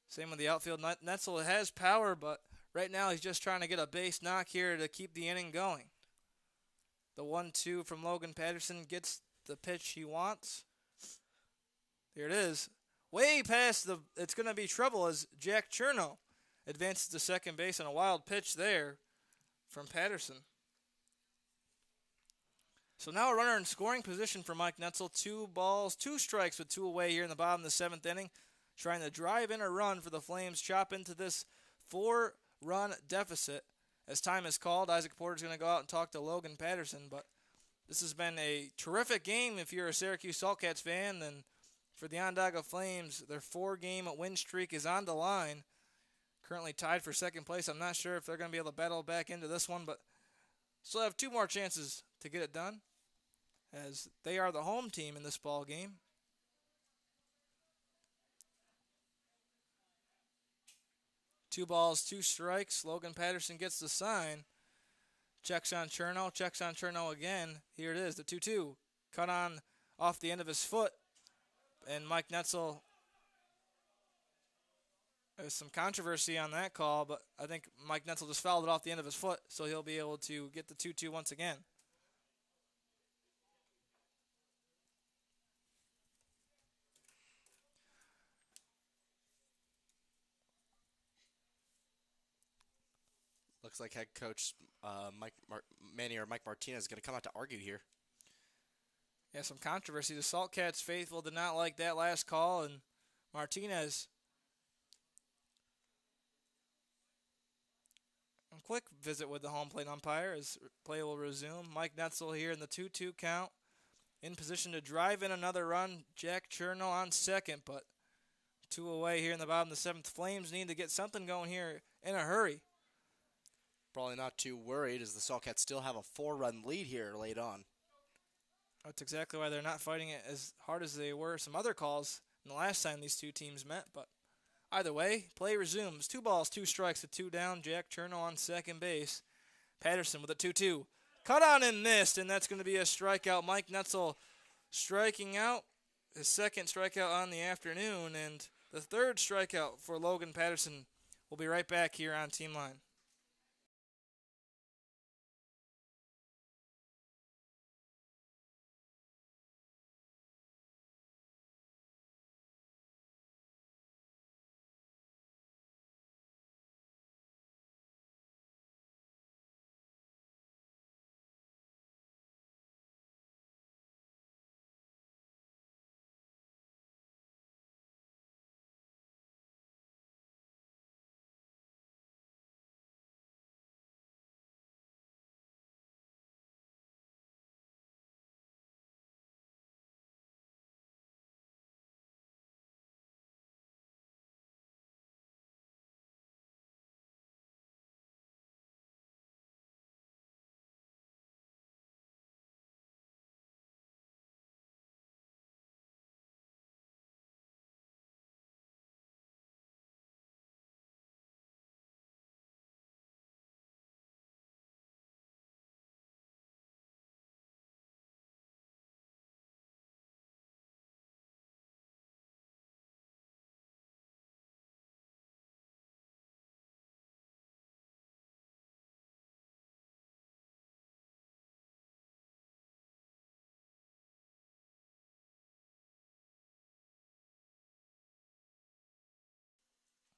Same with the outfield. Netzel has power, but right now he's just trying to get a base knock here to keep the inning going. The 1-2 from Logan Patterson gets the pitch he wants. Here it is. Way past the, it's going to be trouble as Jack Chernow advances to second base on a wild pitch there from Patterson. So now a runner in scoring position for Mike Netzel. 2 balls, 2 strikes with 2 away here in the bottom of the 7th inning. Trying to drive in a run for the Flames, chop into this 4-run deficit. As time is called, Isaac Porter's going to go out and talk to Logan Patterson, but this has been a terrific game if you're a Syracuse Saltcats fan. And for the Onondaga Flames, their 4-game win streak is on the line. Currently tied for second place. I'm not sure if they're going to be able to battle back into this one, but still have 2 more chances to get it done, as they are the home team in this ball game. Two balls, 2 strikes. Logan Patterson gets the sign. Checks on Chernow again. Here it is, the 2-2. Cut on off the end of his foot. And Mike Netzel, there's some controversy on that call, but I think Mike Netzel just fouled it off the end of his foot, so he'll be able to get the 2-2 once again. Looks like head coach Mike Martinez is going to come out to argue here. Yeah, some controversy. The Saltcats faithful did not like that last call, and Martinez. A quick visit with the home plate umpire as play will resume. Mike Netzel here in the 2-2 count. In position to drive in another run. Jack Chernow on second, but 2 away here in the bottom of the 7th. Flames need to get something going here in a hurry. Probably not too worried as the Saltcats still have a 4-run lead here late on. That's exactly why they're not fighting it as hard as they were some other calls in the last time these 2 teams met. But either way, play resumes. 2 balls, 2 strikes with 2 down. Jack Chernow on second base. Patterson with a 2-2. Cut on and missed, and that's going to be a strikeout. Mike Netzel striking out. His second strikeout on the afternoon, and the 3rd strikeout for Logan Patterson. We'll be right back here on Team Line.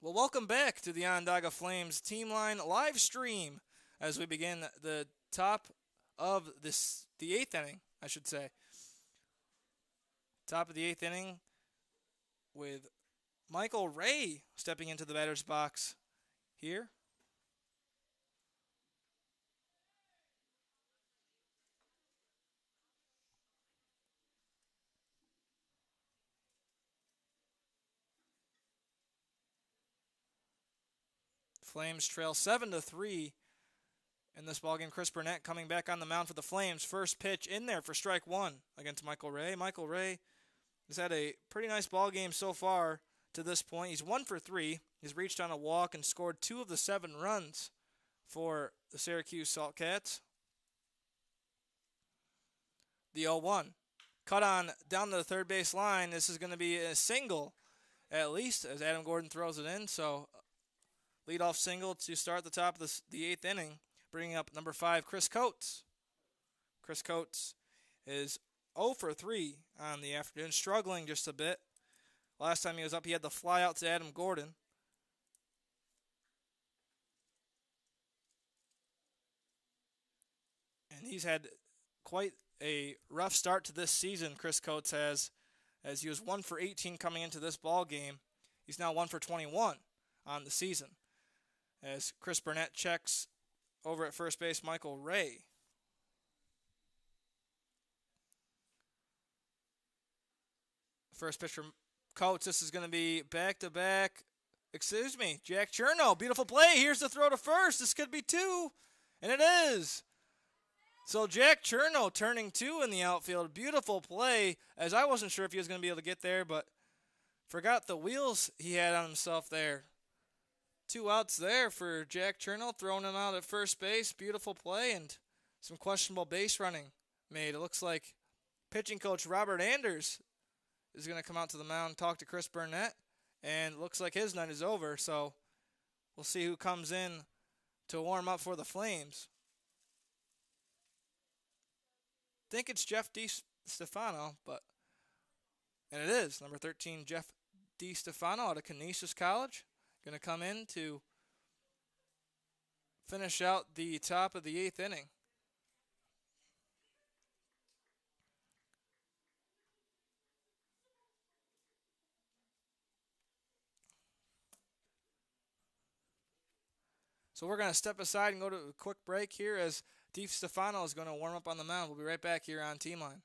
Well, welcome back to the Onondaga Flames Team Line live stream as we begin the top of the 8th inning, I should say. Top of the 8th inning with Michael Ray stepping into the batter's box here. Flames trail 7-3 in this ballgame. Chris Burnett coming back on the mound for the Flames. First pitch in there for strike 1 against Michael Ray. Michael Ray has had a pretty nice ballgame so far. to this point. He's 1 for 3. He's reached on a walk and scored 2 of the 7 runs for the Syracuse Saltcats. The 0-1. Cut on down to the third base line. This is going to be a single, at least, as Adam Gordon throws it in. So, leadoff single to start the top of the 8th inning, bringing up number 5, Chris Coates. Chris Coates is 0 for 3 on the afternoon, struggling just a bit. Last time he was up, he had the fly out to Adam Gordon. And he's had quite a rough start to this season, Chris Coates has, as he was 1 for 18 coming into this ball game. He's now 1 for 21 on the season. As Chris Burnett checks over at first base, Michael Ray. First pitch from Coates. This is going to be back-to-back. Excuse me, Jack Cherno. Beautiful play. Here's the throw to first. This could be 2, and it is. So Jack Cherno turning 2 in the outfield. Beautiful play, as I wasn't sure if he was going to be able to get there, but forgot the wheels he had on himself there. 2 outs there for Jack Cherno, throwing him out at first base. Beautiful play and some questionable base running made. It looks like pitching coach Robert Anders is going to come out to the mound and talk to Chris Burnett, and it looks like his night is over, so we'll see who comes in to warm up for the Flames. Think it's Jeff DiStefano, and it is, number 13, Jeff DiStefano out of Canisius College. Going to come in to finish out the top of the 8th inning. So we're going to step aside and go to a quick break here as DiStefano is going to warm up on the mound. We'll be right back here on Team Line.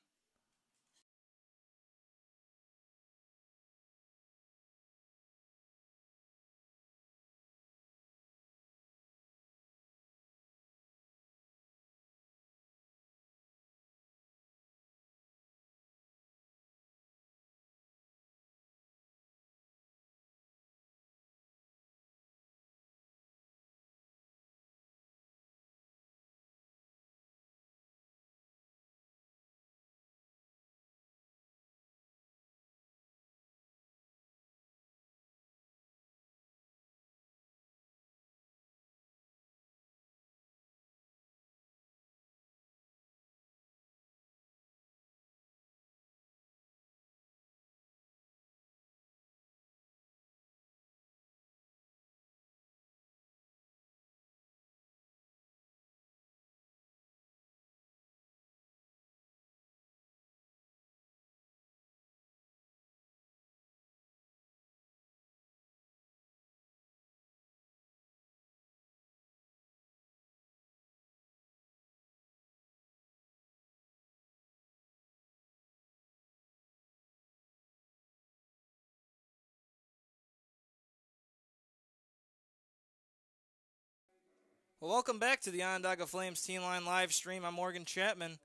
Well, welcome back to the Onondaga Flames Team Line live stream. I'm Morgan Chapman,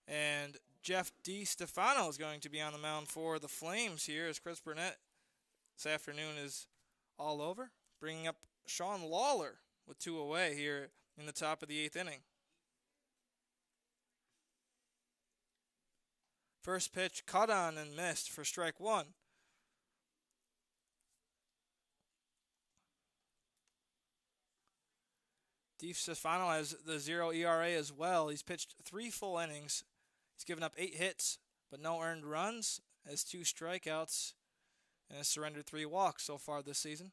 and Jeff DiStefano is going to be on the mound for the Flames here as Chris Burnett this afternoon is all over, bringing up Sean Lawler with 2 away here in the top of the 8th inning. First pitch cut on and missed for strike 1. DiStefano has the 0 ERA as well. He's pitched 3 full innings. He's given up 8 hits, but no earned runs, has 2 strikeouts, and has surrendered 3 walks so far this season.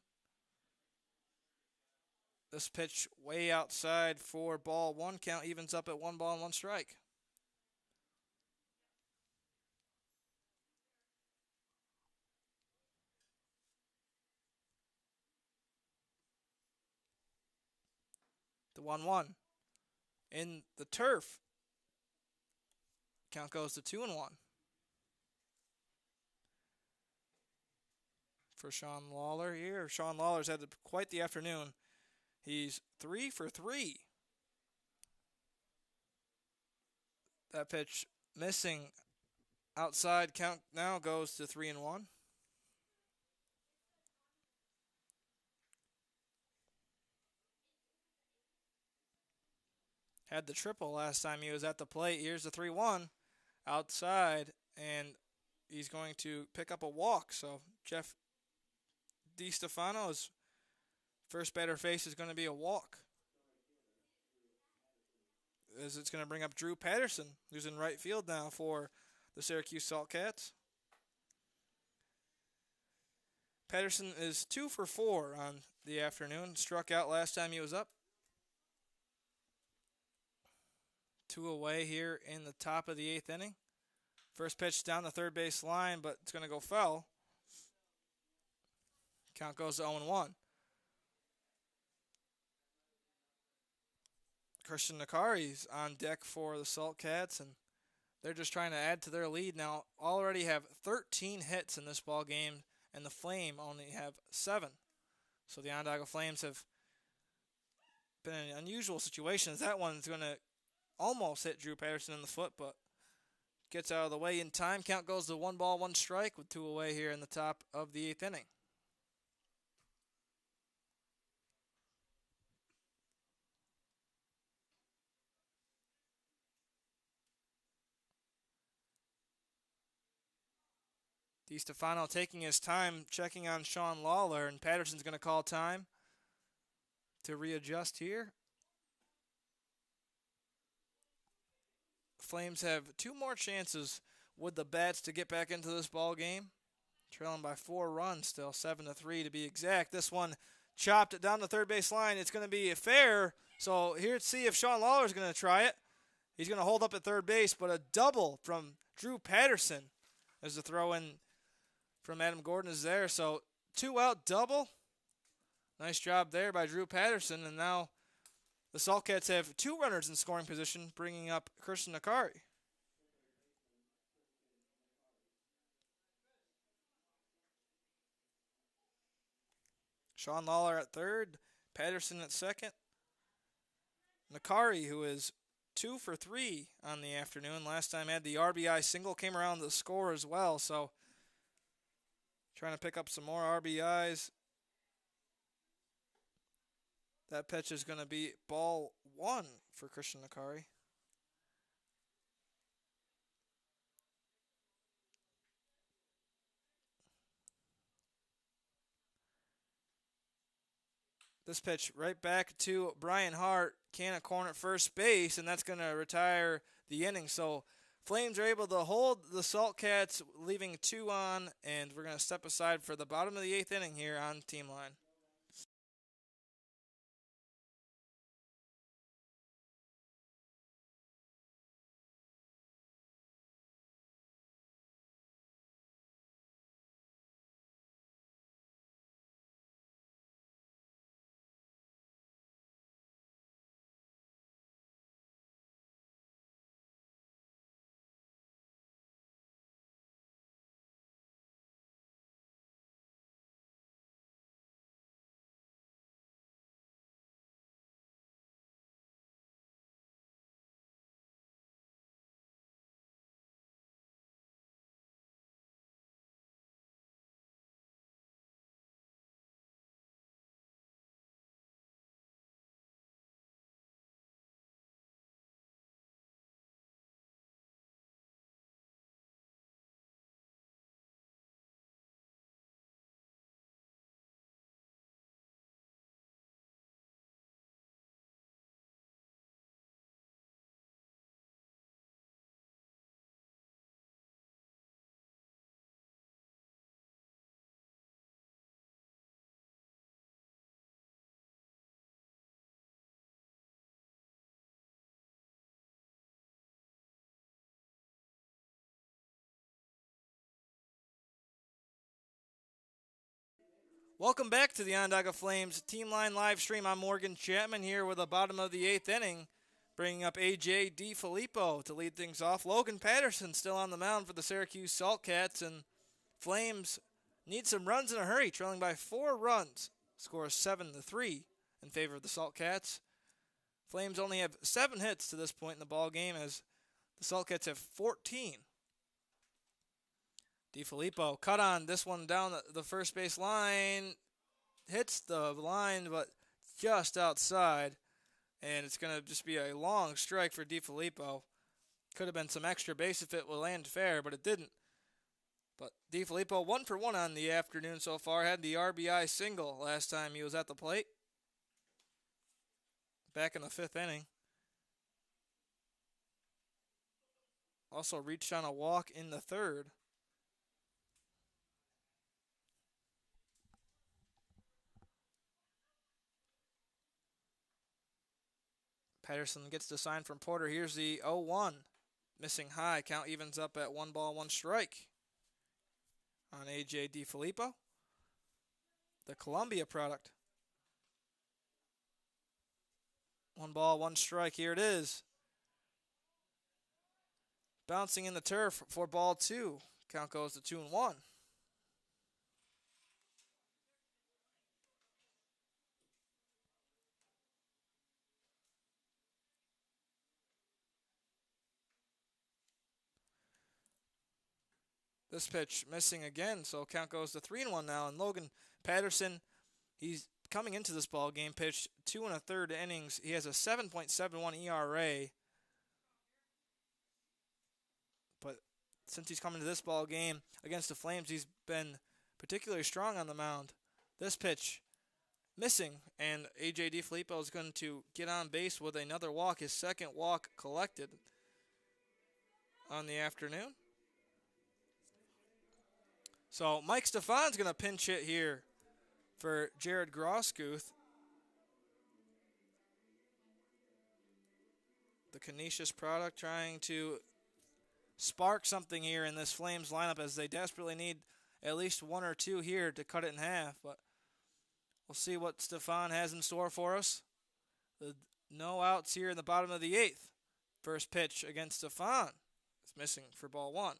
This pitch way outside for ball 1. Count evens up at 1 ball and 1 strike. The 1-1. In the turf, count goes to 2-1. For Sean Lawler here. Sean Lawler's had quite the afternoon. He's 3 for 3. That pitch missing outside. Count now goes to 3-1. had the triple last time he was at the plate. Here's the 3-1 outside, and he's going to pick up a walk. So Jeff DiStefano's first batter face is going to be a walk, as it's going to bring up Drew Patterson, who's in right field now for the Syracuse Saltcats. Patterson is 2 for 4 on the afternoon. Struck out last time he was up. 2 away here in the top of the 8th inning. First pitch down the third base line, but it's going to go foul. Count goes to 0-1. Christian Nakari's on deck for the Saltcats, and they're just trying to add to their lead now. Already have 13 hits in this ball game, and the Flame only have 7. So the Onondaga Flames have been in unusual situations. That one's going to almost hit Drew Patterson in the foot, but gets out of the way in time. Count goes to 1 ball, 1 strike with 2 away here in the top of the 8th inning. DiStefano taking his time, checking on Sean Lawler, and Patterson's going to call time to readjust here. Flames have 2 more chances with the bats to get back into this ball game. Trailing by 4 runs still, 7-3 to be exact. This one chopped it down the third base line. It's going to be a fair. So here to see if Sean Lawler's going to try it. He's going to hold up at third base, but a double from Drew Patterson as the throw in from Adam Gordon is there. So 2 out double. Nice job there by Drew Patterson. And now the Saltcats have 2 runners in scoring position, bringing up Christian Nakari. Sean Lawler at third, Patterson at second. Nakari, who is 2 for 3 on the afternoon. Last time had the RBI single, came around to score as well. So trying to pick up some more RBIs. That pitch is going to be ball 1 for Christian Nakari. This pitch right back to Brian Hart, can of corn at first base, and that's going to retire the inning. So Flames are able to hold the Saltcats, leaving 2 on, and we're going to step aside for the bottom of the 8th inning here on Team Line. Welcome back to the Onondaga Flames Team Line live stream. I'm Morgan Chapman here with the bottom of the 8th inning, bringing up A.J. DiFilippo to lead things off. Logan Patterson still on the mound for the Syracuse Saltcats, and Flames need some runs in a hurry, trailing by 4 runs. Score 7-3 in favor of the Saltcats. Flames only have 7 hits to this point in the ball game, as the Saltcats have 14. DiFilippo cut on this one down the first base line. Hits the line, but just outside. And it's going to just be a long strike for DiFilippo. Could have been some extra base if it would land fair, but it didn't. But DiFilippo 1 for 1 on the afternoon so far. Had the RBI single last time he was at the plate. Back in the 5th inning. Also reached on a walk in the 3rd. Patterson gets the sign from Porter. Here's the 0-1. Missing high. Count evens up at 1 ball, 1 strike on A.J. DiFilippo. The Columbia product. 1 ball, 1 strike. Here it is. Bouncing in the turf for ball 2. Count goes to 2-1. This pitch missing again, so count goes to 3-1 now. And Logan Patterson, he's coming into this ball game, pitched 2 1/3 innings. He has a 7.71 ERA. But since he's come into this ball game against the Flames, he's been particularly strong on the mound. This pitch missing, and A.J. DiFilippo is going to get on base with another walk, his 2nd walk collected on the afternoon. So Mike Stefan's going to pinch hit here for Jared Grosguth. The Canisius product trying to spark something here in this Flames lineup as they desperately need at least 1 or 2 here to cut it in half. But we'll see what Stefan has in store for us. No outs here in the bottom of the 8th. First pitch against Stefan. It's missing for ball 1.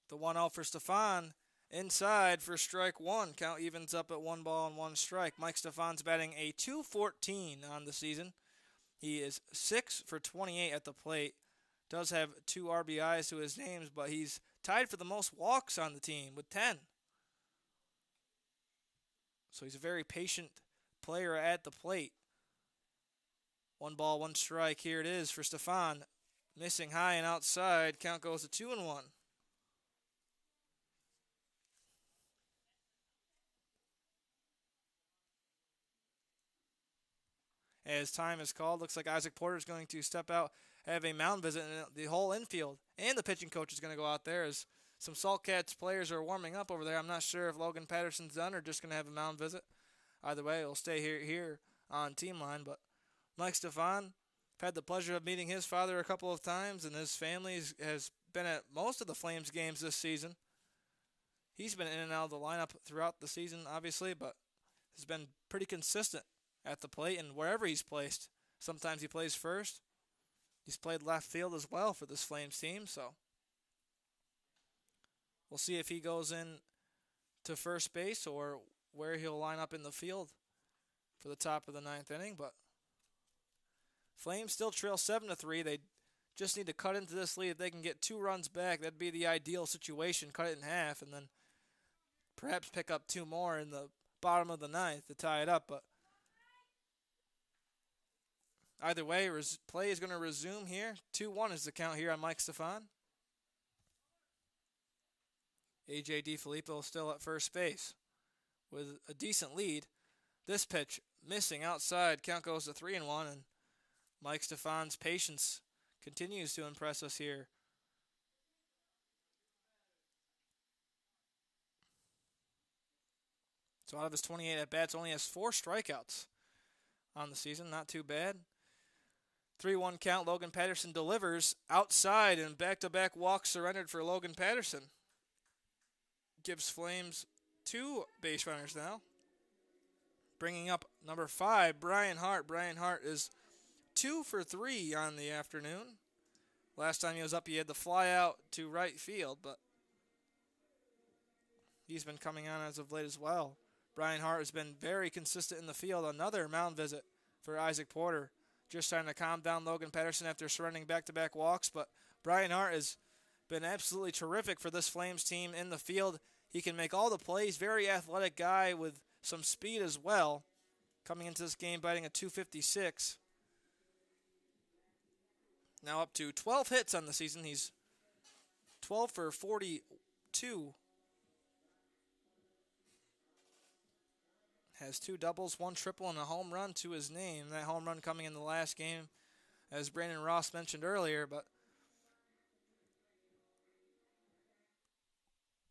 The 1-0 for Stefan. Inside for strike 1. Count evens up at 1 ball and 1 strike. Mike Stefan's batting a .214 on the season. He is 6 for 28 at the plate. Does have 2 RBIs to his names, but he's tied for the most walks on the team with 10. So he's a very patient player at the plate. 1 ball, 1 strike. Here it is for Stefan. Missing high and outside. Count goes to 2-1. As time is called, looks like Isaac Porter is going to step out, have a mound visit in the whole infield. And the pitching coach is going to go out there as some Saltcats players are warming up over there. I'm not sure if Logan Patterson's done or just going to have a mound visit. Either way, he'll stay here on team line. But Mike Stefan, I've had the pleasure of meeting his father a couple of times, and his family has been at most of the Flames games this season. He's been in and out of the lineup throughout the season, obviously, but has been pretty consistent at the plate and wherever he's placed. Sometimes he plays first. He's played left field as well for this Flames team, so we'll see if he goes in to first base or where he'll line up in the field for the top of the 9th inning. But Flames still trail 7-3. They just need to cut into this lead. If they can get 2 runs back, that'd be the ideal situation. Cut it in half and then perhaps pick up 2 more in the bottom of the 9th to tie it up. But either way, play is going to resume here. 2-1 is the count here on Mike Stefan. A.J. DiFilippo still at first base with a decent lead. This pitch missing outside. Count goes to 3-1, and Mike Stefan's patience continues to impress us here. So out of his 28 at-bats, only has 4 strikeouts on the season. Not too bad. 3-1 count. Logan Patterson delivers outside, and back-to-back walks surrendered for Logan Patterson. Gives Flames 2 base runners now. Bringing up number 5, Brian Hart. Brian Hart is 2 for 3 on the afternoon. Last time he was up, he had the fly out to right field, but he's been coming on as of late as well. Brian Hart has been very consistent in the field. Another mound visit for Isaac Porter. just trying to calm down Logan Patterson after surrendering back-to-back walks. But Brian Hart has been absolutely terrific for this Flames team in the field. He can make all the plays. Very athletic guy with some speed as well. Coming into this game, biting a .256. Now up to 12 hits on the season. He's 12 for 42. Has 2 doubles, 1 triple, and a home run to his name. That home run coming in the last game, as Brandon Ross mentioned earlier. But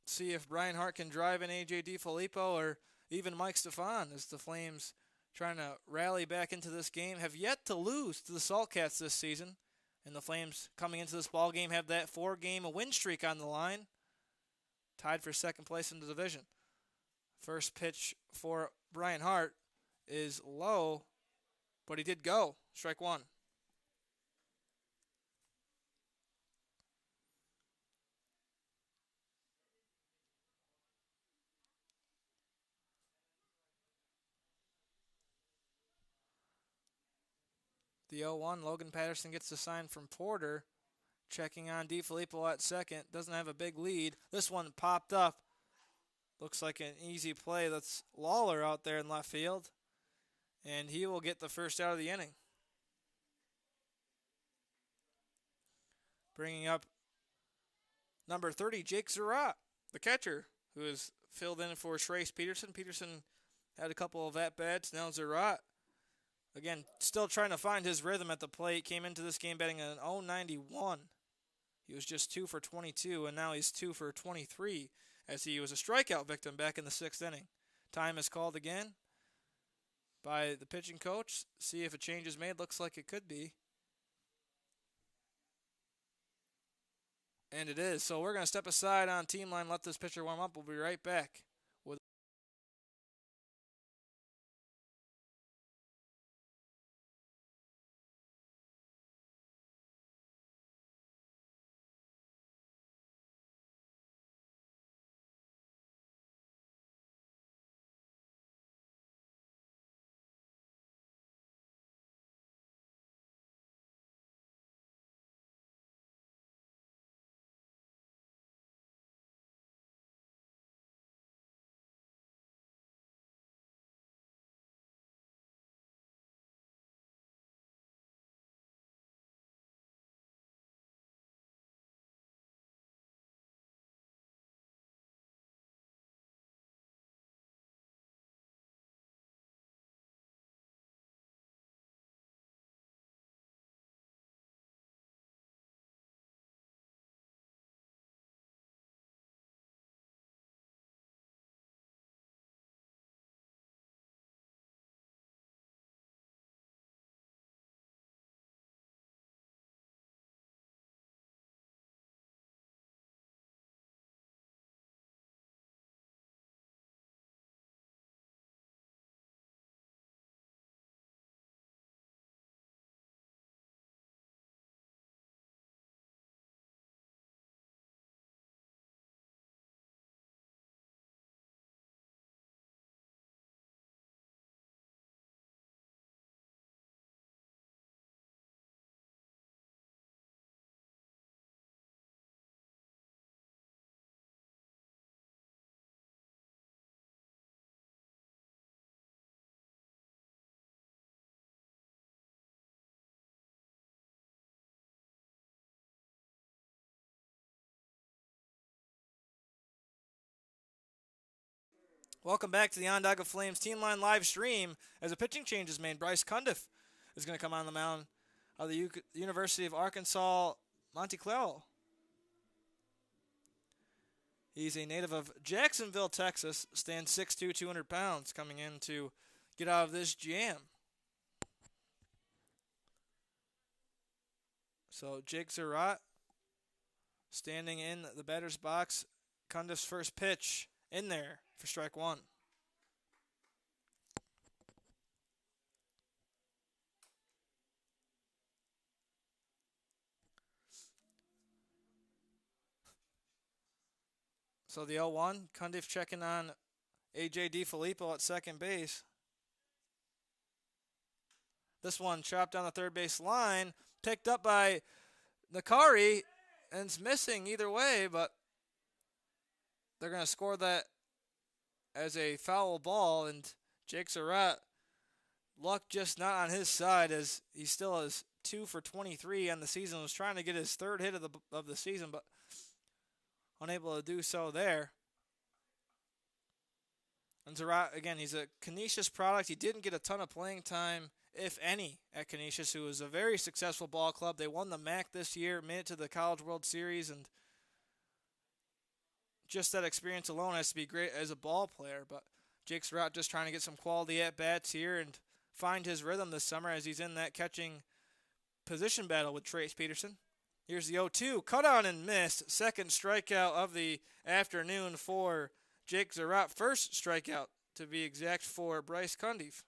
see if Brian Hart can drive in A.J. DiFilippo or even Mike Stefan, as the Flames trying to rally back into this game. Have yet to lose to the Saltcats this season. And the Flames coming into this ball game have that 4-game win streak on the line. Tied for second place in the division. First pitch for Brian Hart is low, but he did go. Strike one. The 0-1, Logan Patterson gets the sign from Porter. Checking on DiFilippo at second. Doesn't have a big lead. This one popped up. Looks like an easy play. That's Lawler out there in left field. And he will get the first out of the inning. Bringing up number 30, Jake Surratt, the catcher, who is filled in for Trace Peterson. Peterson had a couple of at-bats. Now Surratt, again, still trying to find his rhythm at the plate. Came into this game batting an .091. He was just 2 for 22, and now he's 2 for 23, as he was a strikeout victim back in the 6th inning. Time is called again by the pitching coach. See if a change is made. Looks like it could be. And it is. So we're going to step aside on team line, let this pitcher warm up. We'll be right back. Welcome back to the Onondaga Flames Team Line live stream. As a pitching change is made, Bryce Cundiff is going to come on the mound of the University of Arkansas Monte Claro. He's a native of Jacksonville, Texas, stands 6'2", 200 pounds, coming in to get out of this jam. So Jake Surratt standing in the batter's box. Cundiff's first pitch in there for strike one. So the 0-1, Cundiff checking on A.J. DiFilippo at second base. This one chopped down the third base line, picked up by Nakari, and it's missing either way, but they're going to score that as a foul ball, and Jake Surratt, luck just not on his side as he still is 2 for 23 on the season. Was trying to get his third hit of the season, but unable to do so there. And Surratt, again, he's a Canisius product. He didn't get a ton of playing time, if any, at Canisius, who was a very successful ball club. They won the MAC this year, made it to the College World Series, and just that experience alone has to be great as a ball player. But Jake Surratt just trying to get some quality at-bats here and find his rhythm this summer as he's in that catching position battle with Trace Peterson. Here's the 0-2, cut on and missed. Second strikeout of the afternoon for Jake Surratt. First strikeout, to be exact, for Bryce Cundiff.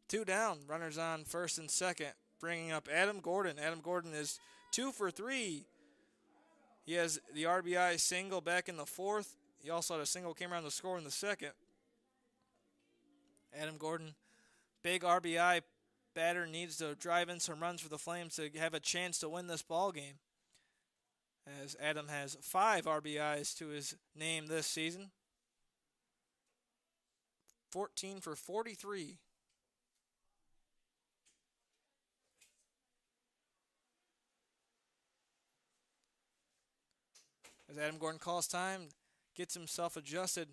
2 down, runners on first and second, bringing up Adam Gordon. Adam Gordon is 2 for 3. He has the RBI single back in the fourth. He also had a single came around to score in the second. Adam Gordon, big RBI batter, needs to drive in some runs for the Flames to have a chance to win this ball game, as Adam has 5 RBIs to his name this season. 14 for 43. As Adam Gordon calls time, gets himself adjusted.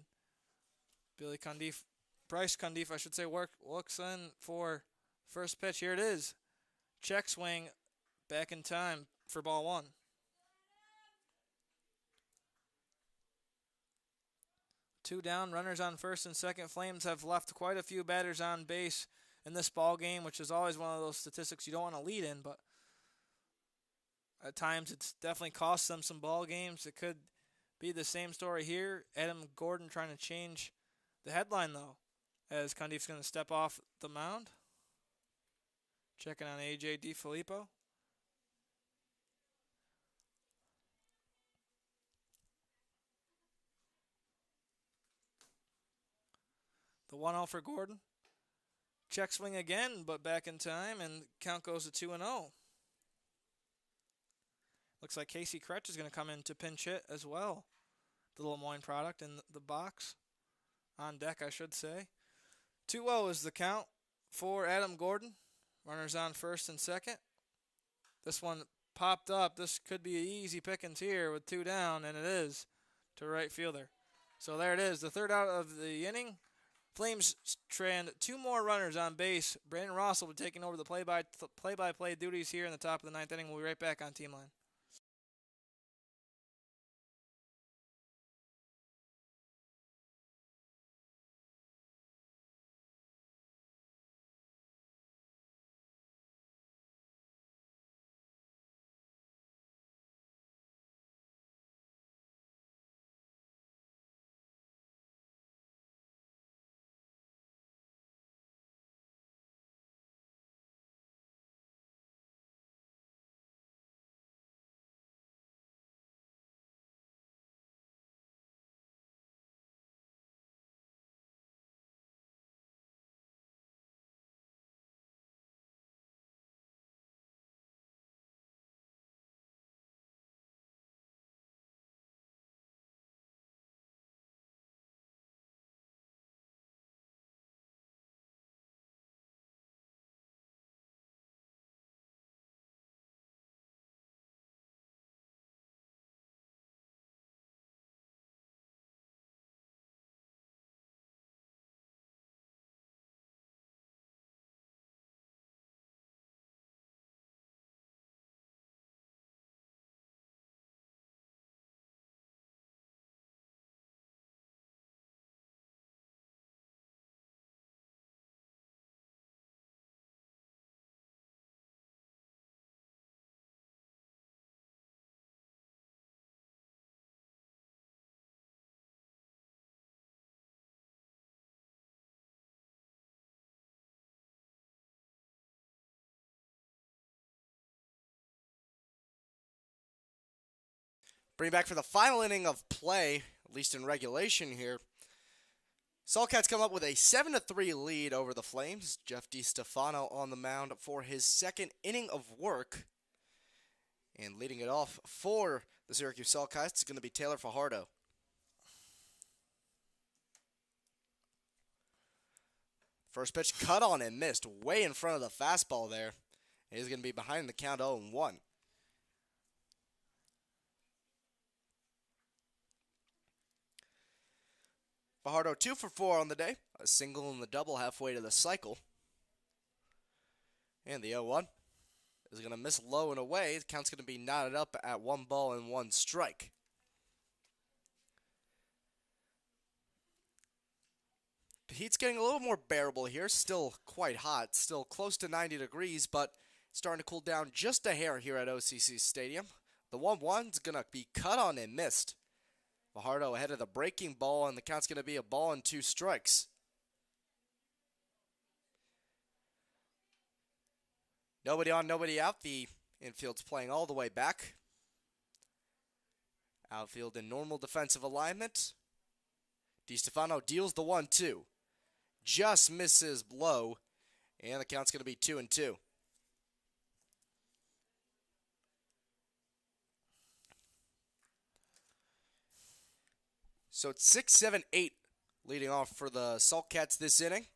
Bryce Cundiff, I should say, looks in for first pitch. Here it is. Check swing back in time for ball 1. Two down, runners on first and second. Flames have left quite a few batters on base in this ball game, which is always one of those statistics you don't want to lead in, but at times it's definitely cost them some ball games. It could be the same story here. Adam Gordon trying to change the headline, though, as Cundiff's going to step off the mound. Checking on A.J. DiFilippo. The 1-0 for Gordon. Check swing again, but back in time, and count goes to 2-0. Looks like Casey Kretsch is going to come in to pinch hit as well. The Lemoyne product in the box. On deck, I should say. 2-0 is the count for Adam Gordon. Runners on first and second. This one popped up. This could be easy pickings here with 2 down, and it is to right fielder. So there it is, the third out of the inning. Flames trend 2 more runners on base. Brandon Ross will be taking over the play-by-play duties here in the top of the 9th inning. We'll be right back on Team Line. Bring back for the final inning of play, at least in regulation here. Saltcats come up with a 7-3 lead over the Flames. Jeff DiStefano on the mound for his second inning of work. And leading it off for the Syracuse Saltcats is going to be Taylor Fajardo. First pitch cut on and missed way in front of the fastball there. He's going to be behind the count 0-1. Fajardo 2 for 4 on the day. A single and the double halfway to the cycle. And the 0-1 is going to miss low and away. The count's going to be knotted up at 1 ball and 1 strike. The heat's getting a little more bearable here. Still quite hot. Still close to 90 degrees, but starting to cool down just a hair here at OCC Stadium. The 1-1 is going to be cut on and missed. Fajardo ahead of the breaking ball, and the count's going to be a ball and 2 strikes. Nobody on, nobody out. The infield's playing all the way back. Outfield in normal defensive alignment. DiStefano deals the 1-2. Just misses low, and the count's going to be 2-2. So it's 6-7-8 leading off for the Saltcats this inning.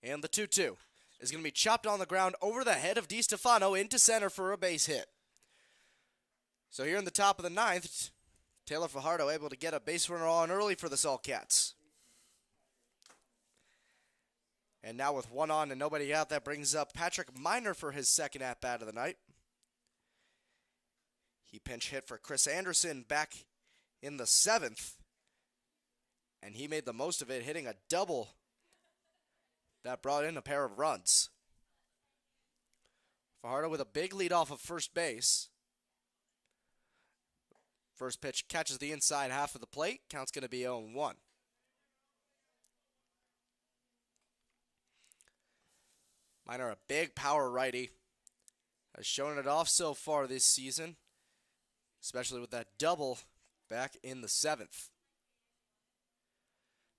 And the 2-2 is going to be chopped on the ground over the head of DiStefano into center for a base hit. So here in the top of the 9th, Taylor Fajardo able to get a base runner on early for the Saltcats. And now with 1 on and nobody out, that brings up Patrick Miner for his second at-bat of the night. He pinch hit for Chris Anderson back in the 7th. And he made the most of it, hitting a double that brought in a pair of runs. Fajardo with a big lead off of first base. First pitch catches the inside half of the plate. Count's going to be 0-1. Miner, a big power righty, has shown it off so far this season, especially with that double back in the 7th.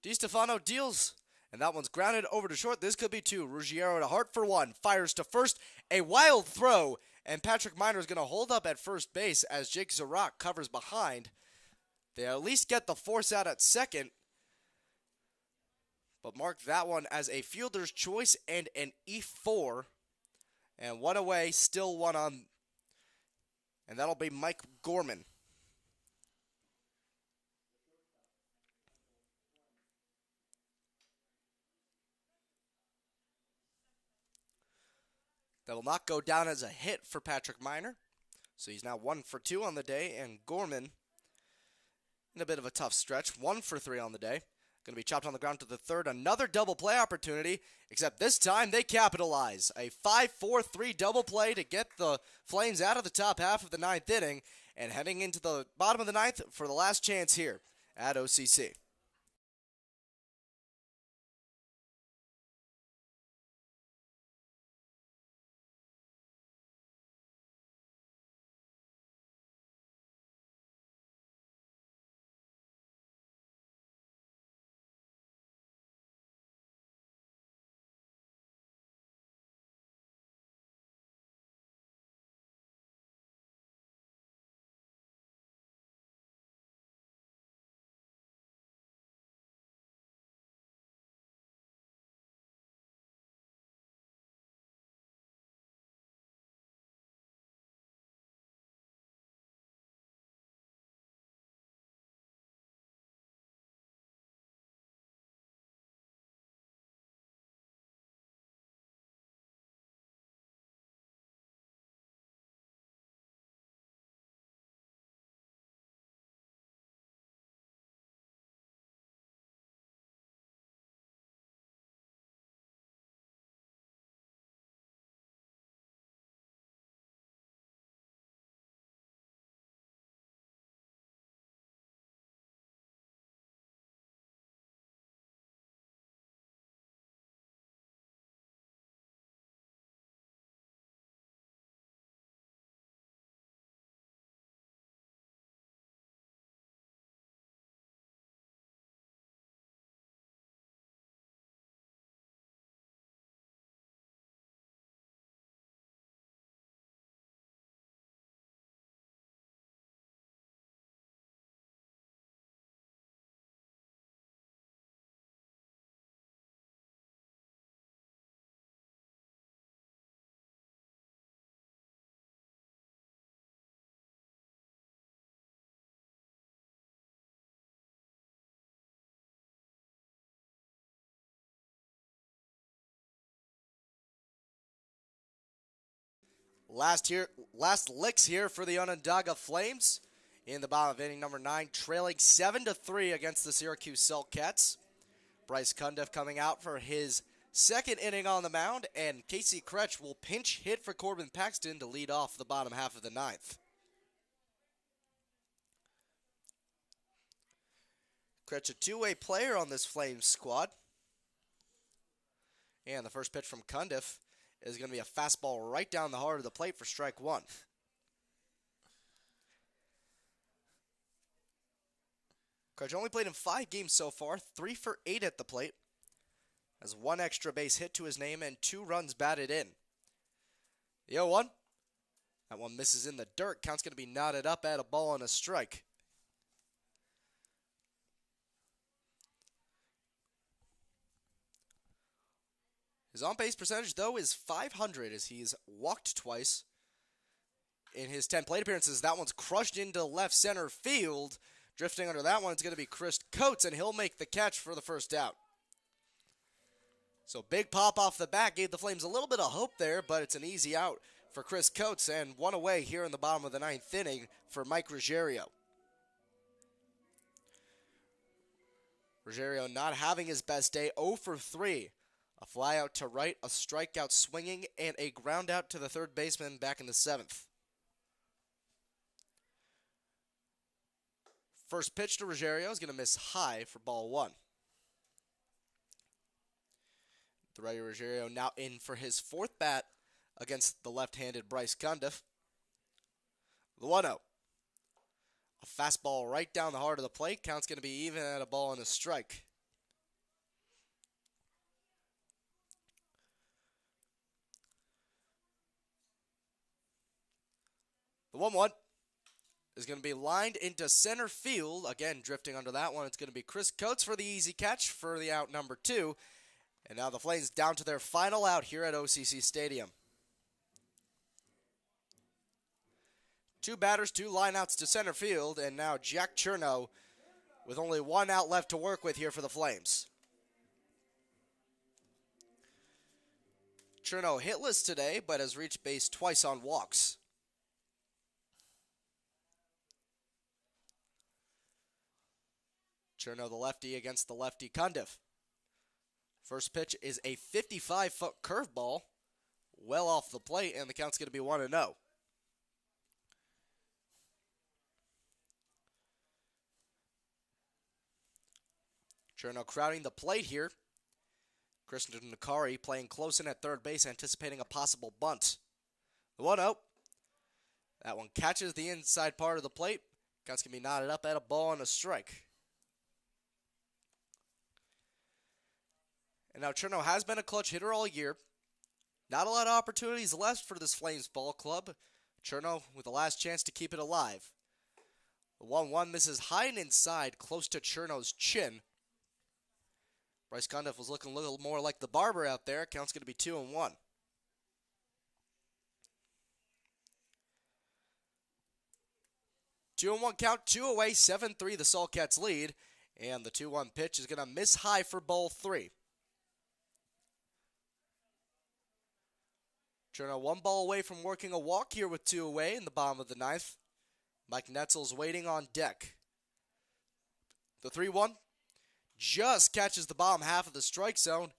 DiStefano deals, and that one's grounded over to short. This could be 2. Ruggiero to Hart for 1. Fires to first. A wild throw, and Patrick Miner is going to hold up at first base as Jake Zarak covers behind. They at least get the force out at second, but mark that one as a fielder's choice and an E4. And 1 away, still 1 on, and that'll be Mike Gorman. That will not go down as a hit for Patrick Miner. So he's now 1 for 2 on the day, and Gorman in a bit of a tough stretch. 1 for 3 on the day. Going to be chopped on the ground to the 3rd. Another double play opportunity, except this time they capitalize. A 5-4-3 double play to get the Flames out of the top half of the 9th inning and heading into the bottom of the 9th for the last chance here at OCC. Last licks here for the Onondaga Flames in the bottom of inning number 9, trailing 7-3 against the Syracuse Saltcats. Bryce Cundiff coming out for his second inning on the mound, and Casey Kretsch will pinch hit for Corbin Paxton to lead off the bottom half of the 9th. Kretsch, a two-way player on this Flames squad. And the first pitch from Cundiff is going to be a fastball right down the heart of the plate for strike one. Kretsch only played in 5 games so far, 3 for 8 at the plate. Has 1 extra base hit to his name and 2 runs batted in. The 0-1. That one misses in the dirt. Count's going to be knotted up at a ball and a strike. His on-base percentage, though, is .500 as he's walked twice in his 10 plate appearances. That one's crushed into left center field. Drifting under that one is going to be Chris Coates, and he'll make the catch for the first out. So big pop off the bat gave the Flames a little bit of hope there, but it's an easy out for Chris Coates, and one away here in the bottom of the 9th inning for Mike Ruggiero. Ruggiero not having his best day, 0 for 3. A fly out to right, a strikeout swinging, and a ground out to the third baseman back in the 7th. First pitch to Ruggiero is going to miss high for ball 1. The righty Ruggiero now in for his 4th bat against the left-handed Bryce Cundiff. The 1-0. A fastball right down the heart of the plate. Count's going to be even at a ball and a strike. The 1-1 is going to be lined into center field. Again, drifting under that one, it's going to be Chris Coates for the easy catch for the out number 2. And now the Flames down to their final out here at OCC Stadium. 2 batters, 2 lineouts to center field, and now Jack Chernow with only 1 out left to work with here for the Flames. Chernow hitless today, but has reached base twice on walks. Chernow the lefty against the lefty Cundiff. First pitch is a 55-foot curveball, well off the plate, and the count's going to be 1-0. Chernow crowding the plate here. Christian Nakari playing close in at third base, anticipating a possible bunt. The 1-0. That one catches the inside part of the plate. Count's going to be knotted up at a ball and a strike. And now Chernow has been a clutch hitter all year. Not a lot of opportunities left for this Flames ball club. Chernow with the last chance to keep it alive. The 1-1 misses high and inside, close to Chernow's chin. Bryce Cundiff was looking a little more like the barber out there. Count's going to be 2-1. Two and one count, 2 away, 7-3 the Saltcats lead. And the 2-1 pitch is going to miss high for ball 3. Chernow 1 ball away from working a walk here with 2 away in the bottom of the 9th. Mike Netzel's waiting on deck. The 3-1 just catches the bottom half of the strike zone.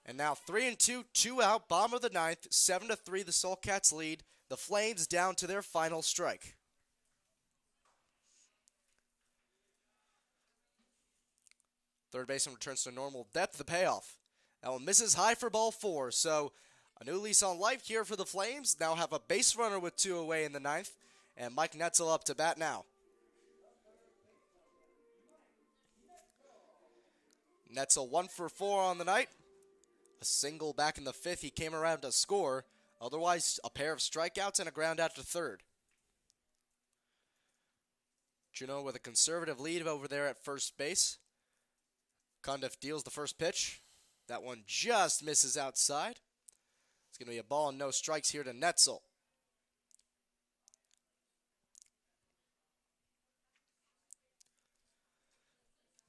And now 3-2, 2 out, bottom of the 9th, 7-3 the Saltcats lead. The Flames down to their final strike. Third baseman returns to normal depth, the payoff. That one misses high for ball 4, so a new lease on life here for the Flames. Now have a base runner with 2 away in the 9th, and Mike Netzel up to bat now. Netzel 1 for 4 on the night. A single back in the 5th. He came around to score. Otherwise, a pair of strikeouts and a ground out to third. Juneau with a conservative lead over there at first base. Cundiff deals the first pitch. That one just misses outside. It's going to be a ball and no strikes here to Netzel.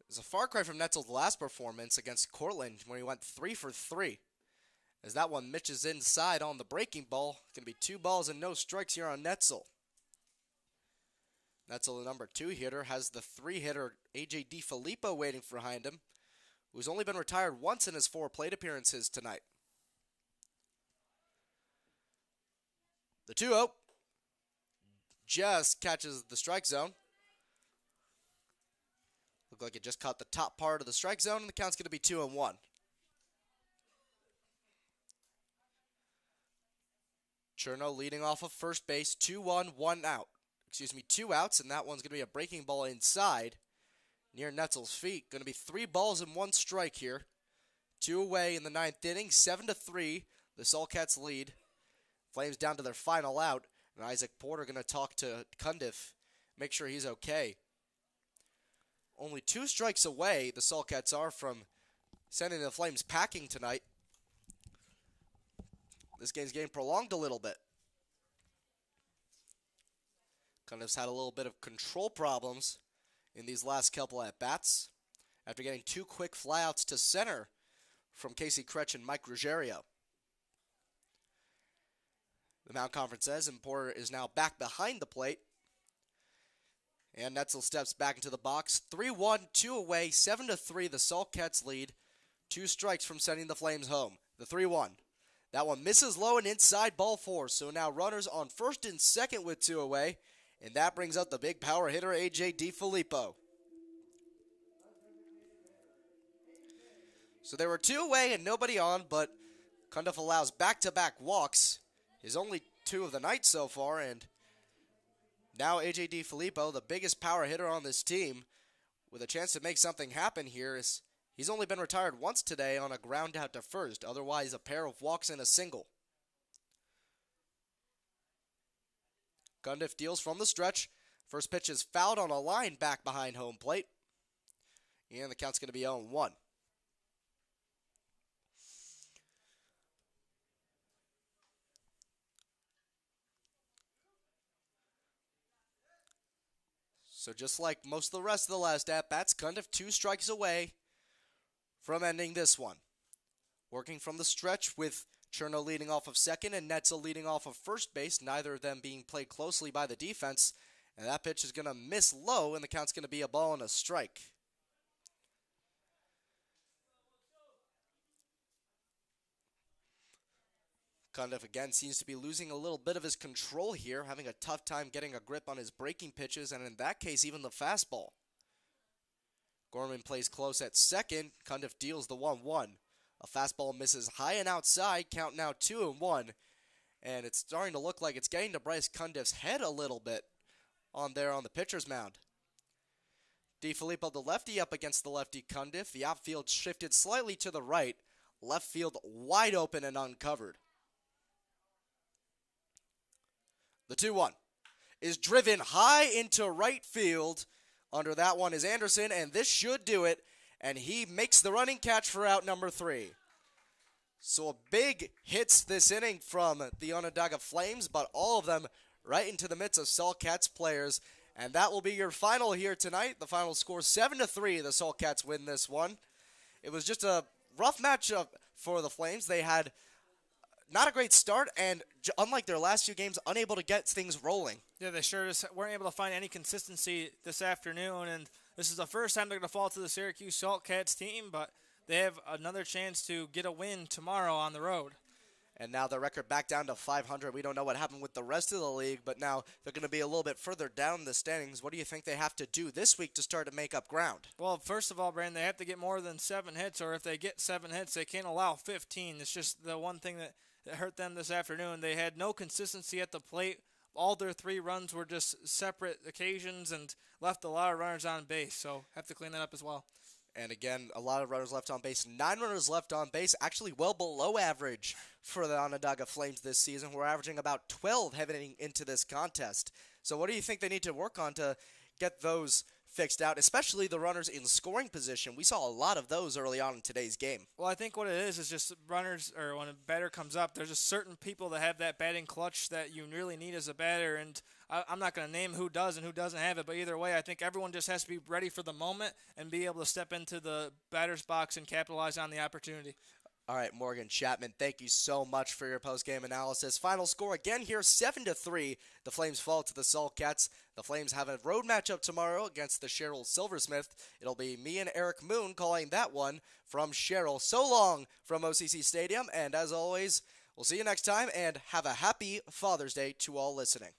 It's a far cry from Netzel's last performance against Cortland when he went 3 for 3. as that one misses inside on the breaking ball. Going to be 2 balls and no strikes here on Netzel. Netzel, the number 2 hitter, has the 3 hitter A.J. DiFilippo waiting behind him, who's only been retired once in his 4 plate appearances tonight. The 2-0 just catches the strike zone. Looked like it just caught the top part of the strike zone, and the count's going to be 2-1. Cherno leading off of first base, 2-1, 1 out. 2 outs, and that one's going to be a breaking ball inside near Netzel's feet. Going to be 3 balls and 1 strike here. 2 away in the 9th inning, 7-3. The Saltcats lead. Flames down to their final out, and Isaac Porter going to talk to Cundiff, make sure he's okay. Only 2 strikes away, the Saltcats are, from sending the Flames packing tonight. This game's getting prolonged a little bit. Cundiff's had a little bit of control problems in these last couple at-bats after getting 2 quick flyouts to center from Casey Kretsch and Mike Ruggiero. The Mound Conference says, and Porter is now back behind the plate. And Netzel steps back into the box. 3-1, 2 away, 7-3, the Saltcats lead. 2 strikes from sending the Flames home. The 3-1. That one misses low and inside, ball 4. So now runners on first and second with 2 away. And that brings out the big power hitter, A.J. DiFilippo. So there were 2 away and nobody on, but Cundiff allows back-to-back walks. His only 2 of the night so far, and now A.J. DiFilippo, the biggest power hitter on this team, with a chance to make something happen here. He's only been retired once today on a ground out to first, otherwise a pair of walks and a single. Cundiff deals from the stretch. First pitch is fouled on a line back behind home plate. And the count's going to be 0-1. So just like most of the rest of the last at-bats, Cundiff 2 strikes away from ending this one. Working from the stretch with Cherno leading off of second and Netzel leading off of first base, neither of them being played closely by the defense. And that pitch is going to miss low, and the count's going to be a ball and a strike. Cundiff again seems to be losing a little bit of his control here, having a tough time getting a grip on his breaking pitches, and in that case, even the fastball. Gorman plays close at second. Cundiff deals the 1-1. A fastball misses high and outside, count now 2-1. And it's starting to look like it's getting to Bryce Cundiff's head a little bit on the pitcher's mound. DiFilippo, the lefty, up against the lefty Cundiff. The outfield shifted slightly to the right. Left field wide open and uncovered. The 2-1 is driven high into right field. Under that one is Anderson, and this should do it. And he makes the running catch for out number 3. So a big hits this inning from the Onondaga Flames, but all of them right into the midst of Saltcats players. And that will be your final here tonight. The final score 7-3. The Saltcats win this one. It was just a rough matchup for the Flames. They had not a great start, and unlike their last few games, unable to get things rolling. Yeah, they sure just weren't able to find any consistency this afternoon, and this is the first time they're going to fall to the Syracuse Saltcats team, but they have another chance to get a win tomorrow on the road. And now the record back down to 500. We don't know what happened with the rest of the league, but now they're going to be a little bit further down the standings. What do you think they have to do this week to start to make up ground? Well, first of all, Brandon, they have to get more than 7 hits, or if they get 7 hits, they can't allow 15. It's just the one thing that hurt them this afternoon. They had no consistency at the plate. All their 3 runs were just separate occasions and left a lot of runners on base, so have to clean that up as well. And again, a lot of runners left on base. 9 runners left on base, actually well below average for the Onondaga Flames this season. We're averaging about 12 heading into this contest. So what do you think they need to work on to get those fixed out, especially the runners in scoring position? We saw a lot of those early on in today's game. Well, I think what it is just runners, or when a batter comes up, there's just certain people that have that batting clutch that you really need as a batter, and I'm not going to name who does and who doesn't have it, but either way, I think everyone just has to be ready for the moment and be able to step into the batter's box and capitalize on the opportunity. All right, Morgan Chapman, thank you so much for your post-game analysis. Final score again here, 7-3. The Flames fall to the Saltcats. The Flames have a road matchup tomorrow against the Cheryl Silversmith. It'll be me and Eric Moon calling that one from Cheryl. So long from OCC Stadium, and as always, we'll see you next time, and have a happy Father's Day to all listening.